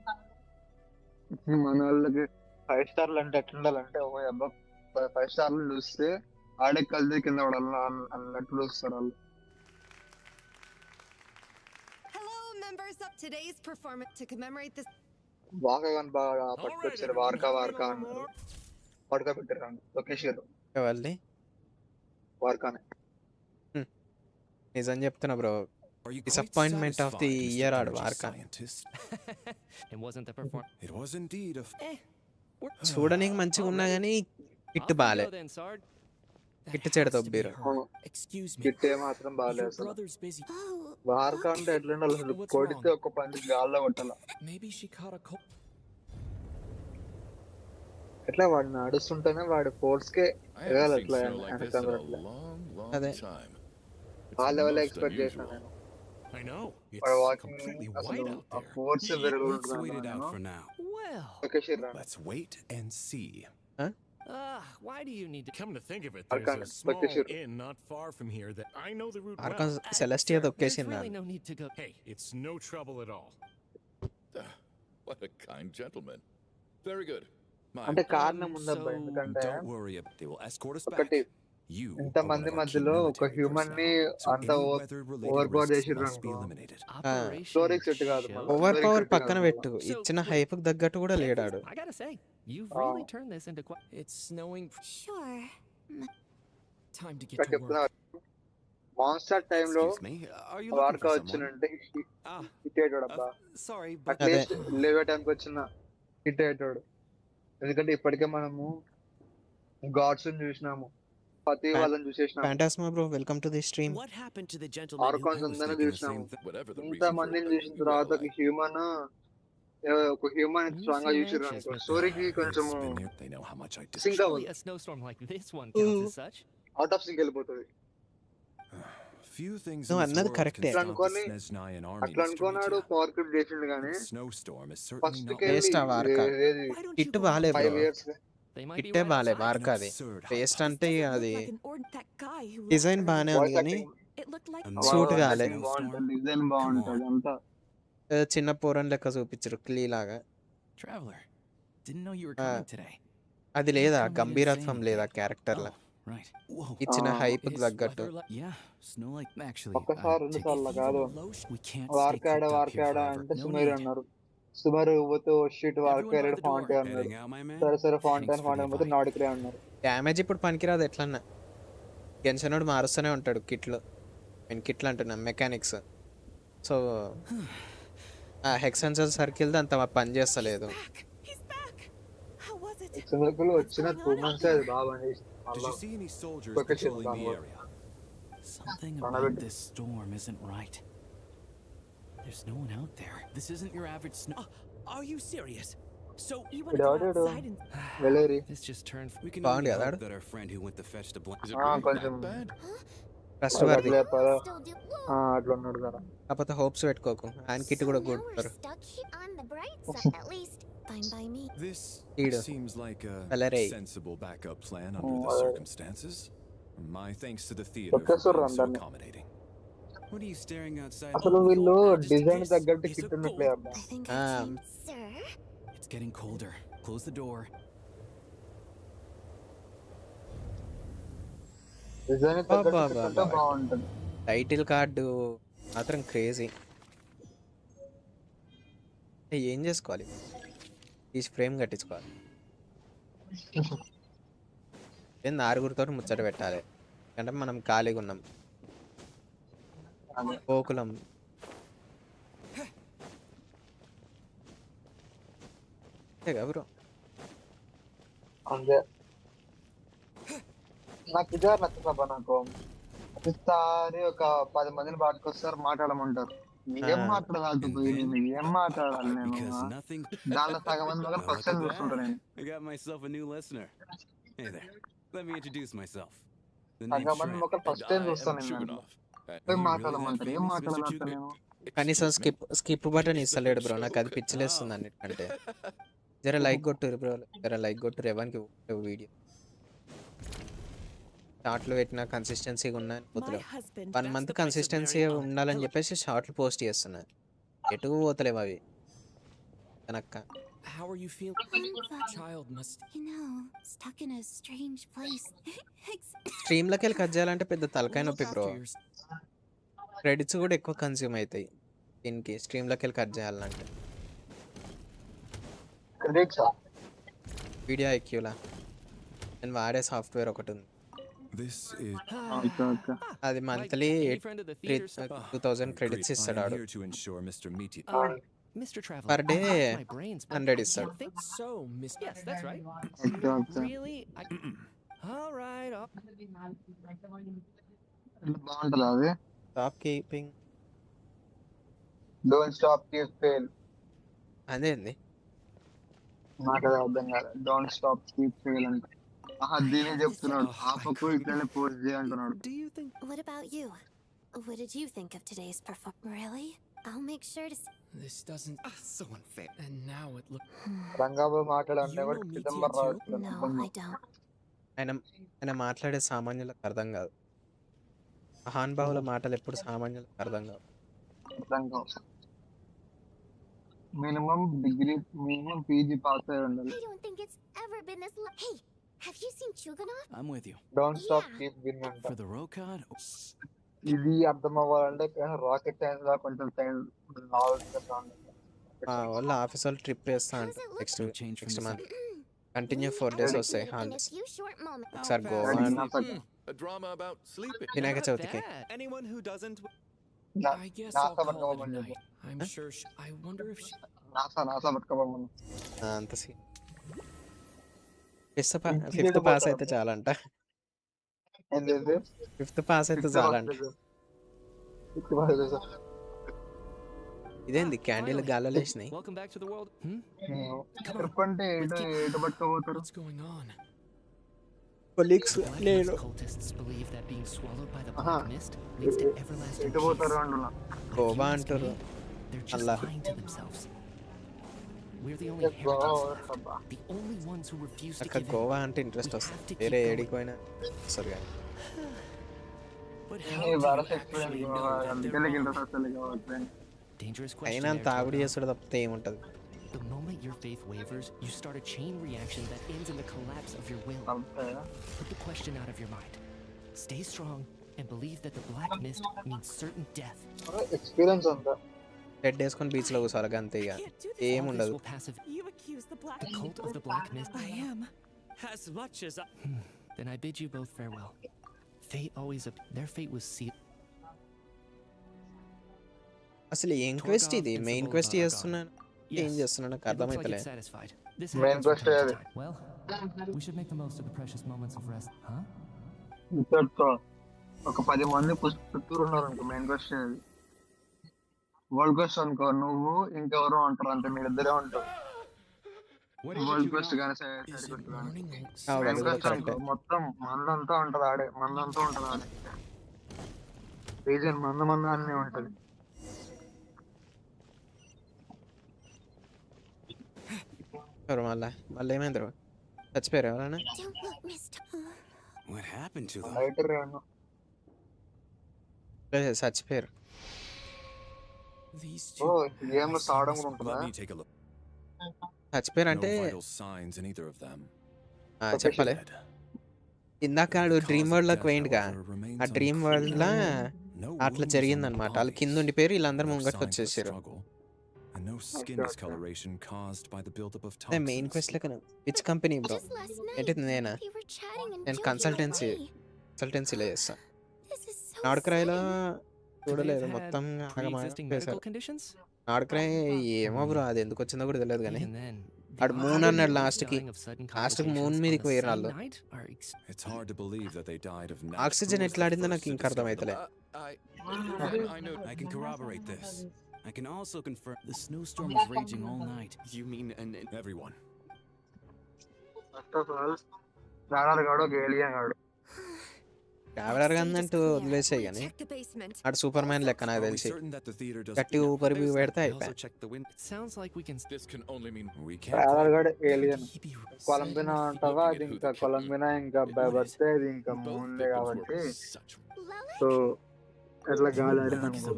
మన వాళ్ళకి 5 స్టార్లు అంటే ఎట్లుండాలంటే ఓ అబ్బా 5 స్టార్లు చూస్తే ఆడే కలిసి కింద పడాలి అన్నట్టు చూస్తారు వాళ్ళు. Today's performance to commemorate this. వాకగాన్ బాగా పట్టుకొచ్చారు, వార్కా అన్నారు, వార్కా పెట్టారు లొకేషన్ ఎవరిది వార్కానే. నిజం చెప్తున్నా bro, disappointment of the year ఆడు వార్కా. It was indeed a చూడడానికి మంచిగా ఉన్నా కానీ కిట్ బాలే, కిట్ చెడు తొబ్బిరు. కిట్ మాత్రం బాగాలేదు అసలు. వార్కా అంటే ఎట్లుండాలి అసలు, కొడితే ఒక పంచి గాల్లో కొట్టాల. ఎట్లా వాడు నడుస్తుంటేనే వాడి ఫోర్స్ కే ఎగాలి అట్లా అదే ఆ లెవెల్ ఎక్స్పెక్ట్ చేశాను నేను. వాడు వాకింగ్ అసలు ఆ force why do you need to come to think of it? There's a small inn not far from here that I know the route well. Celestia దొక్కేసింది. Really no need to go. Hey, it's no trouble at all. What a kind gentleman. Very good. అంటే కారణం ఉందబ్బా, ఎందుకంటే ఒకటి ఇంతమంది మధ్యలో ఒక human ని అంత over power చేసిర్రు అనుకో, స్టోరీకి సెట్ కాదు. ఓవర్ పవర్ పక్కన పెట్టు, ఇచ్చిన హైప్ కి తగ్గట్టు కూడా లేడాడు. You've really turned this into quite. It's snowing. Sure. Time to get to work. Monster time లో వార్కా వచ్చినంటే హిట్ అయ్యాడు అబ్బా. అట్లీస్ట్ లేవే టైంకి వచ్చిన హిట్ అయ్యాడు. ఎందుకంటే ఇప్పటికే మనము గాడ్స్ చూసినాము, పతి వాళ్ళని చూసేసినాము, ఫ్యాంటాస్మా bro welcome to the stream, archons అందరిని చూసినాము. ఇంత మందిని చూసిన తర్వాత ఒక హ్యూమన్ స్ట్రాంగ్ గా చూసిర్రు అనుకో, స్టోరీకి కొంచెం సింక్ అవ్వదు, అవుట్ ఆఫ్ సింక్ వెళ్ళిపోతుంది. నువ్వు అన్నది కరెక్టే. అట్లా అనుకున్నాడు పవర్ క్లిప్ చేసిండు కానీ ఫస్ట్ కిట్ బాలే, 5 years కిట్టే బాలే వార్కా. అది పేస్ట్ అంటే అది డిజైన్ బానే ఉంది కానీ సూట్ కాలే. డిజైన్ బాగుంటది అంతా చిన్న పోరన్ లెక్క చూపించారు క్లీ లాగా. అది లేదా గంభీరత్వం లేదా క్యారెక్టర్ లా. Right. Whoa. ఇచ్చిన హైప్ Is తగ్గట్టు. weather yeah, snow like actually. ఒక్కసారి రెండు సార్లు కాదు. We can't వార్కాడ stay cooped up here అంటే forever. No Sumeru need. అన్నారు. సుమారు పోతే షీట్ వార్కాడ ఫాంటే అన్నాడు. సరే ఫాంటైన్ పోతే నాడిక్రే అన్నారు. డ్యామేజ్ ఇప్పుడు పనికిరాదు ఎట్లన్నా. గెన్షనోడు మారుస్తూనే ఉంటాడు కిట్లు. నేను కిట్లు అంటున్నా మెకానిక్స్. సో ఆ హెక్సెన్సల్ సర్కిల్ అంత పని చేస్తలేదు. ఎక్సెన్సల్ వచ్చిన 2 months అది బాగా Something about this storm isn't right. There's no one out there. This isn't your average snow. Are you serious? So you want to go outside and... This just turned... We can only hope that our friend who went to fetch the blanket... Is it really that bad? First వరకు అట్లా ఉన్నాడు కదా. కాకపోతే hopes పెట్టుకోకు. ఆయన kit కూడా కొడతారు. This seems like a sensible backup plan under the circumstances. My thanks to the theater for being so accommodating. What are you staring outside? అసలు వీళ్ళు డిజైన్ తగ్గట్టు కిట్ ఉన్నట్లే అబ్బా. It's getting colder. Close the door. Design తగ్గట్టు బాగుంటుంది. Title card మాత్రం crazy. ఏం చేసుకోవాలి? ఈ ఫ్రేమ్ కట్టించుకోవాలి. ఏంది 6గురితో ముచ్చట పెట్టాలి. అంటే మనం ఖాళీగా ఉన్నాం. గోకులం బ్రో. అంతే నాకు ఇదే నచ్చబా. నాకు ప్రతిసారి ఒక 10 మందిని పట్టుకొస్తారు మాట్లాడమంటారు. ఏం మాట్లాడాలి? ఏం మాట్లాడాలి నేను? దాంట్లో సగం మంది మగ ఫస్ట్ టైం చూస్తుంటాను నేను. I got myself a new listener. Hey there. Let me introduce myself. సగం మంది మగ ఫస్ట్ టైం చూస్తాను నేను. ఏం మాట్లాడమంటారు? ఏం మాట్లాడాలి నేను? కనీసం స్కిప్ బటన్ ఇస్తలేడు బ్రో. నాకు అది పిచ్చిలేస్తుంది అన్నిటికంటే. జర లైక్ కొట్టురు బ్రో. జర లైక్ కొట్టురు. ఎవరికి వీడియో షార్ట్లు పెట్టిన కన్సిస్టెన్సీగా ఉన్నాను పోతలేవు. 1 month కన్సిస్టెన్సీ ఉండాలని చెప్పేసి షార్ట్లు పోస్ట్ చేస్తున్నా. ఎటు పోతలేవు అవి కనక్క. How are you feeling? Child must... You know, stuck in a strange place. స్ట్రీమ్లోకి వెళ్ళి కట్ చేయాలంటే పెద్ద తలకాయ నొప్పి బ్రో. క్రెడిట్స్ కూడా ఎక్కువ కన్స్యూమ్ అవుతాయి దీనికి స్ట్రీమ్లోకి వెళ్ళి కట్ చేయాలంటే. వీడియో ఐక్యూలా నేను వాడే సాఫ్ట్వేర్ ఒకటి ఉంది. అది మంత్లీ 2000 క్రెడిట్స్ ఇస్తాడు. Mr. Traveler, per day my brains 100 ఇస్తాడు. I think so, Miss... Yes, that's right. Really? All right. బాగుంటుంది అది. Stop keeping. Don't stop keep fail. అదేంది? నాకు అర్థం కాదు. డోంట్ స్టాప్ కీప్ ఫెయిల్ అంటే దీనే చెప్తున్నాడు. ఆపకు ఇట్లనే పోస్ట్ చేయ అంటున్నాడు. What about you? What did you think of today's performance? Really? I'll make sure to... This doesn't... so unfair. And now it looks... రంగాబు మాట్లాడనే కూడా చిదంబరం రావు. No, I don't. ఆయన మాట్లాడే సామాన్యులకు అర్థం కాదు. మహానుభావుల మాటలు ఎప్పుడు సామాన్యులకు అర్థం కావు. Minimum degree minimum PG pass అయి ఉండాలి. I don't think it's ever been this Hey, have you seen Chuganov? I'm with you. Don't stop keep winning అంట. For the Rokad. ఇది అర్థం అవ్వాలంటే రాకెట్ సైన్స్ లా కొంచెం సైన్స్ నాలెడ్జ్ ఉండాలి. వాళ్ళ officer trip వేస్తా అంట నెక్స్ట్ మంత్. కంటిన్యూ 4 days వస్తాయి హాలిడేస్. ఒకసారి గోవా వినాయక చవితికి. Anyone who doesn't... I guess I'll call it a night. I'm sure I wonder if she... NASA పట్టుకోమను. అంత సీ 5th పాస్ అయితే చాలంట. 5th పాస్ అయితే చాలంట. ఇదేంది క్యాండిల్ గాల్లో వేసినాయి. Welcome back to the world. చెప్పంటే ఏటు పట్టుకోబోతారు. What's going on? కొలీగ్స్ నేను Cultists believe that being swallowed by the black mist leads to everlasting ఏటు పోతారు peace. అంటున్నా. గోవా అంటారు. They're just Allah. lying to themselves. We're the only inheritors, the only ones who refuse to అక్కడ give Goa in. అంటే interest We వస్తుంది. have to keep వేరే going. ఏడికి పోయినా వస్తుంది కానీ. But ఈ how do you Bharat actually experience know that they're అందుకే wrong? ఇంట్రెస్ట్ వస్తుంది కాబట్టి Dangerous అయినా question there, తాగుడు Toga. చేసుడు తప్పితే ఏముంటది. The moment your faith wavers, you start a chain reaction that ends in the collapse of your will. Put the question out of your mind. Stay strong and believe that the black mist means certain death. Experience on that. Dead days kon beach lo kusala gante iga em undadu. You accuse the cult of the black mist. I am. As much as Then I bid you both farewell. Fate always their fate was sealed. అసలు ఏం quest ఇది main quest చేస్తున్నాను ఏం చేస్తున్నాను నాకు అర్థమైతలే main quest అది Well, we should make the most of the precious moments of rest, huh? ఒక 10 మంది పుత్తూరు ఉన్నారు అనుకో మెయిన్ క్వెస్ట్ అది వరల్డ్ క్వెస్ట్ అనుకో నువ్వు ఇంకెవరో ఉంటారు అంతే మీరు ఇద్దరే ఉంటారు వరల్డ్ క్వెస్ట్ కానీ సైడ్ క్వెస్ట్ కానీ మెయిన్ క్వెస్ట్ అనుకో మొత్తం మందంతా ఉంటది ఆడే రీజన్ మంద అన్నీ ఉంటది మళ్ళీ ఏమైంది చచ్చిపోయారు ఎవరైనా What happened to them? చచ్చిపోయారు చచ్చిపోయారు అంటే చెప్పలే ఇందాక డ్రీమ్ వరల్డ్ లోకి పోయిండుగా ఆ డ్రీమ్ వరల్డ్ లా అట్లా జరిగిందనమాట వాళ్ళు కింద ఉండిపోయారు వీళ్ళందరూ ముంగట్కి వచ్చేసారు మెయిన్ క్వెస్ట్ లెక్క విచ్ కంపెనీ బ్రో ఏంటి నేనా నేను కన్సల్టెన్సీలో చేస్తా నాడుక్రాయ్లో చూడలేదు మొత్తం నాడుక్రాయ్ ఏమో బ్రో అది ఎందుకు వచ్చిందో కూడా తెలియదు కానీ ఆడు మూన్ అన్నాడు లాస్ట్కి మూన్ మీదకి పోయారు వాళ్ళు ఆక్సిజన్ ఎట్లా ఆడిందో నాకు ఇంకా అర్థమైతలే I can corroborate this. I can also confirm the snowstorm was raging all night. You mean everyone? First of all, రానాడు గేలియన్ గాడు ట్రావెలర్ గందంటూ వదిలేసాయి కానీ ఆడు సూపర్ మ్యాన్ లెక్క నాకు తెలిసి గట్టి ఊపరి పెడితే ట్రావెలర్ గాడు ఏలియన్ కొలంబినా అంటావా అది ఇంకా కొలంబినా ఇంకా బర్తే అది ఇంకా మూన్లే కాబట్టి సో ఎట్లా గాలి ఆడింది అనుకో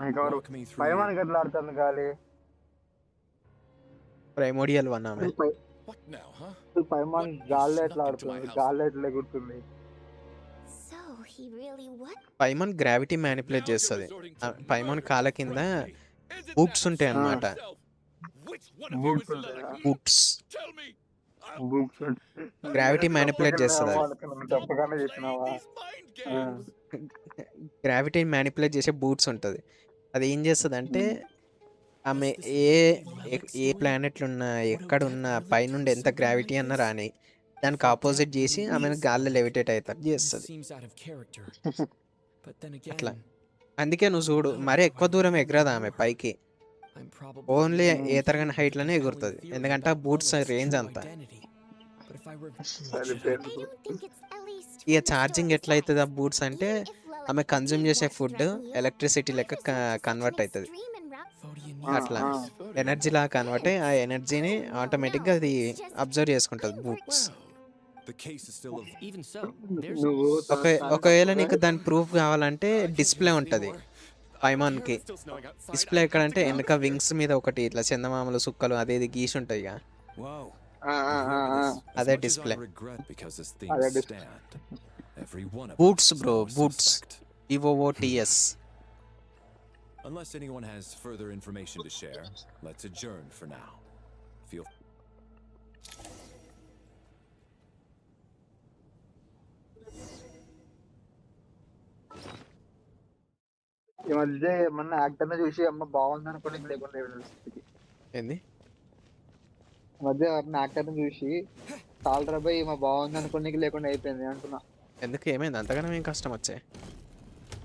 ఇంకెవరు పైమానికి ఎట్లా ఆడుతుంది గాలి ప్రైమోడియల్ వన్ ఆమె పైమాన్ గాలి ఎట్లా ఆడుతుంది గాలి ఎట్లా ఎగురుతుంది పైమాన్ గ్రావిటీ మ్యానిపులేట్ చేస్తుంది పైమాన్ కాళ్ళ కింద బూట్స్ ఉంటాయి అన్నమాట బూట్స్ గ్రావిటీ మ్యానిపులేట్ చేస్తుంది గ్రావిటీ మ్యానిపులేట్ చేసే బూట్స్ ఉంటుంది అది ఏం చేస్తుంది అంటే ఆమె ఏ ప్లానెట్లు ఉన్నా ఎక్కడున్నా పైనుండి ఎంత గ్రావిటీ అన్నా రాని దానికి ఆపోజిట్ చేసి ఆమెను గాల్లో లెవిటేట్ అవుతారు చేస్తుంది అట్లా అందుకే నువ్వు చూడు మరీ ఎక్కువ దూరం ఎగరదు ఆమె పైకి ఓన్లీ ఏ తరగని హైట్లోనే ఎగురుతుంది ఎందుకంటే ఆ బూట్స్ రేంజ్ అంతా ఇక ఛార్జింగ్ ఎట్లా అవుతుంది ఆ బూట్స్ అంటే ఆమె కన్జ్యూమ్ చేసే ఫుడ్ ఎలక్ట్రిసిటీ లెక్క కన్వర్ట్ అవుతుంది అట్లా ఎనర్జీలా కన్వర్ట్ అయ్యి ఆ ఎనర్జీని ఆటోమేటిక్గా అది అబ్జర్వ్ చేసుకుంటుంది బూట్స్ ఒకవేళ నీకు దాని ప్రూఫ్ కావాలంటే డిస్ప్లే ఉంటుంది పైమాన్కి డిస్ప్లే ఎక్కడంటే వెనక వింగ్స్ మీద ఒకటి ఇట్లా చందమామలు సుక్కలు అదేది గీసి ఉంటాయి ఇక అదే display boots bro boots BOOTS. Unless anyone has further information to share, let's adjourn for now. Feel ఈ మధ్య మొన్న యాక్టర్ని చూసి అమ్మ బాగుంది అనుకోని లేకుండా ఏంది మధ్య యాక్టర్ని చూసి చాలా బాయ్ ఈమె బాగుంది అనుకోనికి లేకుండా అయిపోయింది అంటున్నా ఎందుకు ఏమైంది అంతగానో ఏం కష్టం వచ్చే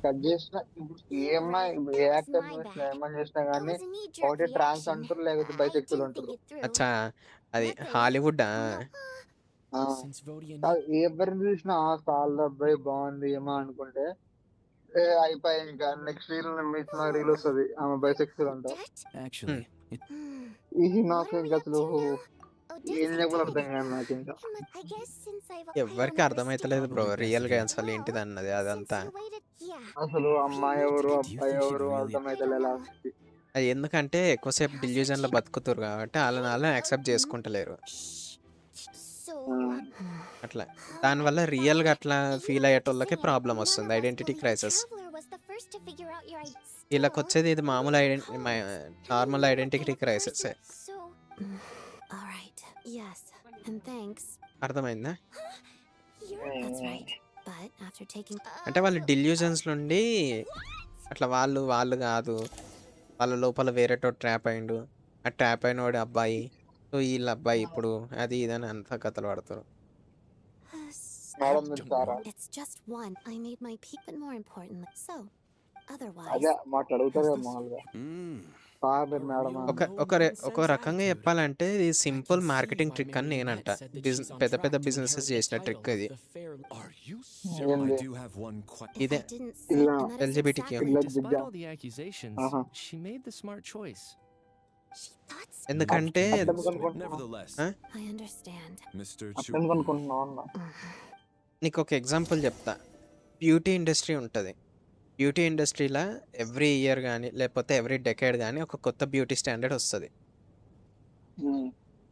కట్ చేసిన ఏమన్నా ఏ యాక్టర్ ఏమన్నా చేసినా కానీ ఒకటి ట్రాన్స్ అంటారు లేకపోతే బైసెక్చువల్ అంటారు అచ్చా అది హాలీవుడ్ ఎవరిని చూసినా చాలా అబ్బాయి బాగుంది ఏమో అనుకుంటే అయిపోయి ఇంకా నెక్స్ట్ రీల్ వస్తుంది ఆమె బైసెక్చువల్ అంట ఇది నాకు ఇంకా అసలు ఏం చెప్పాలి అర్థం కాదు నాకు ఇంకా ఎవరికి అర్థమైతలేదు బ్రో రియల్ గా అసలు ఏంటిది అన్నది అదంతా అసలు అమ్మాయి ఎవరు అబ్బాయి ఎవరు అర్థమైతలే అది ఎందుకంటే ఎక్కువసేపు డిల్యూజన్‌లో బతుకుతుర్రు కాబట్టి ఆళ్ళని యాక్సెప్ట్ చేసుకుంటలేరు. అట్లా. దానివల్ల రియల్‌గా అట్లా ఫీల్ అయ్యేటోళ్ళకే ప్రాబ్లమ్ వస్తుంది. Identity crisis. వీళ్ళకొచ్చేది ఇది మామూలు నార్మల్ ఐడెంటిటీ క్రైసిసే. Alright. Yes, and thanks. అర్థమైందా? That's right. But after taking అంటే వాళ్ళు డిల్యూజన్స్ నుండి అట్లా వాళ్ళు కాదు. వాళ్ళ లోపల వేరేటోడు ట్రాప్ అయిండు. ఆ ట్రాప్ అయినోడు అబ్బాయి. సో వీళ్ళ అబ్బాయి ఇప్పుడు అది ఇది అని అంతా కథలు పడతారు. మేడం మీరు సారా? It's just one. I made my peak, but more importantly, so otherwise. అదే మాట్లాడుగుతారు కదా మామూలుగా. సార్ మేడమా? ఒక రకంగా చెప్పాలంటే ఇది సింపుల్ మార్కెటింగ్ ట్రిక్ అని నేనంట. పెద్ద బిజినెసెస్ చేసిన ట్రిక్ ఇది. ఇదే ఎల్జిబిటిక్యూ. ఎందుకంటే I understand. నీకు ఒక ఎగ్జాంపుల్ చెప్తా. బ్యూటీ ఇండస్ట్రీ ఉంటుంది. బ్యూటీ ఇండస్ట్రీలో ఎవ్రీ ఇయర్ కానీ లేకపోతే ఎవ్రీ డెకేడ్ కానీ ఒక కొత్త బ్యూటీ స్టాండర్డ్ వస్తుంది.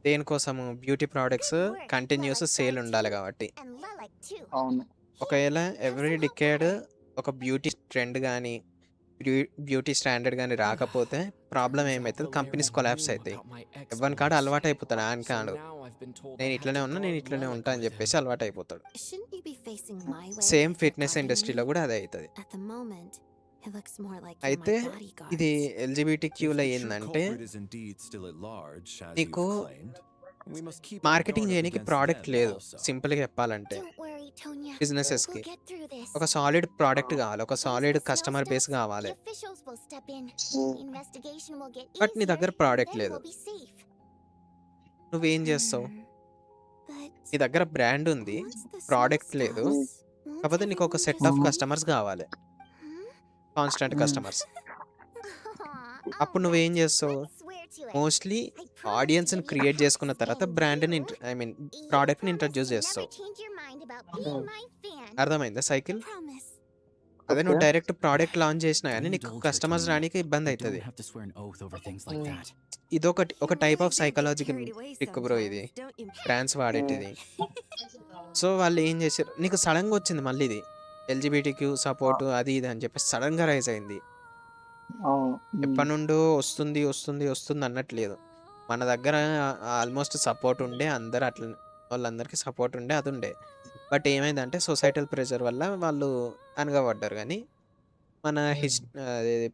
దేనికోసము? బ్యూటీ ప్రోడక్ట్స్ కంటిన్యూస్ సేల్ ఉండాలి కాబట్టి. ఒకవేళ ఎవ్రీ డికేడ్ ఒక బ్యూటీ ట్రెండ్ కానీ బ్యూటీ స్టాండర్డ్ కానీ రాకపోతే ప్రాబ్లం ఏమవుతుంది? కంపెనీస్ కొలాప్స్ అవుతాయి. ఎవరి కాడ అలవాటు అయిపోతాడు. ఆయన కాడు నేను ఇట్లనే ఉంటా అని చెప్పేసి అలవాటు అయిపోతాడు. సేమ్ ఫిట్నెస్ ఇండస్ట్రీలో కూడా అదే అవుతుంది. అయితే ఇది ఎల్జిబిటిక్యూలో ఏంటంటే నీకు మార్కెటింగ్ చేయడానికి ప్రోడక్ట్ లేదు. సింపుల్గా చెప్పాలంటే బిజినెసెస్కి ఒక సాలిడ్ ప్రోడక్ట్ కావాలి, ఒక సాలిడ్ కస్టమర్ బేస్ కావాలి. బట్ నీ దగ్గర ప్రోడక్ట్ లేదు. నువ్వేం చేస్తావు? నీ దగ్గర బ్రాండ్ ఉంది, ప్రోడక్ట్ లేదు, కాకపోతే నీకు ఒక సెట్ ఆఫ్ కస్టమర్స్ కావాలి, కాన్స్టెంట్ కస్టమర్స్. అప్పుడు నువ్వేం చేస్తావు? మోస్ట్లీ ఆడియన్స్ని క్రియేట్ చేసుకున్న తర్వాత బ్రాండ్ని ప్రోడక్ట్ని ఇంట్రడ్యూస్ చేస్తావు. అర్థమైందా సైకిల్? అదే నువ్వు డైరెక్ట్ ప్రోడక్ట్ లాంచ్ చేసినా కానీ నీకు కస్టమర్స్ రానికి ఇబ్బంది అవుతుంది. ఒక type of psychological trick bro ఇది, బ్రాండ్స్ వాడేటిది. సో వాళ్ళు ఏం చేశారు, నీకు సడన్గా వచ్చింది మళ్ళీ ఇది ఎల్జిబిటిక్యూ సపోర్ట్ అది ఇది అని చెప్పి సడన్గా రైజ్ అయింది. ఎప్పటి నుండో వస్తుంది అన్నట్లేదు. మన దగ్గర ఆల్మోస్ట్ సపోర్ట్ ఉండే, వాళ్ళందరికీ సపోర్ట్ ఉండే, అది ఉండే. బట్ ఏమైందంటే సొసైటల్ ప్రెషర్ వల్ల వాళ్ళు అనగబడ్డారు. కానీ మన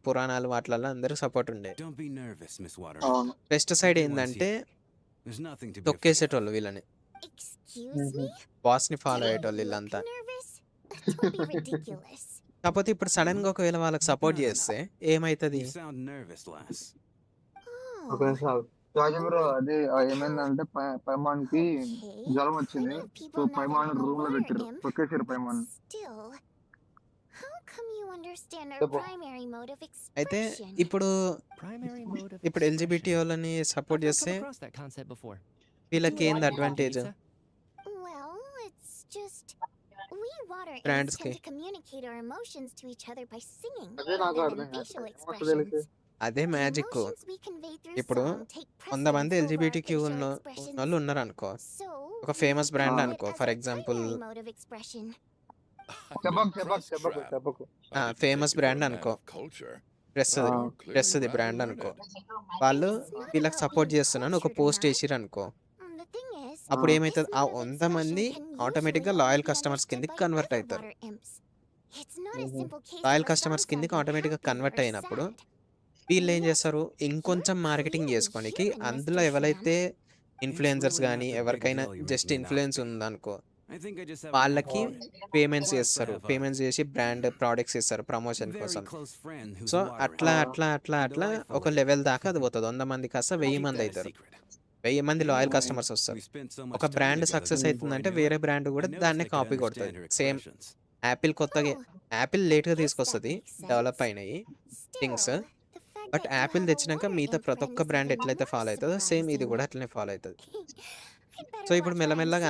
పురాణాలు వాటిలలో అందరికి సపోర్ట్ ఉండే. బెస్ట్ సైడ్ ఏంటంటే తొక్కేసేటోళ్ళు వీళ్ళని, బాస్ని ఫాలో అయ్యేటోళ్ళు వీళ్ళంతా. కాకపోతే ఇప్పుడు సడన్ గా ఒకవేళ వాళ్ళకి సపోర్ట్ చేస్తే ఏమైతుంది? అదే ఏమైందంటే పైమాన్కి జ్వరం వచ్చింది. సో పైమాన్ రూమ్ లో పెట్టారు, తొక్కేసారు పైమాన్. అయితే ఇప్పుడు ఎల్జిబిటి వాళ్ళని సపోర్ట్ చేస్తే వీళ్ళకి ఏంది అడ్వాంటేజ్? బ్రాండ్స్ కి అదే మ్యాజిక్. ఇప్పుడు 100 మంది ఎల్జిబిటిక్యూ ఉన్న వాళ్ళు ఉన్నారు అనుకో, ఒక ఫేమస్ బ్రాండ్ అనుకో, ఫర్ ఎగ్జాంపుల్ ఫేమస్ బ్రాండ్ అనుకో, డ్రెస్ది బ్రాండ్ అనుకో, వాళ్ళు వీళ్ళకి సపోర్ట్ చేస్తున్నాను ఒక పోస్ట్ వేసిరు అనుకో, అప్పుడు ఏమవుతుంది? ఆ 100 మంది ఆటోమేటిక్గా లాయల్ కస్టమర్స్ కిందకి కన్వర్ట్ అవుతారు. లాయల్ కస్టమర్స్ కిందకి ఆటోమేటిక్గా కన్వర్ట్ అయినప్పుడు వీళ్ళు ఏం చేస్తారు? ఇంకొంచెం మార్కెటింగ్ చేసుకోనికి అందులో ఎవరైతే ఇన్ఫ్లుయెన్సర్స్ కానీ ఎవరికైనా జస్ట్ ఇన్ఫ్లుయెన్స్ ఉందనుకో వాళ్ళకి పేమెంట్స్ చేస్తారు. పేమెంట్స్ చేసి బ్రాండ్ ప్రోడక్ట్స్ ఇస్తారు ప్రమోషన్ కోసం. సో అట్లా ఒక లెవెల్ దాకా అది పోతుంది. 100 మంది కాస్త 1000 మంది అవుతారు. 1000 మంది లాయల్ కస్టమర్స్ వస్తారు. ఒక బ్రాండ్ సక్సెస్ అవుతుందంటే వేరే బ్రాండ్ కూడా దాన్ని కాపీ కొడుతుంది. సేమ్ యాపిల్ లేట్గా తీసుకొస్తుంది డెవలప్ అయినాయి థింగ్స్. బట్ యాపిల్ తెచ్చినాక మిగతా ప్రతి ఒక్క బ్రాండ్ ఎట్లయితే ఫాలో అవుతుందో సేమ్ ఇది కూడా అట్లనే ఫాలో అవుతుంది. సో ఇప్పుడు మెల్లమెల్లగా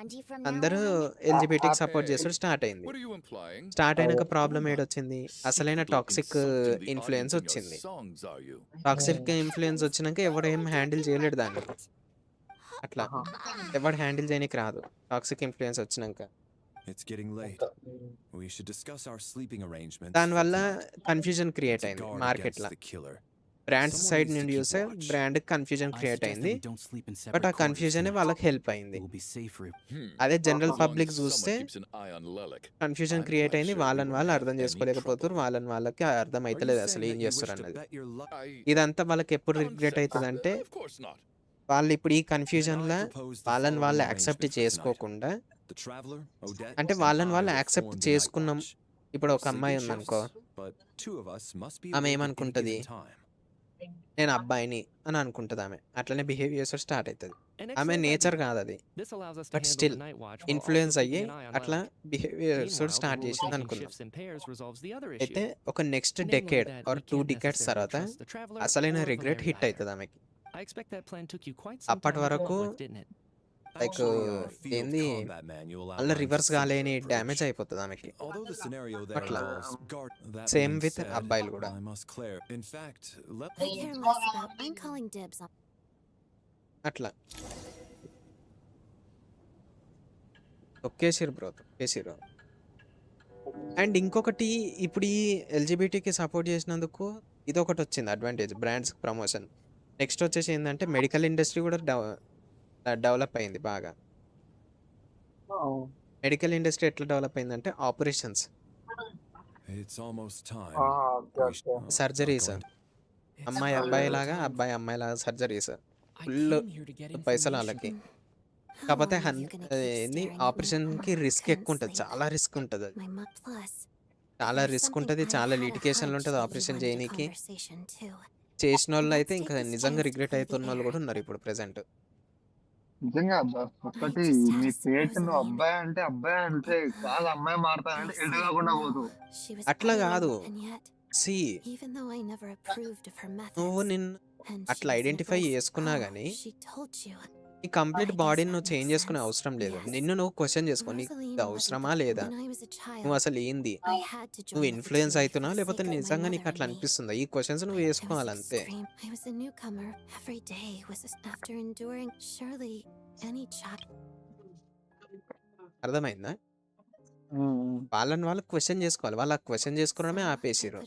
Andy from now అందరూ on. ఎల్‌జీబీటీకి సపోర్ట్ చేసుడు స్టార్ట్ అయింది. What are you implying? Start అయినాక ప్రాబ్లమ్ ఏడొచ్చింది? అసలైన Secretly toxic insulting the influence audience in your వచ్చింది. songs, are you? Toxic influence వచ్చినాక ఎవడేం హ్యాండిల్ చేయలేడు దాన్ని. అట్లా ఎవడు హ్యాండిల్ చేయనీకి రాదు టాక్సిక్ ఇన్‌ఫ్లూయెన్స్ వచ్చినాక. It's getting late. We should discuss our sleeping arrangements. దానివల్ల కన్‌ఫ్యూజన్ క్రియేట్ అయింది Guard మార్కెట్‌ల. against the killer. Brands side నుండి చూస్తే బ్రాండ్‌కి కన్‌ఫ్యూజన్ క్రియేట్ అయింది. బట్ ఆ కన్‌ఫ్యూజనే వాళ్ళకి హెల్ప్ అయింది. అదే జనరల్ పబ్లిక్ చూస్తే కన్‌ఫ్యూజన్ క్రియేట్ అయింది. వాళ్ళని వాళ్ళు అర్థం చేసుకోలేకపోతున్నారు. వాళ్ళని వాళ్ళకి అర్థం అయితలేదు అసలు ఏం చేస్తున్నారు అన్నది. ఇదంతా వాళ్ళకి ఎప్పుడు రిగ్రెట్ అవుతుందంటే వాళ్ళు ఇప్పుడు ఈ కన్‌ఫ్యూజన్‌లో వాళ్ళని వాళ్ళు యాక్సెప్ట్ చేసుకోకుండా అంటే వాళ్ళని వాళ్ళు యాక్సెప్ట్ చేసుకున్నాం. ఇప్పుడు ఒక అమ్మాయి ఉందనుకో, ఆమె ఏమనుకుంటది, నేను అబ్బాయిని అని అనుకుంటది ఆమె. అట్లనే బిహేవ్ చేసడం స్టార్ట్ అవుతుంది. ఆమె నేచర్ కాదు అది. బట్ స్టిల్ ఇన్ఫ్లుయెన్స్ అయ్యి అట్లా బిహేవియర్స్ స్టార్ట్ చేసింది అనుకుందాం. అయితే ఒక నెక్స్ట్ డెకేడ్ ఆర్ 2 డికేడ్స్ తర్వాత అసలైన రిగ్రెట్ హిట్ అవుతుంది ఆమెకి. అప్పటి వరకు లైక్ ఏంది మళ్ళీ రివర్స్ కాలేని డ్యామేజ్ అయిపోతుంది ఆమెకి. అట్లా సేమ్ విత్ అబ్బాయిలు కూడా. అట్లా తొక్కేసిరు బ్రో, తొక్కేసిరు. అండ్ ఇంకొకటి ఇప్పుడు ఈ ఎల్‌జీబీటీకి సపోర్ట్ చేసినందుకు ఇదొకటి వచ్చింది అడ్వాంటేజ్, బ్రాండ్స్ ప్రమోషన్. నెక్స్ట్ వచ్చేసి ఏంటంటే మెడికల్ ఇండస్ట్రీ కూడా డెవలప్ అయింది బాగా. మెడికల్ ఇండస్ట్రీ ఎట్లా డెవలప్ అయిందంటే ఆపరేషన్స్, సర్జరీస్, అమ్మాయి అబ్బాయి లాగా అబ్బాయి అమ్మాయి లాగా సర్జరీస్ ఫుల్ పైసలు వాళ్ళకి. కాకపోతే ఏంది ఆపరేషన్కి రిస్క్ ఎక్కువ ఉంటుంది, చాలా రిస్క్ ఉంటుంది. అది చాలా రిస్క్ ఉంటుంది, చాలా లిటికేషన్లు ఉంటుంది ఆపరేషన్ చేయనీకి. చేసిన వాళ్ళు అయితే ఇంకా నిజంగా రిగ్రెట్ అవుతున్న వాళ్ళు కూడా ఉన్నారు ఇప్పుడు ప్రెసెంట్. నిజంగా అబ్బా, ఒక్కటి నీ ఫేట్ నువ్వు అబ్బాయి అంటే అబ్బాయి అంటే కాదు, అమ్మాయి మారుతానంటే ఎటు కాకుండా పోదు. అట్లా కాదు. సి నువ్వు నిన్ను అట్లా ఐడెంటిఫై చేసుకున్నా కానీ ఈ కంప్లీట్ బాడీని నువ్వు చేంజ్ చేసుకునే అవసరం లేదు. నిన్ను నువ్వు క్వశ్చన్ చేసుకో, నీకు ఇది అవసరమా లేదా, నువ్వు అసలు ఏంది, నువ్వు ఇన్ఫ్లుయెన్స్ అవుతున్నావు లేకపోతే నిజంగా నీకు అట్లా అనిపిస్తుందా, ఈ క్వశ్చన్స్ నువ్వు వేసుకోవాలి అంతే. అర్థమైందా? వాళ్ళని వాళ్ళు క్వశ్చన్ చేసుకోవాలి. వాళ్ళు ఆ క్వశ్చన్ చేసుకోవడమే ఆపేసిరు.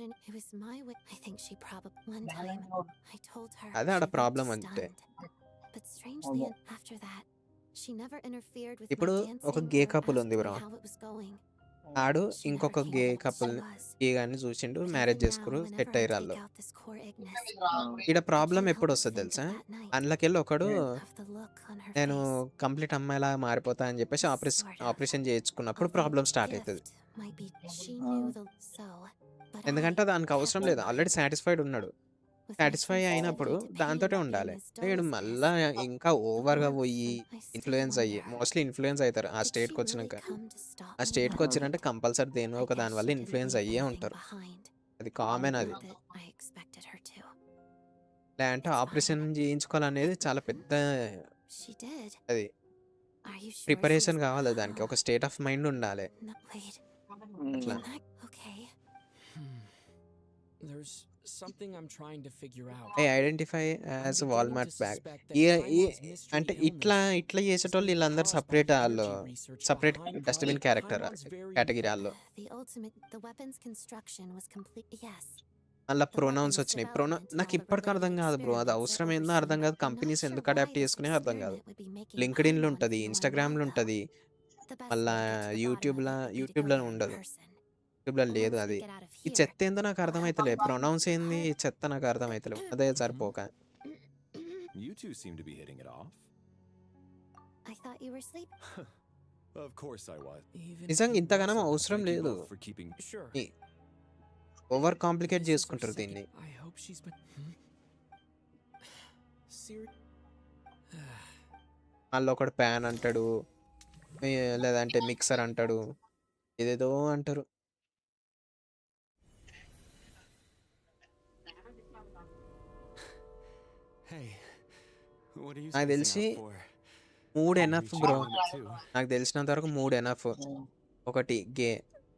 అదే ఆడ ప్రాబ్లం అంటే. ఇప్పుడు ఒక గే కపుల్ ఉంది బ్రో, ఆడు ఇంకొక గే కపుల్ గే గాని చూసిండు, మ్యారేజ్ చేసుకురు, సెట్ అయ్యారు వాళ్ళు. ఈడ ప్రాబ్లం ఎప్పుడు వస్తుంది తెలుసా, అందులోకెళ్ళి ఒకడు నేను కంప్లీట్ అమ్మాయిలా మారిపోతా అని చెప్పేసి ఆపరేషన్ చేయించుకున్నప్పుడు ప్రాబ్లం స్టార్ట్ అవుతుంది. ఎందుకంటే దానికి అవసరం లేదు, ఆల్రెడీ సాటిస్ఫైడ్ ఉన్నాడు. సాటిస్ఫై అయినప్పుడు దాంతోటే ఉండాలి. వీడు మళ్ళా ఇంకా ఓవర్గా పోయి ఇన్ఫ్లుయెన్స్ అయ్యి, మోస్ట్లీ ఇన్ఫ్లుయెన్స్ అవుతారు ఆ స్టేట్కి వచ్చినాక. ఆ స్టేట్కి వచ్చినంటే కంపల్సరీ దేని ఒక దాని వల్ల ఇన్ఫ్లుయెన్స్ అయ్యే ఉంటారు, అది కామన్. అది లేదంటే ఆపరేషన్ చేయించుకోవాలనేది చాలా పెద్ద, అది ప్రిపరేషన్ కావాలి, దానికి ఒక స్టేట్ ఆఫ్ మైండ్ ఉండాలి. అట్లా I identify as Walmart bag. అంటే ఇట్లా చేసేటోళ్ళు వీళ్ళందరూ సపరేట్, వాళ్ళు సపరేట్ డస్ట్బిన్ క్యారెక్టర్ కేటగిరీ వాళ్ళు. అలా ప్రొనౌన్స్ వచ్చినాయి. నాకు ఇప్పటికి అర్థం కాదు బ్రో, అది అవసరం ఏందో అర్థం కాదు. కంపెనీస్ ఎందుకు అడాప్ట్ చేసుకునే అర్థం కాదు. లింక్డ్ఇన్లో ఉంటుంది, ఇన్స్టాగ్రామ్లో ఉంటుంది, మళ్ళా యూట్యూబ్లో ఉండదు, యూట్యూబ్లో లేదు. అది ఈ చెత్త ఏందో నాకు అర్థమైతలే, ప్రొనౌన్స్ ఏంది చెత్త నాకు అర్థమైతలేదు, అదే సరిపోక. You two seem to be hitting it off. I thought you were asleep. Of course I was. నిజంగా ఇంతగానం అవసరం లేదు, ఓవర్ కాంప్లికేట్ చేసుకుంటారు దీన్ని. మళ్ళీ ఒకడు ప్యాన్ అంటాడు, లేదంటే మిక్సర్ అంటాడు, ఏదేదో అంటారు. నాకు తెలిసి 3 ఎనఫ్ బ్రో. నాకు తెలిసినంత వరకు 3 ఎనఫ్. ఒకటి గే,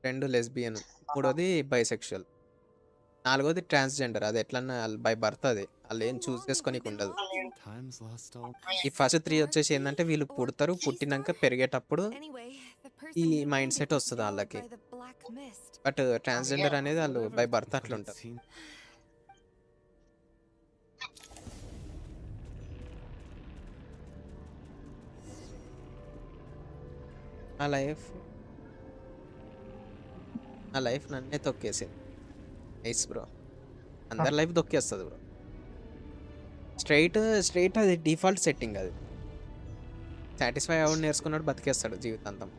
2 లెస్బియన్, మూడోది బైసెక్షువల్, నాలుగోది ట్రాన్స్‌జెండర్. అది ఎట్లన్నా ఆళ్ళు బై బర్త్ అది. ఆళ్ళేం చూజ్ చేసుకోనీకి ఉండదు. ఈ ఫస్ట్ 3 వచ్చేసి ఏందంటే వీళ్ళు పుడతారు. పుట్టినంక పెరిగేటప్పుడు ఈ మైండ్ సెట్ వస్తది ఆళ్ళకి. బట్ ట్రాన్స్‌జెండర్ అనేది ఆళ్ళు బై బర్త్ అట్లుంటారు. నా లైఫ్ నన్నే తొక్కేసింది. Nice bro. అందరి లైఫ్ తొక్కేస్తది బ్రో. స్ట్రెయిట్ అది డిఫాల్ట్ సెట్టింగ్ అది. సాటిస్ఫై అవ్వడం నేర్చుకున్నాడు బతికేస్తాడు జీవితాంతం.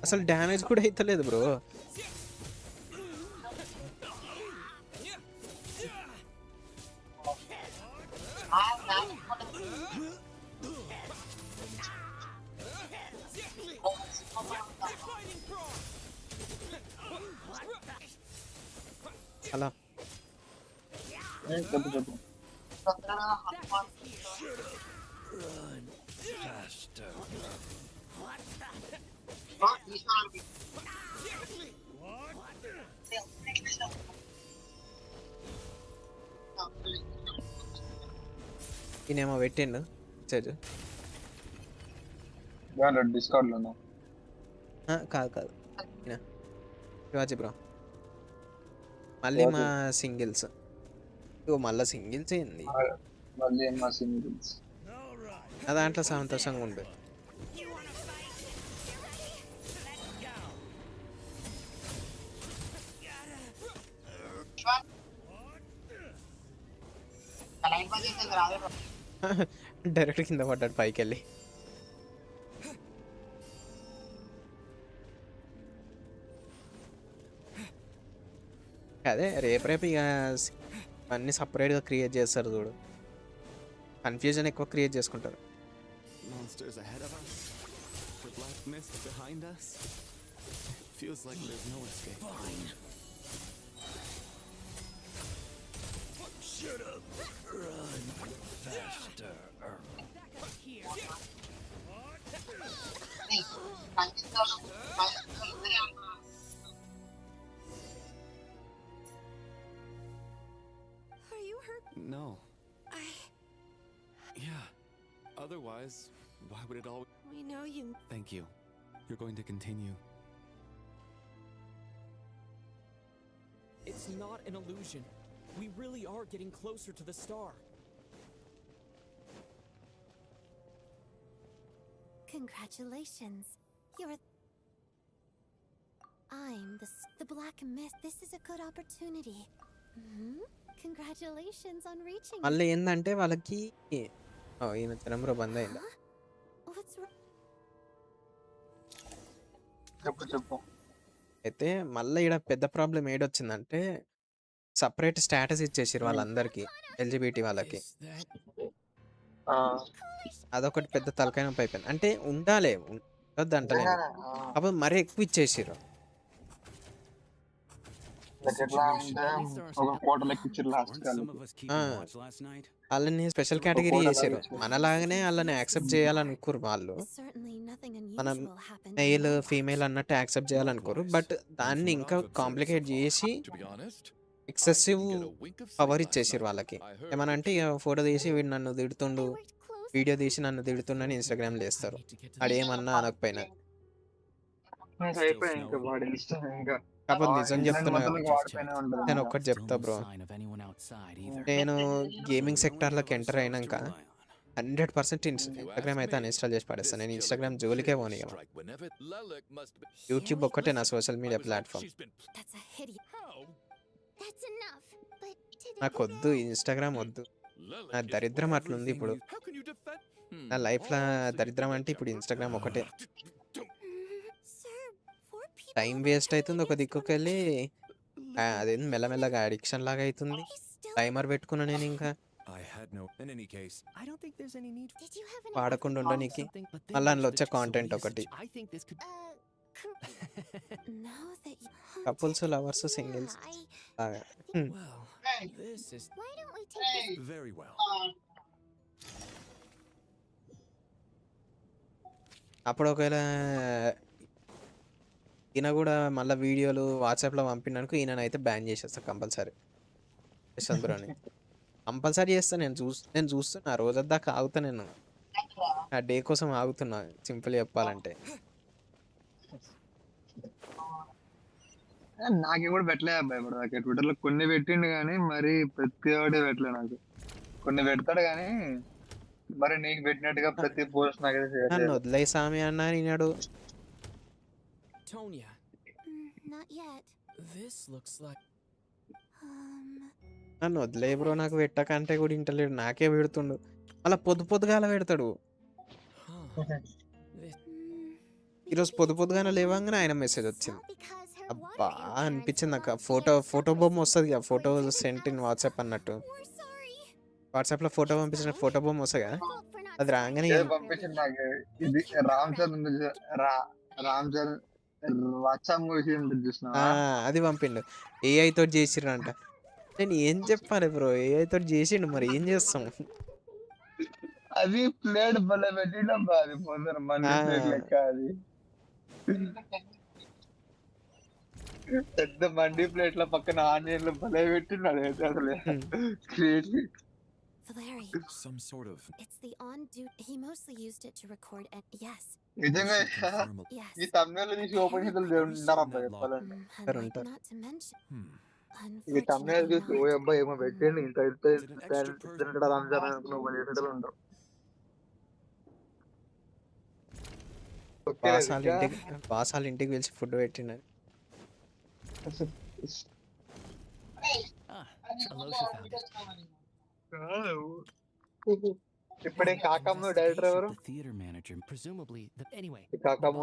అసలు డ్యామేజ్ కూడా అయితలేదు బ్రో. అలా ఈయనేమో పెట్టిండు మెసేజ్. డిస్కౌంట్ కాదు శివాజీ బ్రో. మళ్ళీ మా సింగిల్స్. మళ్ళా సింగిల్స్ ఏంది? నా దాంట్లో సంతోషంగా ఉండు. డైరెక్ట్ కింద పడ్డాడు పైకి వెళ్ళి. అదే రేపు ఇక అన్ని సపరేట్గా క్రియేట్ చేస్తారు చూడు. కన్ఫ్యూజన్ ఎక్కువ క్రియేట్ చేసుకుంటారు. No. Yeah. Otherwise, why would it all... We know you. Thank you. You're going to continue. It's not an illusion. We really are getting closer to the star. Congratulations. I'm the Black Mist. This is a good opportunity. Congratulations on reaching it. మళ్ళీ ఏందంటే వాళ్ళకి ఈయన చిరంబ్రో బంద్ అయిందా? అయితే మళ్ళీ ఇక్కడ పెద్ద problem ఏడొచ్చిందంటే separate status ఇచ్చేసారు వాళ్ళందరికీ, ఎల్జిబిటీ వాళ్ళకి. అదొకటి పెద్ద తలకాయ నొప్పి అయిపోయింది. అంటే ఉండాలి, ఉండొద్దు అంటలేదు, అప్పుడు మరీ ఎక్కువ ఇచ్చేసారు. వాళ్ళని స్పెషల్ కేటగిరీ చేసారు. మనలాగానే వాళ్ళని యాక్సెప్ట్ చేయాలనుకోరు వాళ్ళు. మనం మెయిల్ ఫీమేల్ అన్నట్టు యాక్సెప్ట్ చేయాలనుకోరు. బట్ దాన్ని ఇంకా కాంప్లికేట్ చేసి ఎక్సెసివ్ పవర్ ఇచ్చేసారు వాళ్ళకి. ఏమన్నా అంటే ఫోటో తీసి వీడు నన్ను తిడుతుండు, వీడియో తీసి నన్ను తిడుతుండని ఇన్స్టాగ్రామ్ చేస్తారు. అడేమన్నా అనకపోయినా. కాకపోతే నిజం చెప్తున్నా, నేను ఒక్కటి చెప్తా బ్రో. నేను గేమింగ్ సెక్టార్లోకి ఎంటర్ అయినాక 100% ఇన్స్టాగ్రామ్ అయితే అన్ఇన్స్టాల్ చేసి పడేస్తాను. నేను ఇన్స్టాగ్రామ్ జోలికే పోనీ. యూట్యూబ్ ఒక్కటే నా సోషల్ మీడియా ప్లాట్ఫామ్. నాకు వద్దు ఇన్స్టాగ్రామ్, వద్దు. నా దరిద్రం అట్లుంది ఇప్పుడు. నా లైఫ్లో దరిద్రం అంటే ఇప్పుడు ఇన్స్టాగ్రామ్ ఒకటే. టైం వేస్ట్ అవుతుంది ఒక దిక్కుకెళ్ళి, అదేంది మెల్లమెల్లగా అడిక్షన్ లాగా అవుతుంది. టైమర్ పెట్టుకున్నా నేను ఇంకా I had no. In any case, I don't think there's any need. Did you have any వాడకుండా ఉండనీకి Something, but then మళ్ళీ అందులో there's వచ్చే the- so కాంటెంట్ we ఒకటి. I think this could. Now that you couples lovers singles లాగా. Well, this is. Why don't we take this? very well. అప్పుడు ఒకవేళ ఈయన కూడా మళ్ళీ వీడియోలు వాట్సాప్లో పంపినానుకో ఈయననైతే బ్యాన్ చేసేస్తా కంపల్సరీ. యశ్వంత్ బ్రోని కంపల్సరీ చేస్తా. నేను చూస్తున్నా రోజందాకా ఆగుతా. నేను ఆ డే కోసం ఆగుతున్నా సింపుల్ చెప్పాలంటే. నాకు కూడా పెట్టలే అబ్బాయి ఇప్పుడు నాకు ట్విట్టర్లో కొన్ని పెట్టిండు కానీ మరి ప్రతి ఒక్కటి పెట్టలే నాకు. కొన్ని పెడతాడు కానీ మరి నీకు పెట్టినట్టుగా ప్రతి పోస్ట్ నాకైతే నన్ను వదిలేయి సామి అన్నా నేనాడు. Tonya, Not yet. this looks like. నన్ను వదిలే బ్రో, నాకు పెట్టకంటే కూడా ఇంటలేడు, నాకే పెడుతుండు. అలా పొద్దుగాల పెడతాడు. ఈరోజు పొద్దుగానే లేవంగానే ఆయన మెసేజ్ వచ్చింది. అబ్బా అనిపించింది నాకు. ఫోటో బొమ్మ వస్తుంది కదా, ఫోటో సెంట్ ఇన్ వాట్సాప్ అన్నట్టు. వాట్సాప్లో ఫోటో పంపించిన ఫోటో బొమ్మ వస్తుంది కదా, అది రాగానే పంపించింది నాకు. ఇది రామ్ చరణ్ వాట్సాప్ చూసిన అది పంపిండు. ఏఐ తోటి చేసిరంట. నేను ఏం చెప్పాలి బ్రో, ఏఐ తోటి చేసిండు, మరి ఏం చేస్తాం. అది ప్లేట్ భలే పెట్టిండం బా, అది పొందరు మంది ప్లేట్ లెక్క. అది పెద్ద మండి ప్లేట్ల పక్కన ఆనియన్లు భలే పెట్టినాడు అసలు. Valeri. Some sort of. It's the on-duty. He mostly used it to record and yes. నిజంగా Yes. ఈ thumbnail తీసి ఓపెన్ చేతులు ఉన్నారు అబ్బాయి చెప్పాలంటే. I'd like not to mention. ఈ thumbnail చూసి ఓ అబ్బాయి ఏమో పెట్టండి ఇంత రంజాన్ అనుకున్న ఓపెన్ చేసేటోళ్ళు ఉంటారు. బాస్ వాళ్ళ ఇంటికి పిలిచి ఫుడ్ పెట్టిండు. Alosha found it. ఇప్పుడే కాకమ్మ డైరెక్టర్ ఎవరు? The theater manager, presumably. Anyway. Kakamma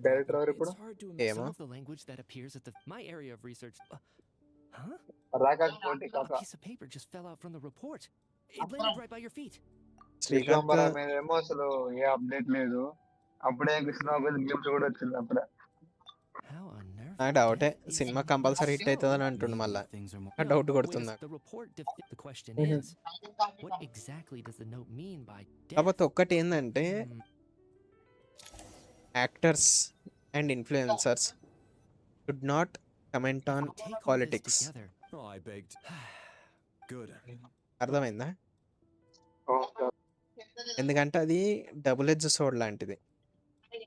director ఎవరు ఇప్పుడు? ఏమో. Some of the language that appears at my area of research. Huh? రాకాకపోతే A కాక. piece of paper just fell out from the report. It landed right by your feet. Srikanth ఏమో అసలు ఏ update లేదు. అప్పుడే Krishna games కూడా వచ్చింది అప్పుడే. నాకు డౌటే, సినిమా కంపల్సరీ హిట్ అవుతుంది అని అంటుండు. మళ్ళా డౌట్ కొడుతుంది. కాకపోతే ఒక్కటి ఏంటంటే actors and influencers should not comment on politics. అర్థమైందా? ఎందుకంటే అది డబుల్ ఎడ్జ్ సోడ్ లాంటిది.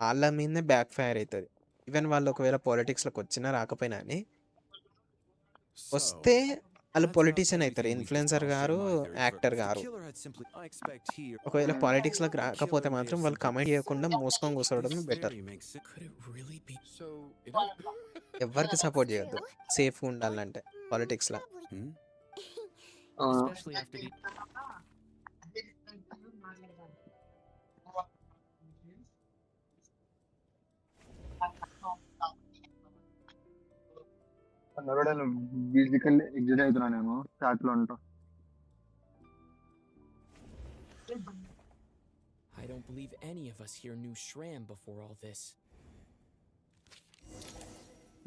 వాళ్ళ మీదనే బ్యాక్ ఫైర్ అవుతుంది. ఈవెన్ వాళ్ళు ఒకవేళ పాలిటిక్స్లోకి వచ్చినా రాకపోయినా అని వస్తే వాళ్ళు పొలిటీషియన్ అవుతారు, ఇన్ఫ్లుయెన్సర్ గారు, యాక్టర్ గారు. ఒకవేళ పాలిటిక్స్లోకి రాకపోతే మాత్రం వాళ్ళు కమెంట్ చేయకుండా మూసుకొని కూర్చోవడం బెటర్. ఎవరికి సపోర్ట్ చేయొద్దు, సేఫ్గా ఉండాలంటే పాలిటిక్స్లో. ఫిజికల్లీ ఎగ్జిట్ అవుతున్నానేమో చాట్ లో ఉంటా. I don't believe any of us here knew Shram before all this.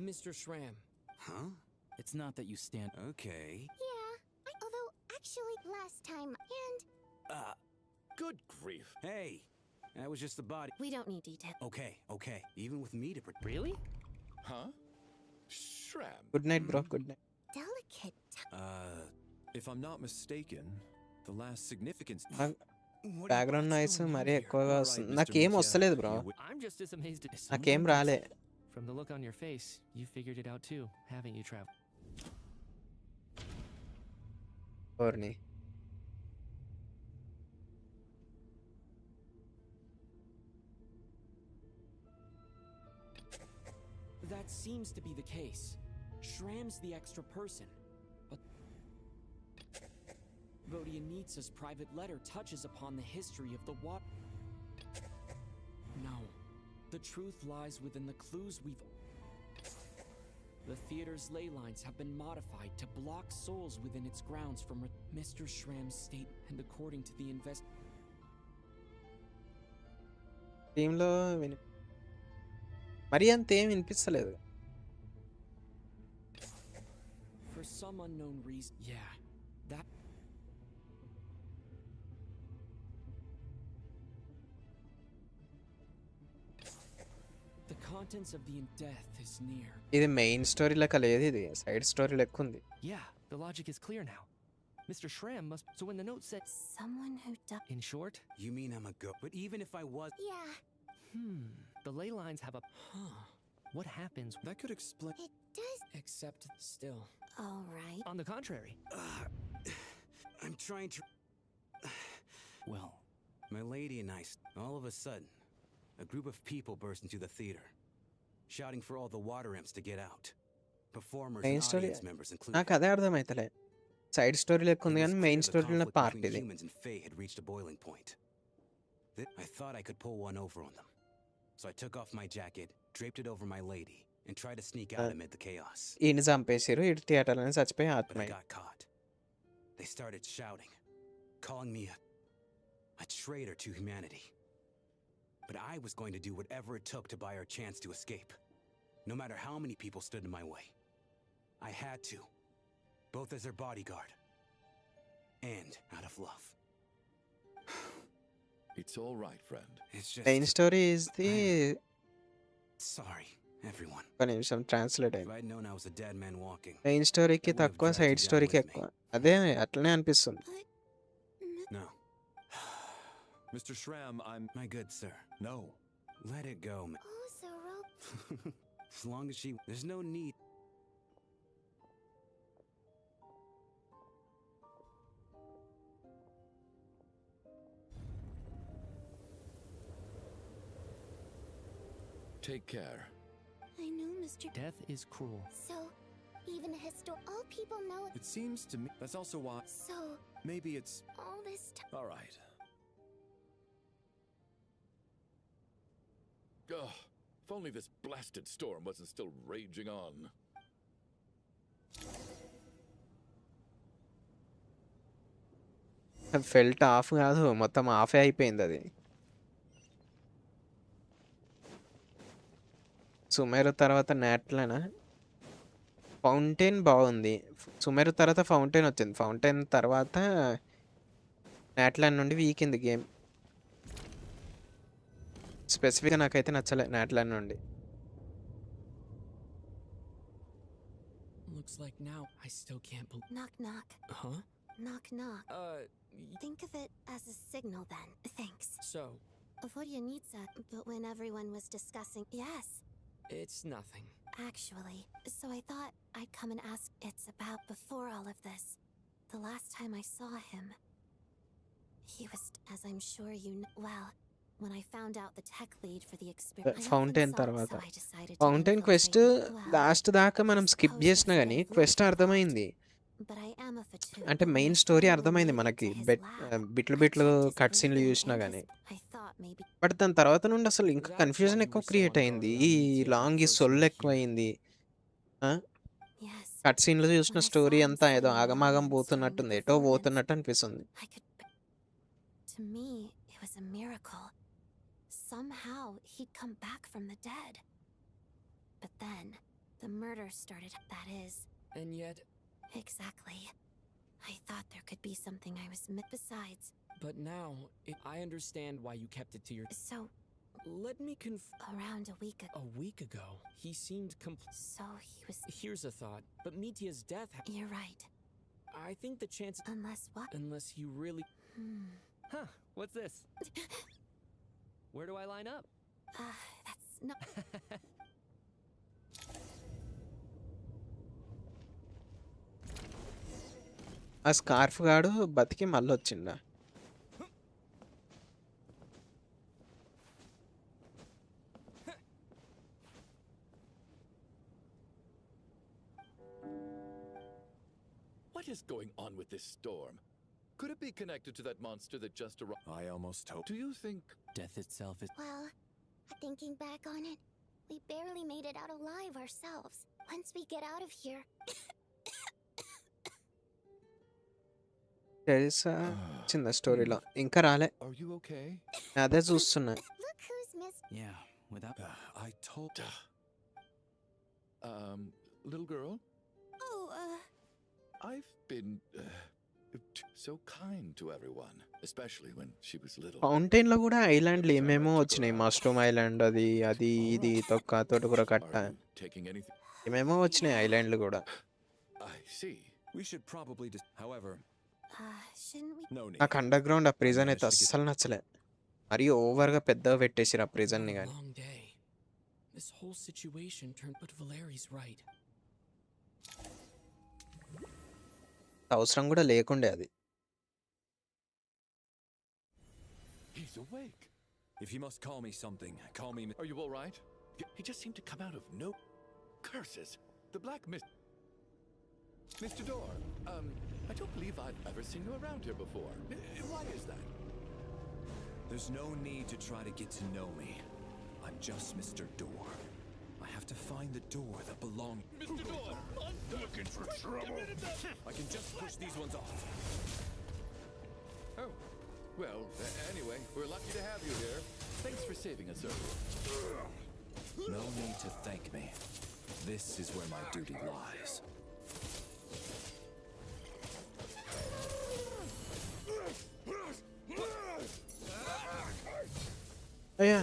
Mr. Shram. Huh? It's not that you stand. Okay. Yeah, although actually last time and. Good grief. Hey, that was just the body. We don't need detail. Okay. Even with me to. Really? Huh? Shram. Good night bro, good night. Delicate. If I'm not mistaken, the last significance. Background noise మరీ ఎక్కువగా వస్తుంది. నాకేం వస్తలేదు bro, I'm just as amazed as నాకేం రాలే. From the look on your face, you figured it out too, haven't you, Trav? ఓర్ని That seems to be the case. Shram's the extra person. But Vodyanitsa's private letter touches upon the history of the water. No. The truth lies within the clues we've... The theater's ley lines have been modified to block souls within its grounds from Mr. Shram's state, and according to the టీంలో మరి అంతేం వినిపిస్తలేదు. For some unknown reason, yeah, that. The contents of the death is near. ఇది main story లెక్క లేదు, ఇది side story లెక్క ఉంది. Yeah, the logic is clear now. Mr. Shram must. So when the note said someone who died. In short, you mean I'm a goat? But even if I was, Yeah. The ley lines have a. What happens? That could explain. It does. Except still. All right. On the contrary. I'm trying to. Well, my lady and I. All of a sudden, a group of people burst into the theater, shouting for all the water imps to get out. Performers and audience members included. నాకు అదే అర్థమైతలే. Side story లెక్క ఉంది కానీ main స్టోరీలో part ఇది. Humans and Fae had reached a boiling point. I thought I could pull one over on them. So I took off my jacket, draped it over my lady, and tried to sneak out amid the chaos. ఈయన చంపేశారు, ఇటు థియేటర్లోనే చచ్చిపోయి But I ఆత్మయ్య. got caught. They started shouting, calling me a traitor to humanity. But I was going to do whatever it took to buy our chance to escape, no matter how many people stood in my way. I had to, both as their bodyguard and out of love. It's all right, friend. It's just. Main story is the. Sorry, everyone. ఒక నిమిషం translate అయింది. If I'd known I was a dead man walking. Main స్టోరీకి తక్కువ, side స్టోరీకి ఎక్కువ. అదే అట్లనే అనిపిస్తుంది. No. Mr. Shram, I'm. My good sir. No. Let it go. Oh, Zoro. As long as she. There's no need. Take care. I know, Mr. Death is cruel. So, even all people know. It seems to me that's also why. So. Maybe it's. All this time. All right. Ugh, if only this blasted storm wasn't still raging on. Felt of కాదు, మొత్తం ఆఫే అయిపోయింది అది. సుమేరు తర్వాత నాట్లనా? Fountain బాగుంది. సుమేరు తర్వాత fountain వచ్చింది. Fountain తర్వాత నాట్లాండ్ నుండి వీకింది గేమ్. స్పెసిఫిక్గా నాకైతే నచ్చలే నాట్లాండ్ నుండి. Looks like now I still can't believe. Knock knock. Huh? Knock knock. Think of it as a signal then. Thanks. So. Vodyanitsa, but when everyone was discussing. Yes. It's nothing. Actually, so I thought I'd come and ask. It's about before all of this. The last time I saw him, he was, as I'm sure you know, well, when I found out the tech lead for the experiment. Fountain తర్వాత fountain quest last దాకా మనం skip చేసినా కానీ quest అర్థమైంది. అంటే main story అర్థమైంది మనకి. బిట్లు బిట్లు కట్ సీన్లు చూసినా కానీ. బట్ దాని తర్వాత నుండి అసలు ఇంకా కన్ఫ్యూజన్ ఎక్కువ క్రియేట్ అయింది. ఈ లాంగ్ ఈ సొల్లు ఎక్కువ అయింది. కట్ సీన్లు చూసిన స్టోరీ అంతా ఏదో ఆగమాగం పోతున్నట్టుంది, ఎటో పోతున్నట్టు అనిపిస్తుంది. Somehow he'd come back from the dead. But then the murder started, that is. And yet. Exactly. I thought there could be something I was besides. But now, I understand why you kept it to your. So. Let me around a week ago. A week ago, he seemed So he was. Here's a thought. But Mitya's death. You're right. I think the chance. Unless what? Unless you really. Huh? What's this? Where do I line up? That's not. ఆ scarf గాడు బతికి మళ్ళీ వచ్చిండా? What is going on with this storm? Could it be connected to that monster that just arrived? I almost hope. Do you think death itself is. Well, thinking back on it, We barely made it out alive ourselves. Once we get out of here... తెలుసా చిన్న స్టోరీలో ఇంకా రాలే. Are you okay? అదే చూస్తున్నా. Look who's Miss... Yeah, without... I told... Little girl? Oh, I've been so kind to everyone, especially when she was little. Fountain లో కూడా ఐలాండ్లు ఏమేమో వచ్చినాయి. మస్టోమ్ ఐలాండ్, అది అది ఇది తొక్క తోటకూర కట్ట, Taking anything? ఏమేమో వచ్చినాయి ఐలాండ్లు కూడా. I see. We should probably however... shouldn't we... No need. నాకు అండర్ గ్రౌండ్ ఆ ప్రిజన్ అయితే అస్సలు నచ్చలే. మరీ ఓవర్గా పెద్దగా పెట్టేసిరు ఆ ప్రిజన్ని కానీ. Long day. This whole situation turned, but Valeri's right. అవసరం కూడా లేకుండే అది. He's awake. If you must call me something, call me... Are you all right? He just seemed to come out of no... Curses. The black mist... Mr. Door, I don't believe I've ever seen you around here before. Why is that? There's no need to try to get to know me. I'm just Mr. Door. I have to find the door that belongs... Mr. Door! Looking for trouble? I can just push these ones off. Oh. Well, anyway, we're lucky to have you here. Thanks for saving us earlier. No need to thank me. This is where my duty lies. అయ్యా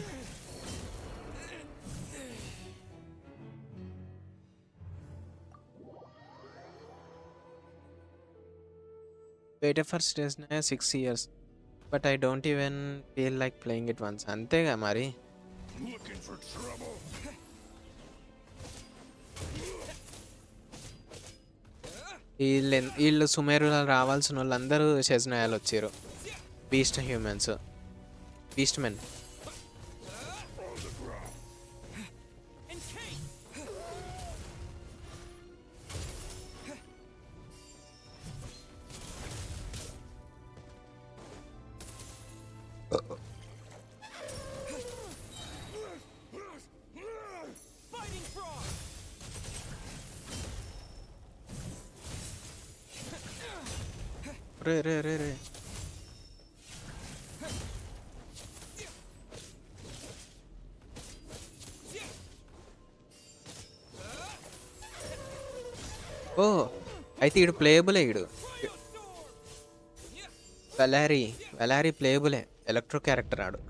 waited for Disney 6 years, but I don't even feel like playing it once. అంతేగా మరి. Looking for trouble? వీళ్ళు సుమేరులో రావాల్సిన వాళ్ళందరూ షెజ్నాయాలు వచ్చారు. Beast humans, beast men. రే రే రే రే ఓ అయితే ఈడు ప్లేయబులే. ఈడు వెలారీ ప్లేయబులే, ఎలక్ట్రో క్యారెక్టర్ ఆడు.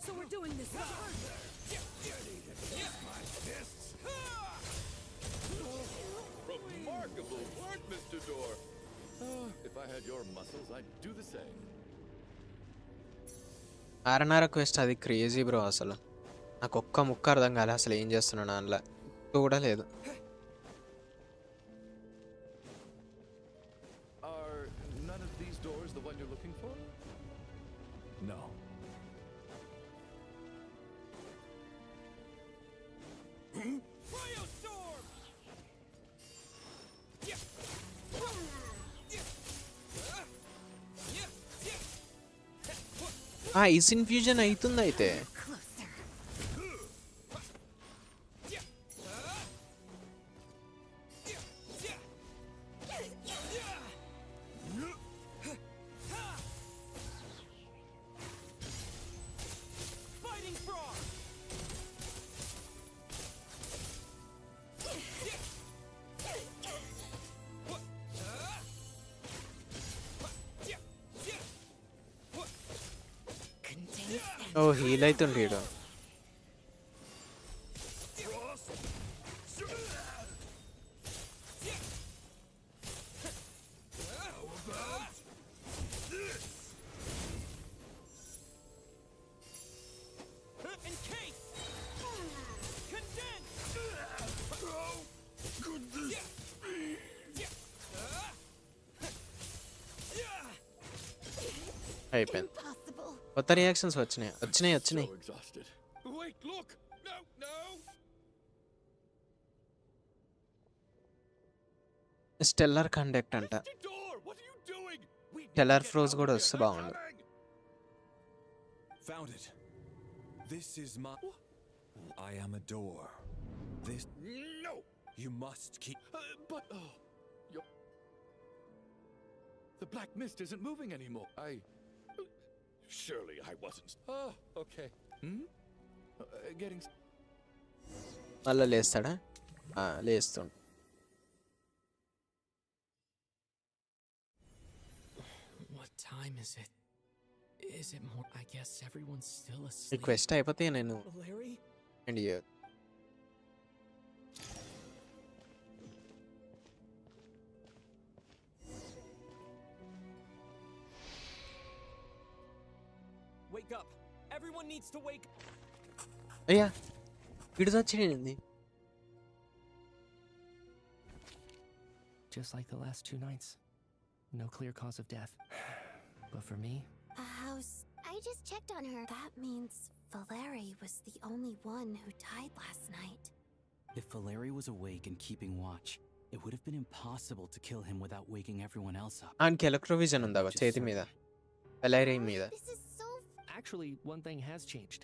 So we're doing this. Remarkable work, Mr. Door. If I had your muscles, I'd do the same. RNR quest అది క్రేజీ బ్రో. అసలు నాకు ఒక్క ముక్క అర్థం కాలే అసలు ఏం చేస్తున్నాను అందులో కూడా లేదు. Are none of these doors the one you're looking for? No. Is infusion అవుతుంది అయితే. ఓ హీల్ అవుతుండే ఈడు. అయిపోయింది. కొత్త రియాక్షన్స్ వచ్చినాయి. So exhausted. Wait, look! No! Stellar conduct అంట. స్టెల్లర్ ఫ్రోజ్ కూడా వస్తే బాగుండు. Found it. This is my... I am a door. This... No! You must keep... But... Oh, the black mist isn't moving anymore. Surely I wasn't... Oh, okay. Getting... మళ్ళా లేస్తాడా? లేస్తుండు. What time is it? Is it more? I guess everyone's still ఈ asleep. Quest అయిపోతే నేను Larry? End చేయొచ్చు. Wake up! Everyone needs to wake. అయ్యా ఇటు వచ్చింది. Just like the last 2 nights. No clear cause of death. But for me... A house. I just checked on her. That means Valeri was the only one who died last night. If Valeri was awake and keeping watch, it would have been impossible to kill him without waking everyone else up. ఆయనకి ఎలక్ట్రోవిజన్ ఉందా చేతి మీద? వెలరీ మీద. Actually, one thing has changed.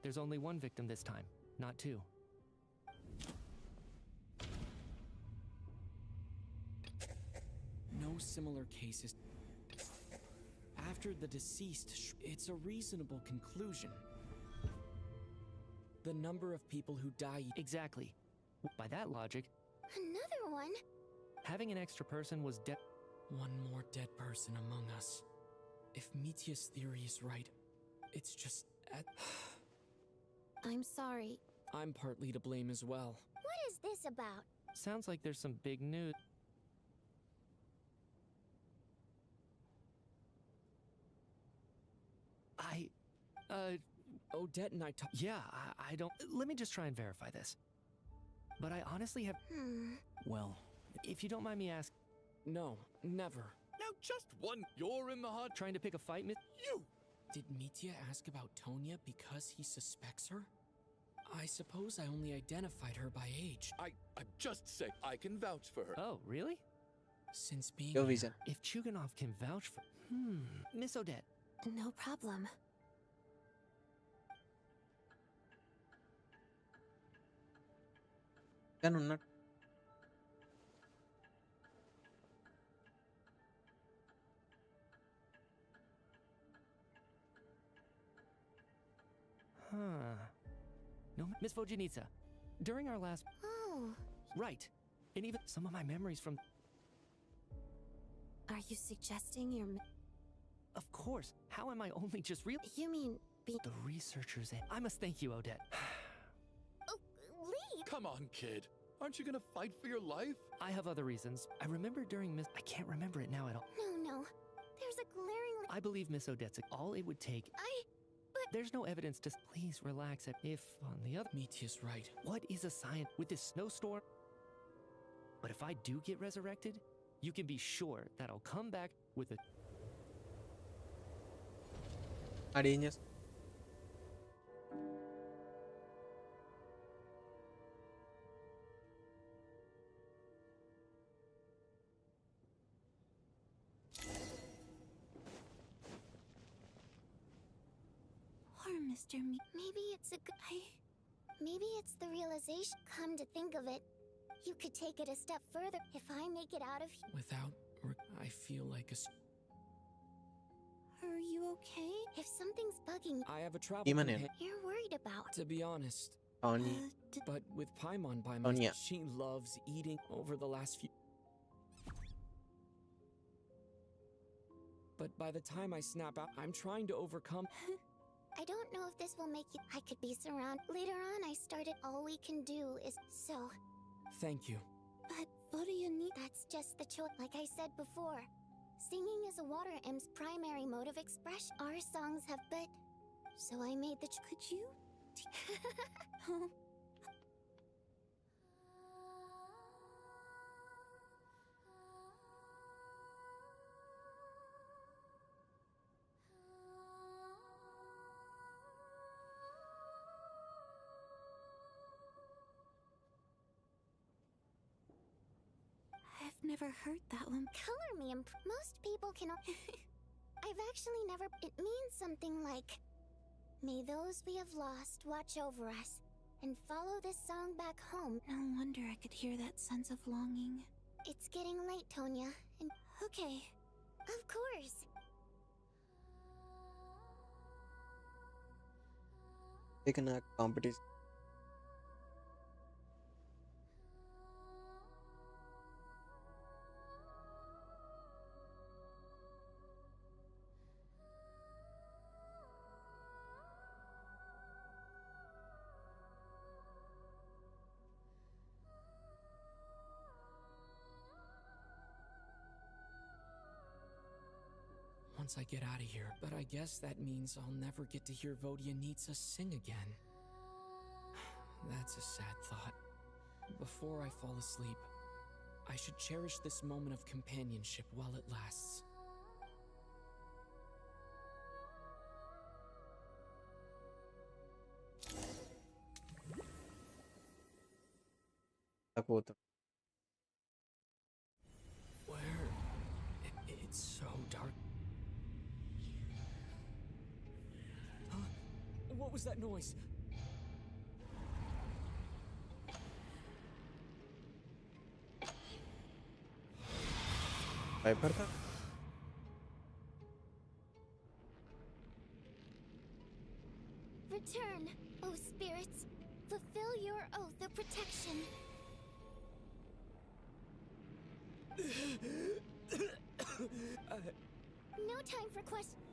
There's only 1 victim this time, not 2. No similar cases. After the deceased, it's a reasonable conclusion. The number of people who die. Exactly. By that logic, Another one? having an extra person was dead. One more dead person among us. If Mitya's theory is right, it's just I'm sorry. I'm partly to blame as well. What is this about? Sounds like there's some big news. Odette and I talked. Yeah, I don't... Let me just try and verify this. But I honestly have... Well... If you don't mind me asking... No, never. Now just one... You're in the hot... Trying to pick a fight, Miss... You! Did Mitya ask about Tonya because he suspects her? I suppose I only identified her by age. I'm just saying, I can vouch for her. Oh, really? Since being Yo, here, Vision. If Chuganov can vouch for... Miss Odette. No problem. కానీ ఉన్నట్టు. No, Miss Vojanitsa. During our last... Oh. Right. And even some of my memories from... Are you suggesting you're... Of course. How am I only just real... You mean... The researchers... I must thank you, Odette. Leave! Come on, kid. Aren't you gonna fight for your life? I have other reasons. I remember during Miss... I can't remember it now at all. No. There's a glaring... I believe Miss Odette's... All it would take... But... There's no evidence to... Please relax. If, on the other... Mitya's right. What is a science with this snowstorm? But if I do get resurrected, you can be sure that I'll come back with a... ఆడేం చేస్తా? Poor Mr. Maybe it's a good... Maybe it's the realization. Come to think of it, you could take it a step further. If I make it out of here... Without... I feel like a... Are you okay? If something's bugging... I have a travel Demon companion. You're worried about... To be honest. Tony. But with Paimon by my Tonya. she loves eating over the last few... But by the time I snap out, I'm trying to overcome... I don't know if this will make you... I could be surrounded. Later on, I started... All we can do is... So... Thank you. But what do you need? That's just the choice. Like I said before, singing is a water imp's primary mode of expression. Our songs have but... So I made the... Could you... Never heard that one. Color me most people can. I've actually never. It means something like, "May those we have lost watch over us, and follow this song back home." No wonder I could hear that sense of longing. It's getting late, Tonya, and Okay. Of course. Taking a competition. Once I get out of here, but I guess that means I'll never get to hear Vodyanitsa sing again. That's a sad thought. Before I fall asleep, I should cherish this moment of companionship while it lasts. Where? It's so dark. Huh? What was that noise? భయపడతా Return, O spirits. Fulfill your oath of protection. No time for questions.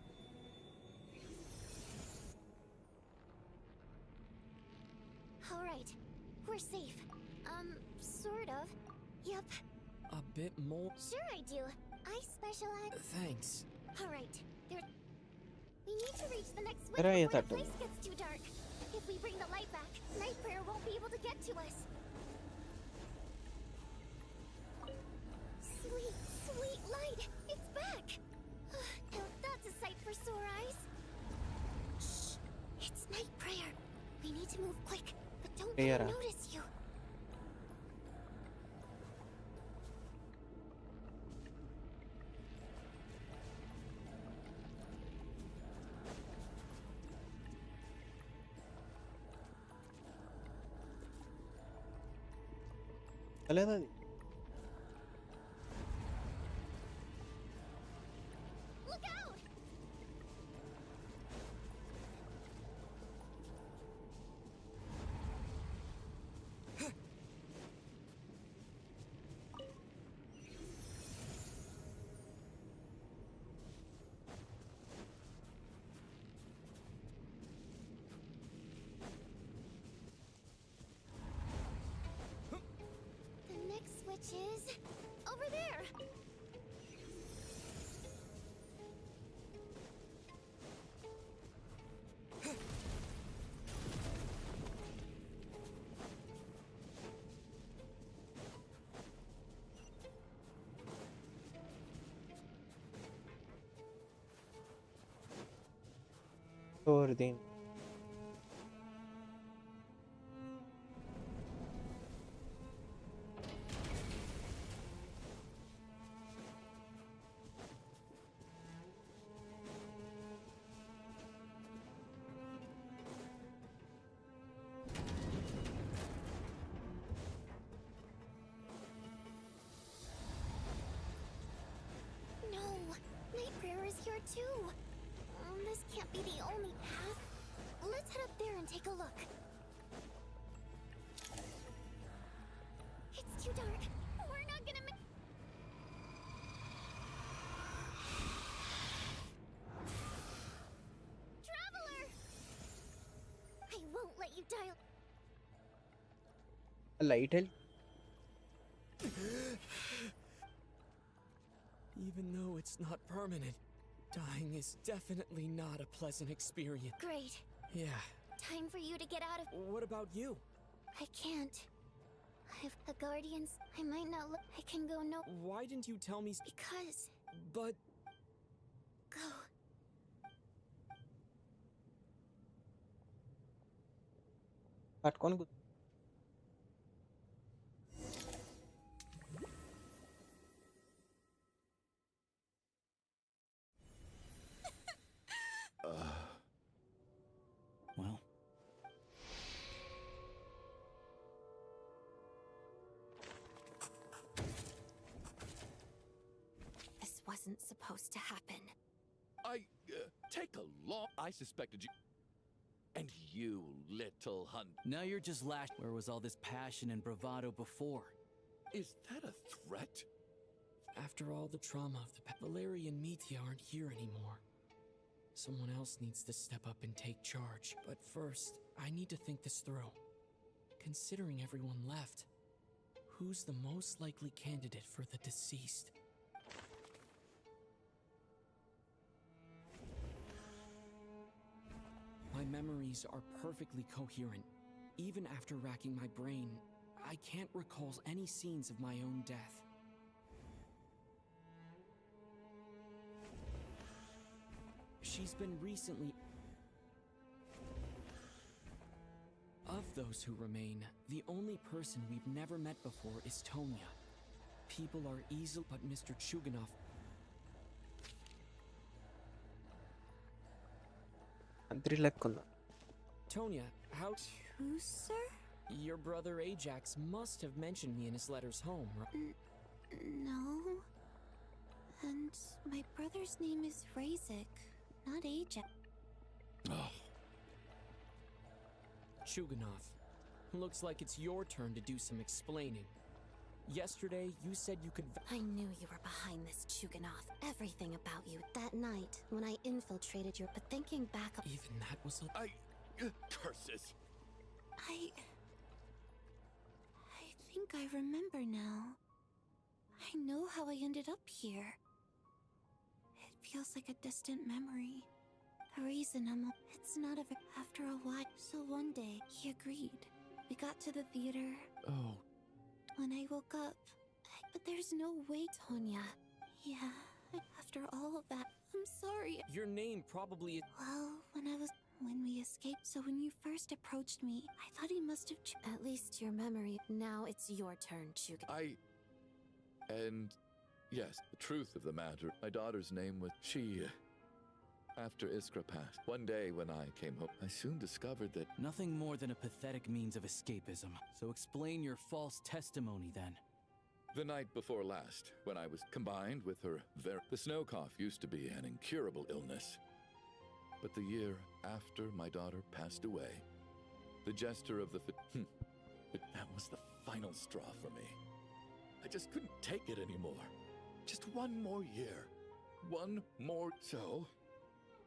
All right, we're safe. Sort of. Yup. A bit more. Sure I do. I specialize. Thanks. All right. We need to reach the next switch Where are you, before the Tattoo? place gets too dark. If we bring the light back, Night Prayer won't be able to get to us. Sweet, sweet light! It's back! Now that's a sight for sore eyes. Shh! It's Night Prayer. We need to move quick, but don't let him notice you. లేదండి Look out! The next switch is over there. Ordem. No, Night Prayer is here too. This can't be the only path. Let's head up there and take a look. It's too dark. We're not gonna make. Traveler! I won't let you die. Light help. Even though it's not permanent, dying is definitely not a pleasant experience. Great. Yeah. Time for you to get out of. What about you? I can't. I have the guardians. I might not look. I can go no. Why didn't you tell me? Because. But. Go. పట్టుకొని wasn't supposed to happen. Take a long... I suspected you... And you, little hunt... Now you're just Where was all this passion and bravado before? Is that a threat? After all the trauma of the Valeria and Mithya aren't here anymore. Someone else needs to step up and take charge. But first, I need to think this through. Considering everyone left, who's the most likely candidate for the deceased? My memories are perfectly coherent. Even after racking my brain, I can't recall any scenes of my own death. She's been recently... Of those who remain, the only person we've never met before is Tonya. People are easily... But Mr. Chuganov... Tonya, how... Who, sir? Your brother Ajax must have mentioned me in his letters home, right? No. And my brother's name is Razik, not Ajax. Oh. Chuganov, looks like it's your turn to do some explaining. Yesterday, you said you could... I knew you were behind this, Chuganov. Everything about you. That night, when I infiltrated your... But thinking back... Even that was a... Curses! I think I remember now. I know how I ended up here. It feels like a distant memory. A reason It's not a... After a while... So one day, he agreed. We got to the theater. Oh. When I woke up... But there's no way, Tonya. Yeah, after all of that, I'm sorry. Your name probably... Well, when we escaped, so when you first approached me, I thought he must have... At least your memory. Now it's your turn, Chugan. And... Yes, the truth of the matter, my daughter's name was... After Iskra passed, one day when I came home, I soon discovered that... Nothing more than a pathetic means of escapism. So explain your false testimony, then. The night before last, when I was combined with her the snow cough used to be an incurable illness. But the year after my daughter passed away, the gesture of that was the final straw for me. I just couldn't take it anymore. Just one more year. One more... So...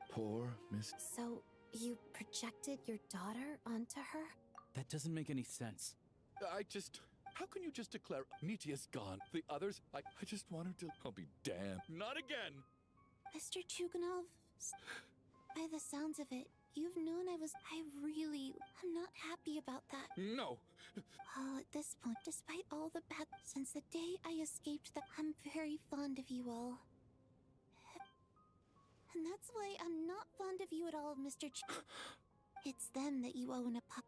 Poor Miss... So, you projected your daughter onto her? That doesn't make any sense. How can you just declare Nitya's gone? The others, I just want her to... I'll be damned. Not again! Mr. Chuganov, by the sounds of it, you've known I'm not happy about that. No! Well, at this point, despite all the bad... Since the day I escaped I'm very fond of you all. And that's why I'm not fond of you at all, Mr. It's them that you owe an apology.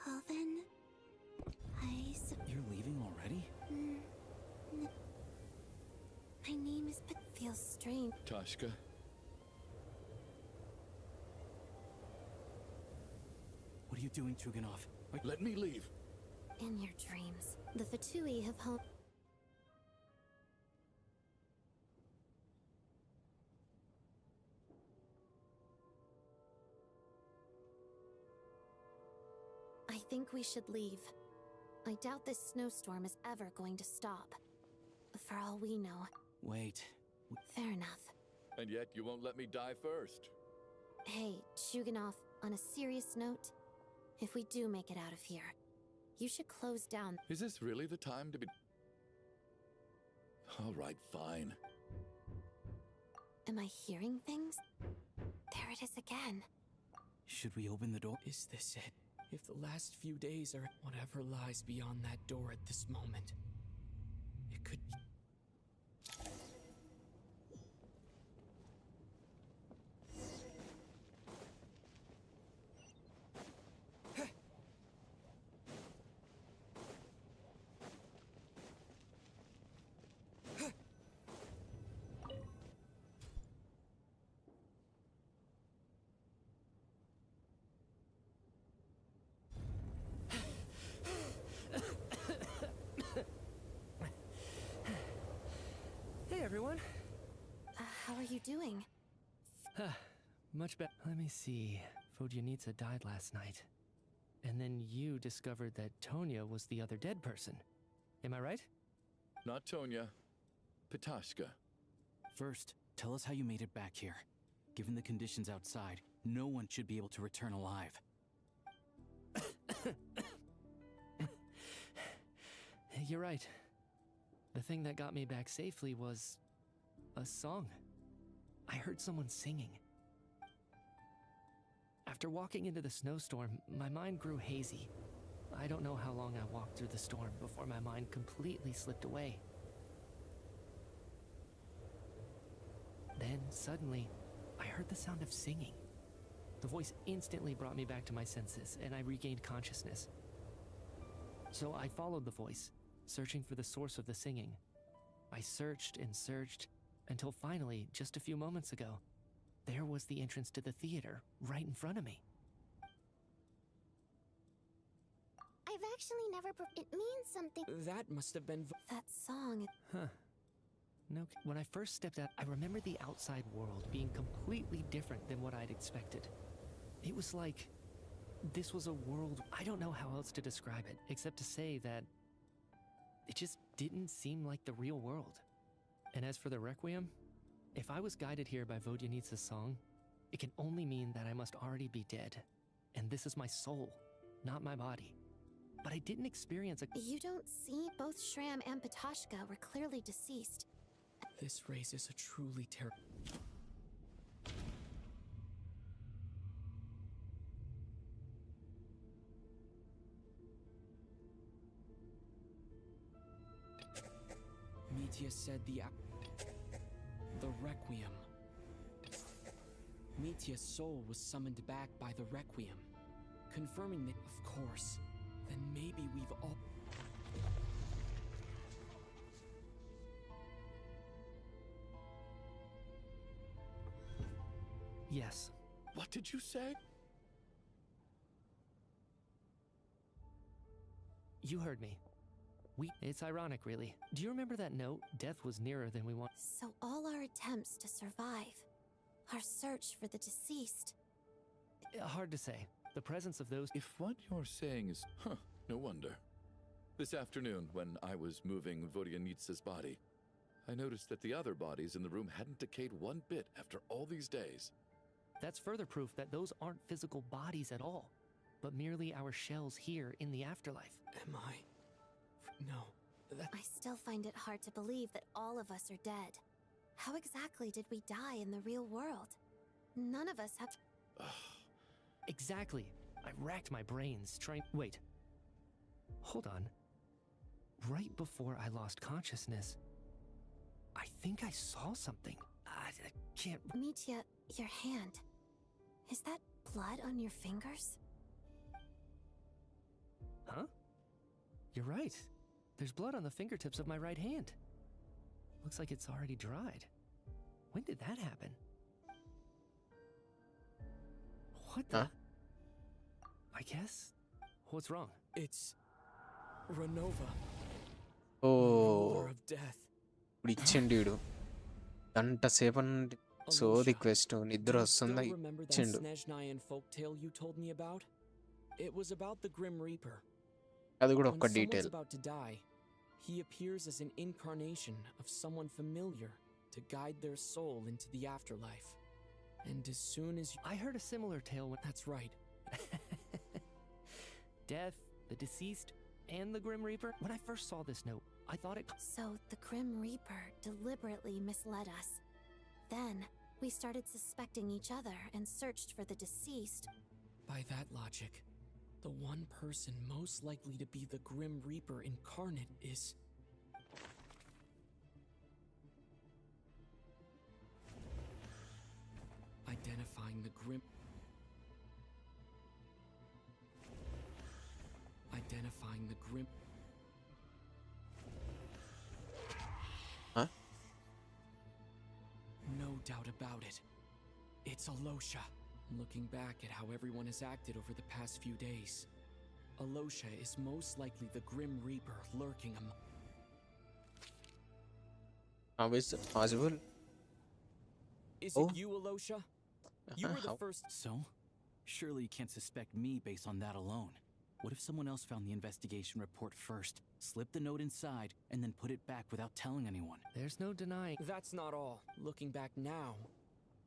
Well then, You're leaving already? My name is... Feels strange. Tashka. What are you doing, Chuganov? Let me leave. In your dreams, the Fatui have home... I think we should leave. I doubt this snowstorm is ever going to stop. For all we know. Wait. Fair enough. And yet you won't let me die first. Hey, Chuganov, on a serious note, if we do make it out of here, you should close down. Is this really the time to be... All right, fine. Am I hearing things? There it is again. Should we open the door? Is this it? If the last few days are whatever lies beyond that door at this moment, it could be... everyone. How are you doing? Much better. Let me see. Vodyanitsa died last night. And then you discovered that Tonya was the other dead person. Am I right? Not Tonya. Pitashka. First, tell us how you made it back here. Given the conditions outside, no one should be able to return alive. You're right. The thing that got me back safely was a song. I heard someone singing. After walking into the snowstorm, my mind grew hazy. I don't know how long I walked through the storm before my mind completely slipped away. Then, suddenly, I heard the sound of singing. The voice instantly brought me back to my senses, and I regained consciousness. So I followed the voice, searching for the source of the singing. I searched and searched, until finally, just a few moments ago, there was the entrance to the theater, right in front of me. I've actually never... It means something... That must have been... That song... Huh. No, when I first stepped out, I remember the outside world being completely different than what I'd expected. It was like... this was a world... I don't know how else to describe it, except to say that... it just didn't seem like the real world. And as for the Requiem, if I was guided here by Vodyanitsa's song, it can only mean that I must already be dead. And this is my soul, not my body. But I didn't experience a... You don't see? Both Shram and Pitashka were clearly deceased. This race is a truly terrible... Mitya said the Requiem. Mitya's soul was summoned back by the Requiem, confirming that, of course, then maybe we've all... Yes. What did you say? You heard me. It's ironic, really. Do you remember that note? Death was nearer than we want. So all our attempts to survive, our search for the deceased... Hard to say. The presence of those... If what you're saying is... no wonder. This afternoon, when I was moving Vodyanitsa's body, I noticed that the other bodies in the room hadn't decayed one bit after all these days. That's further proof that those aren't physical bodies at all, but merely our shells here in the afterlife. Am I... No. I still find it hard to believe that all of us are dead. How exactly did we die in the real world? None of us have... Exactly. I racked my brains trying... Wait. Hold on. Right before I lost consciousness, I think I saw something. I can't... Mitya, your hand. Is that blood on your fingers? Huh? You're right. There's blood on the fingertips of my right hand. Looks like it's already dried. When did that happen? What the? I guess? What's wrong? It's... Renova. Oh. Ruler of death. ఇప్పుడు ఇచ్చిండు వీడు గంట సేపు so request నిద్ర వస్తుందా ఇచ్చిండు. Snezhnayan folktale you told me about? It was about the Grim Reaper. అది కూడా ఒక్క When detail. someone's about to die, he appears as an incarnation of someone familiar to guide their soul into the afterlife. And as soon as I heard a similar tale when... That's right. Death, the deceased, and the Grim Reaper. When I first saw this note, I thought it... So the Grim Reaper deliberately misled us. Then we started suspecting each other and searched for the deceased. By that logic, the one person most likely to be the Grim Reaper incarnate is... Identifying the Grim... Identifying the Grim... Huh? No doubt about it. It's Alosha. Looking back at how everyone has acted over the past few days, Alosha is most likely the Grim Reaper lurking among... How is it possible? Is Oh. it you, Alosha? You were the How? first. So? Surely you can't suspect me based on that alone. What if someone else found the investigation report first, slipped the note inside, and then put it back without telling anyone? There's no denying. That's not all. Looking back now,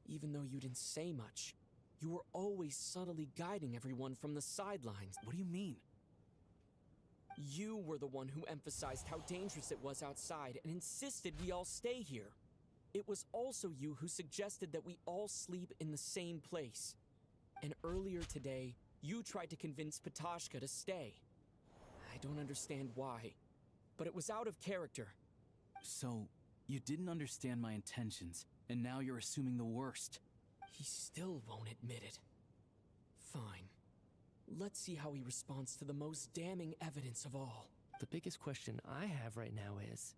even though you didn't say much, you were always subtly guiding everyone from the sidelines. What do you mean? You were the one who emphasized how dangerous it was outside and insisted we all stay here. It was also you who suggested that we all sleep in the same place. And earlier today, you tried to convince Patashka to stay. I don't understand why, but it was out of character. So, you didn't understand my intentions, and now you're assuming the worst. He still won't admit it. Fine. Let's see how he responds to the most damning evidence of all. The biggest question I have right now is,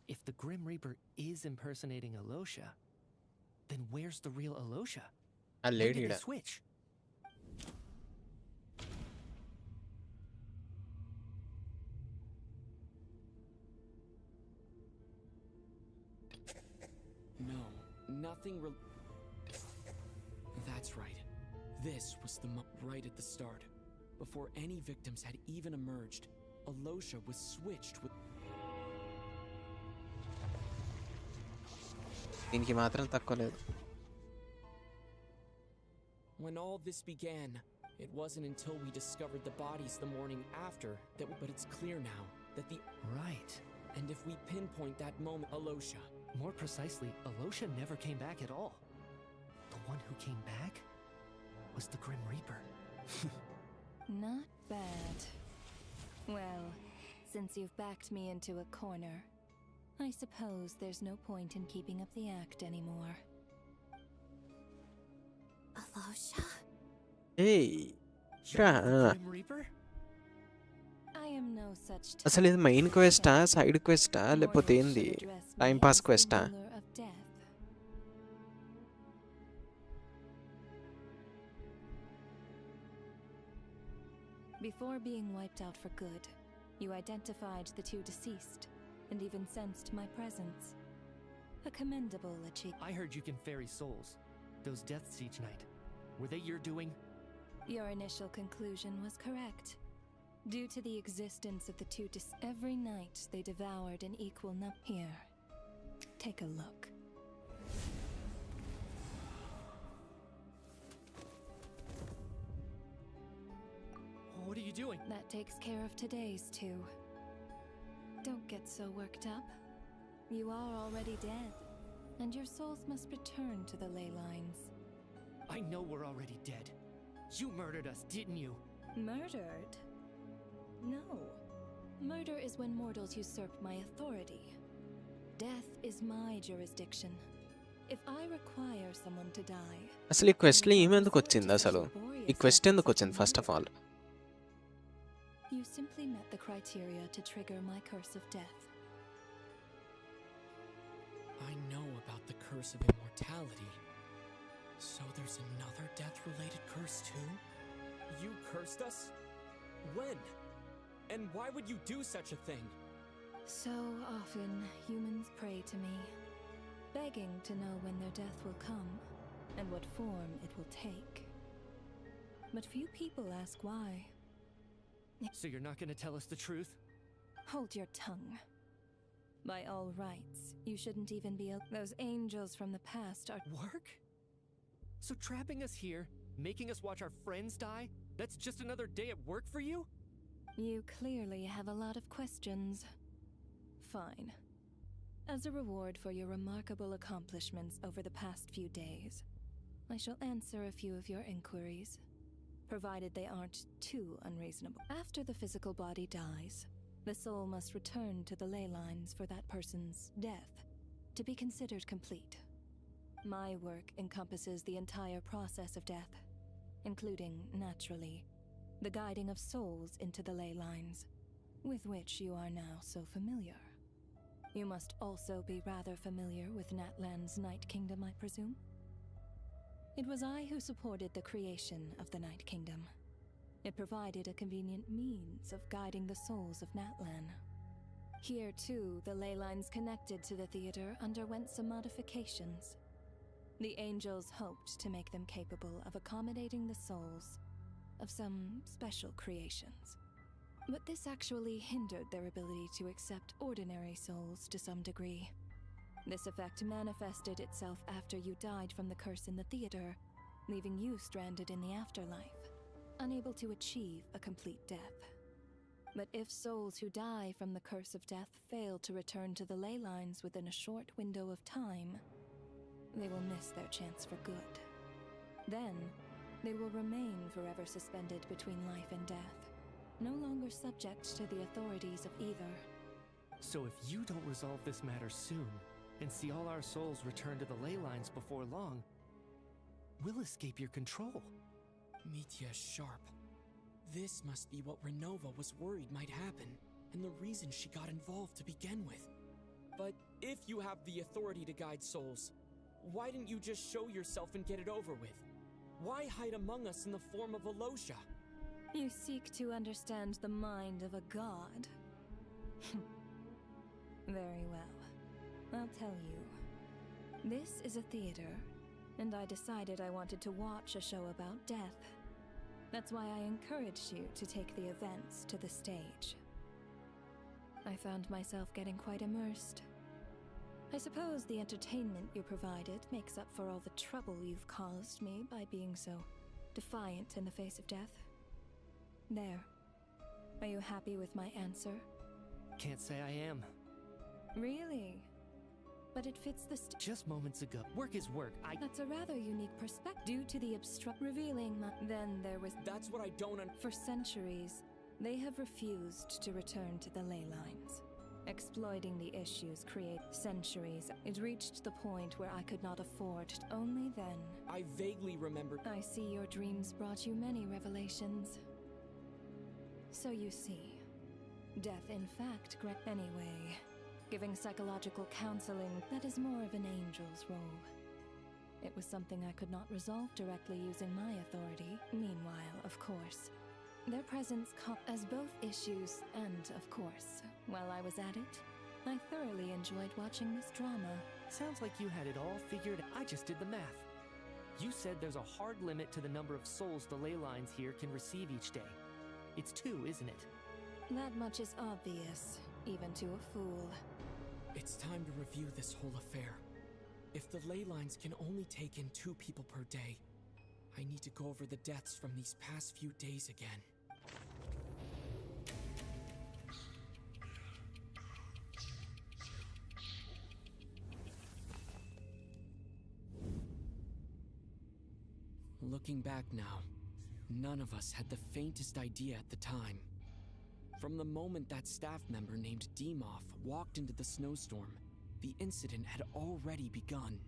if the Grim Reaper is impersonating Alosha, then where's the real Alosha? A When lady. did they switch? No, nothing That's right. This was the right at the start. Before any victims had even emerged, Alosha was switched with... దీనికి మాత్రం తక్కువ లేదు. When all this began, it wasn't until we discovered the bodies the morning after that but it's clear now that the... Right. And if we pinpoint that moment, Alosha... More precisely, Alosha never came back at all. The one who came back was the Grim Reaper. Not bad. Well, since you've backed me into a corner, I suppose there's no point in keeping up the act anymore. Alosha? Hey. Grim Reaper? I am no such అసలు ఇది main క్వెస్టా side క్వెస్టా లేకపోతే ఏంది time pass క్వెస్టా? ruler of death. Before being wiped out for good, you identified the two deceased and even sensed my presence. A commendable achievement. I heard you can ferry souls. Those deaths each night. Were they your doing? Your initial conclusion was correct. Due to the existence of the two every night they devoured an equal number. Here, take a look. What are you doing? That takes care of today's two. Don't get so worked up. You are already dead, and your souls must return to the ley lines. I know we're already dead. You murdered us, didn't you? Murdered? No. Murder is when mortals usurp my authority. Death is my jurisdiction. If I require someone to die... అసలు ఈ క్వెస్ట్లో ఏమెందుకు వచ్చింది అసలు? ఈ quest ఎందుకు వచ్చింది first of all? You simply met the criteria to trigger my curse of death. I know about the curse of immortality. So there's another death-related curse too? You cursed us? When? And why would you do such a thing? So often, humans pray to me, begging to know when their death will come and what form it will take. But few people ask why. So you're not going to tell us the truth? Hold your tongue. By all rights, you shouldn't even be those angels from the past are... Work? So trapping us here, making us watch our friends die, that's just another day at work for you? You clearly have a lot of questions. Fine. As a reward for your remarkable accomplishments over the past few days, I shall answer a few of your inquiries, provided they aren't too unreasonable. After the physical body dies, the soul must return to the ley lines for that person's death to be considered complete. My work encompasses the entire process of death, including, naturally, the guiding of souls into the ley lines, with which you are now so familiar. You must also be rather familiar with Natlan's Night Kingdom, I presume? It was I who supported the creation of the Night Kingdom. It provided a convenient means of guiding the souls of Natlan. Here, too, the ley lines connected to the theater underwent some modifications. The angels hoped to make them capable of accommodating the souls of some special creations. But this actually hindered their ability to accept ordinary souls to some degree. This effect manifested itself after you died from the curse in the theater, leaving you stranded in the afterlife, unable to achieve a complete death. But if souls who die from the curse of death fail to return to the ley lines within a short window of time, they will miss their chance for good. Then, they will remain forever suspended between life and death, no longer subject to the authorities of either. So if you don't resolve this matter soon, and see all our souls return to the ley lines before long, we'll escape your control. Mitya is sharp. This must be what Renova was worried might happen, and the reason she got involved to begin with. But if you have the authority to guide souls, why didn't you just show yourself and get it over with? Why hide among us in the form of a Losha? You seek to understand the mind of a god. Very well. I'll tell you. This is a theater, and I decided I wanted to watch a show about death. That's why I encouraged you to take the events to the stage. I found myself getting quite immersed. I suppose the entertainment you provided makes up for all the trouble you've caused me by being so defiant in the face of death. There. Are you happy with my answer? Can't say I am. Really? But it fits the just moments ago. Work is work. That's a rather unique perspective due to the revealing Then there was... That's what I don't For centuries, they have refused to return to the ley lines. Exploiting the issues create centuries. It reached the point where I could not afford. Only then... I vaguely remember... I see your dreams brought you many revelations. So you see, death in fact... Anyway, giving psychological counseling, that is more of an angel's role. It was something I could not resolve directly using my authority. Meanwhile, of course, their presence as both issues and, of course, while I was at it, I thoroughly enjoyed watching this drama. Sounds like you had it all figured. I just did the math. You said there's a hard limit to the number of souls the ley lines here can receive each day. It's 2, isn't it? That much is obvious, even to a fool. It's time to review this whole affair. If the ley lines can only take in 2 people per day, I need to go over the deaths from these past few days again. Looking back now, none of us had the faintest idea at the time. From the moment that staff member named Demoff walked into the snowstorm, the incident had already begun.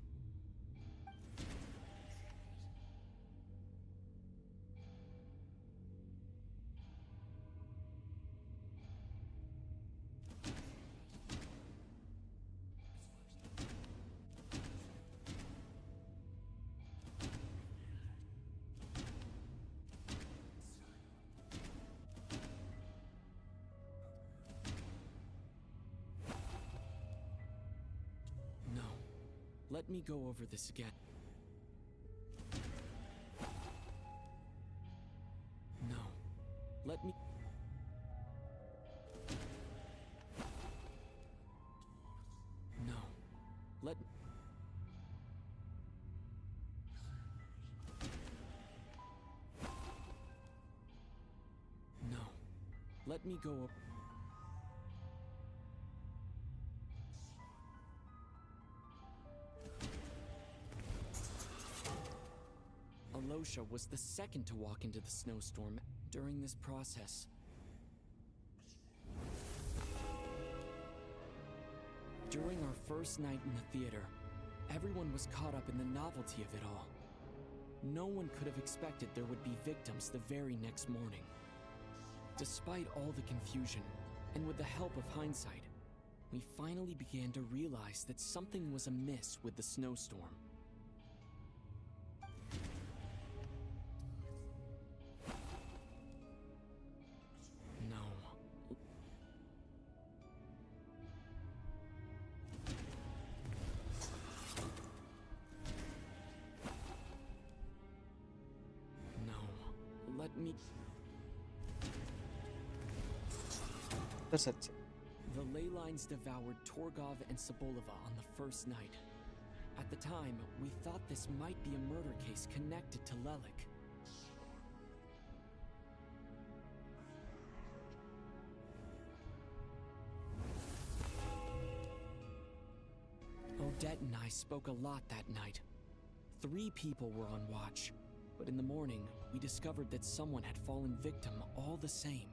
Let me go over this again. No. Let me... No. Let... No. Let me go over... Alosha was the second to walk into the snowstorm during this process. During our first night in the theater, everyone was caught up in the novelty of it all. No one could have expected there would be victims the very next morning. Despite all the confusion, and with the help of hindsight, we finally began to realize that something was amiss with the snowstorm. need. The ley lines devoured Torgov and Sobolova on the first night. At the time, we thought this might be a murder case connected to Lelik. Odette and I spoke a lot that night. 3 people were on watch, but in the morning, we discovered that someone had fallen victim all the same.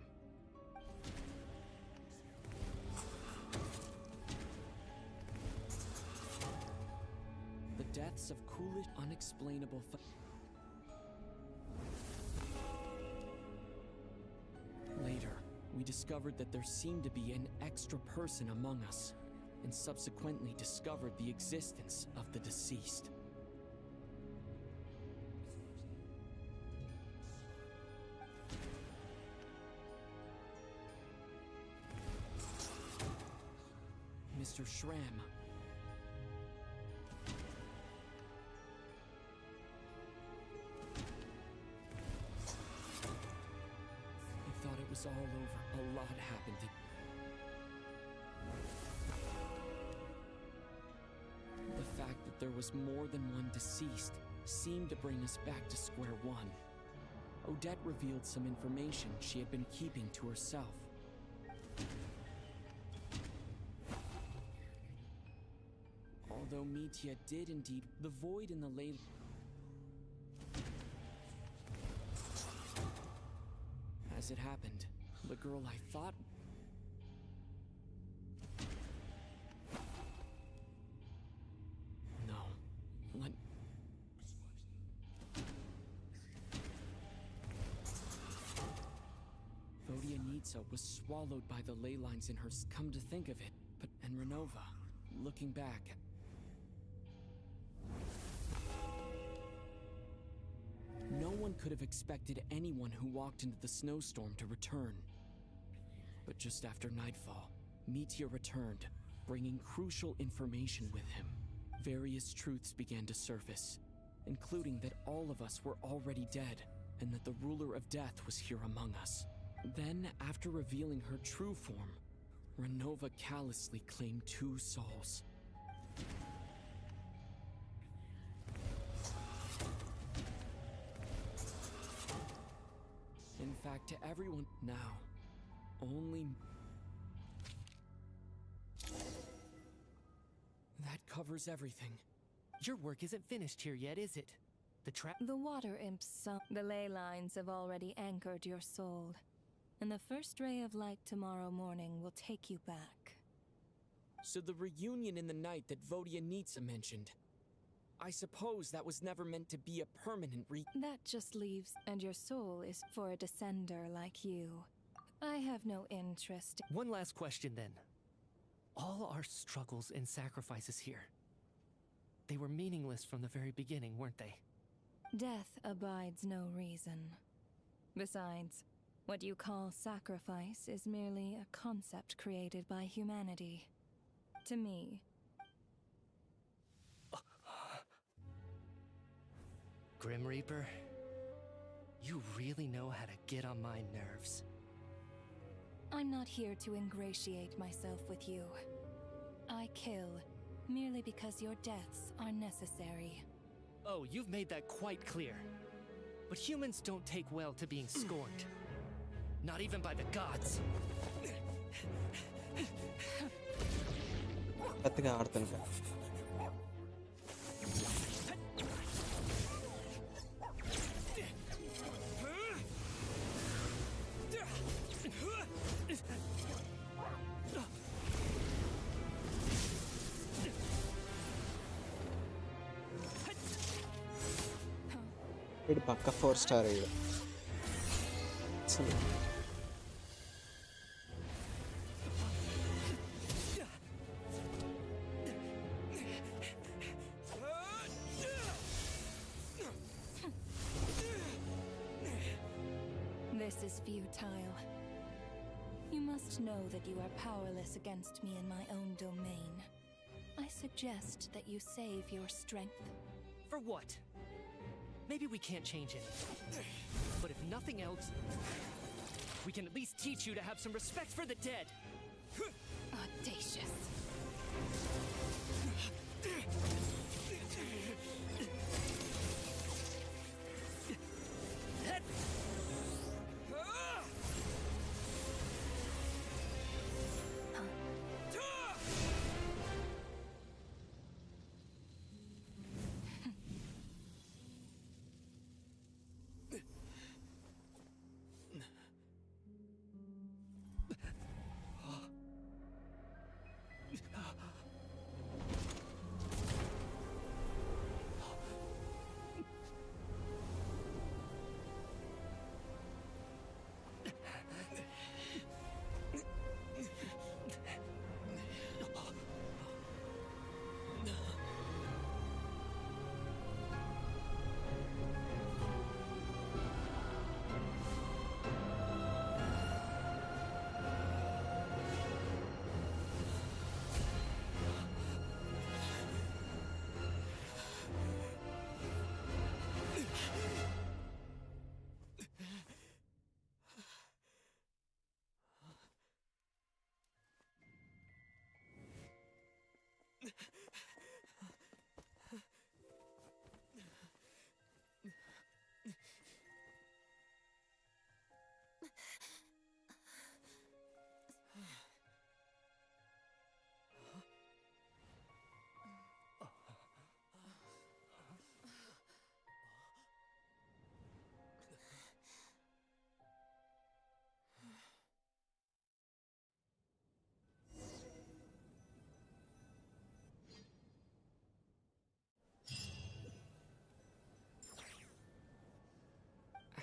The deaths of coolish, unexplainable Later, we discovered that there seemed to be an extra person among us, and subsequently discovered the existence of the deceased. Mr. Schramm. I thought it was all over. A lot happened. The fact that there was more than one deceased seemed to bring us back to square one. Odette revealed some information she had been keeping to herself. Although Mitya did indeed, the void in the ley. As it happened, the girl I thought. No. Vodyanitsa was swallowed by the ley lines in her. Come to think of it, and Renova, looking back. No one could have expected anyone who walked into the snowstorm to return. But just after nightfall, Mitya returned, bringing crucial information with him. Various truths began to surface, including that all of us were already dead, and that the ruler of death was here among us. Then, after revealing her true form, Renova callously claimed 2 souls. In fact, to everyone now, only... That covers everything. Your work isn't finished here yet, is it? The water imps the ley lines have already anchored your soul, and the first ray of light tomorrow morning will take you back. So the reunion in the night that Vodyanitsa mentioned, I suppose that was never meant to be a permanent That just leaves, and your soul is for a descender like you. I have no interest. One last question then. All our struggles and sacrifices here, they were meaningless from the very beginning, weren't they? Death abides no reason. Besides, what you call sacrifice is merely a concept created by humanity. To me. Grim Reaper, you really know how to get on my nerves. I'm not here to ingratiate myself with you. I kill merely because your deaths are necessary. Oh, you've made that quite clear. But humans don't take well to being scorned. Not even by the gods. It paka 4-star idu. This is futile. You must know that you are powerless against me in my own domain. I suggest that you save your strength. For what? Maybe we can't change it. But if nothing else, we can at least teach you to have some respect for the dead. Audacious.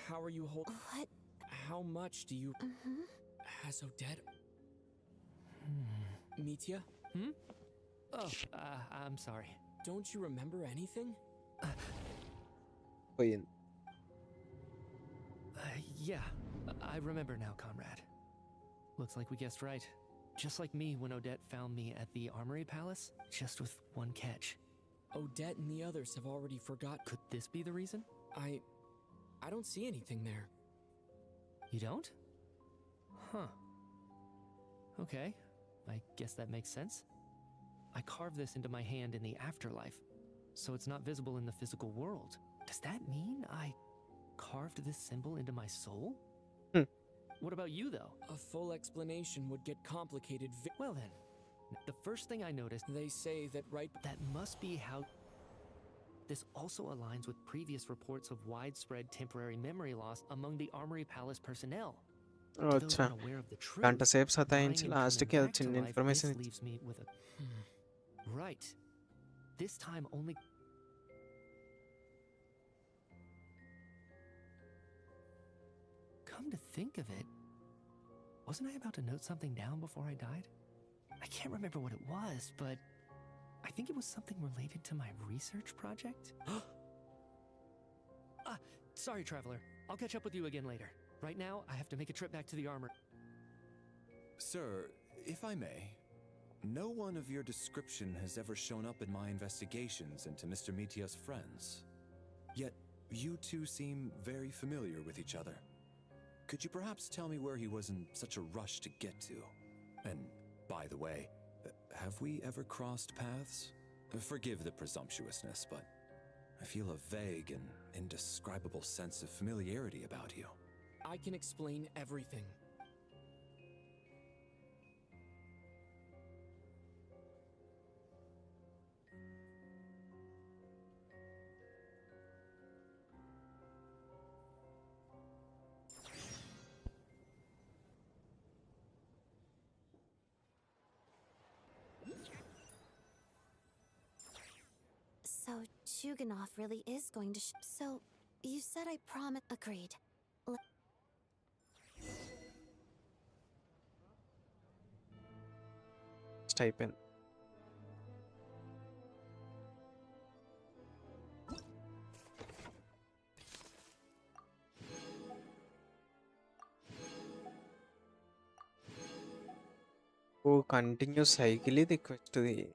How are you holding? What? How much do you... Has Odette... Mitya? Oh, I'm sorry. Don't you remember anything? పోయింది. Yeah, I remember now, comrade. Looks like we guessed right. Just like me when Odette found me at the Armory Palace, just with one catch. Odette and the others have already forgot. Could this be the reason? I don't see anything there. You don't? Huh. Okay, I guess that makes sense. I carved this into my hand in the afterlife, so it's not visible in the physical world. Does that mean I carved this symbol into my soul? What about you, though? A full explanation would get complicated. Well then, the first thing I noticed... They say that Rite... That must be how... This also aligns with previous reports of widespread temporary memory loss among the Armory Palace personnel. అచ్చా గంట సేపు సతాయించి లాస్ట్కి చిన్న information leaves me with a... Right. This time only... Come to think of it, wasn't I about to note something down before I died? I can't remember what it was, but I think it was something related to my research project. Sorry, Traveler. I'll catch up with you again later. Right now, I have to make a trip back to the armor. Sir, if I may, no one of your description has ever shown up in my investigations into Mr. Mitya's friends. Yet, you two seem very familiar with each other. Could you perhaps tell me where he was in such a rush to get to? And, by the way, have we ever crossed paths? Forgive the presumptuousness, but I feel a vague and indescribable sense of familiarity about you. I can explain everything. So, Chuganov really is going to So, you said I promised... Agreed. అయిపోయింది. ఓ continuous cycle ఇది quest ఇది.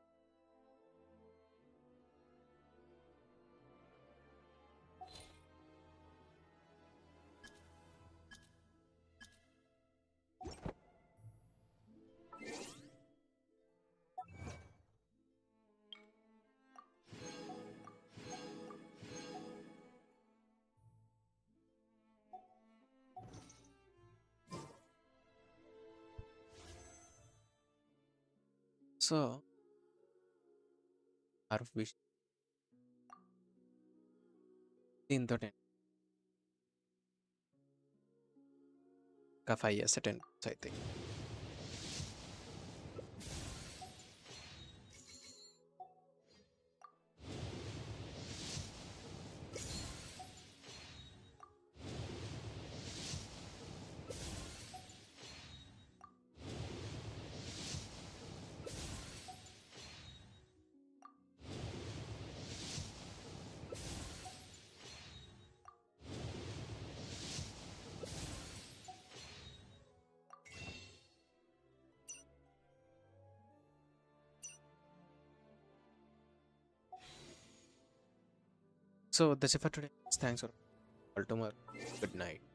So దీంతో ఇంకా 5 years 10 years అయితే So that's it for today. Thanks for all tomorrow. Good night.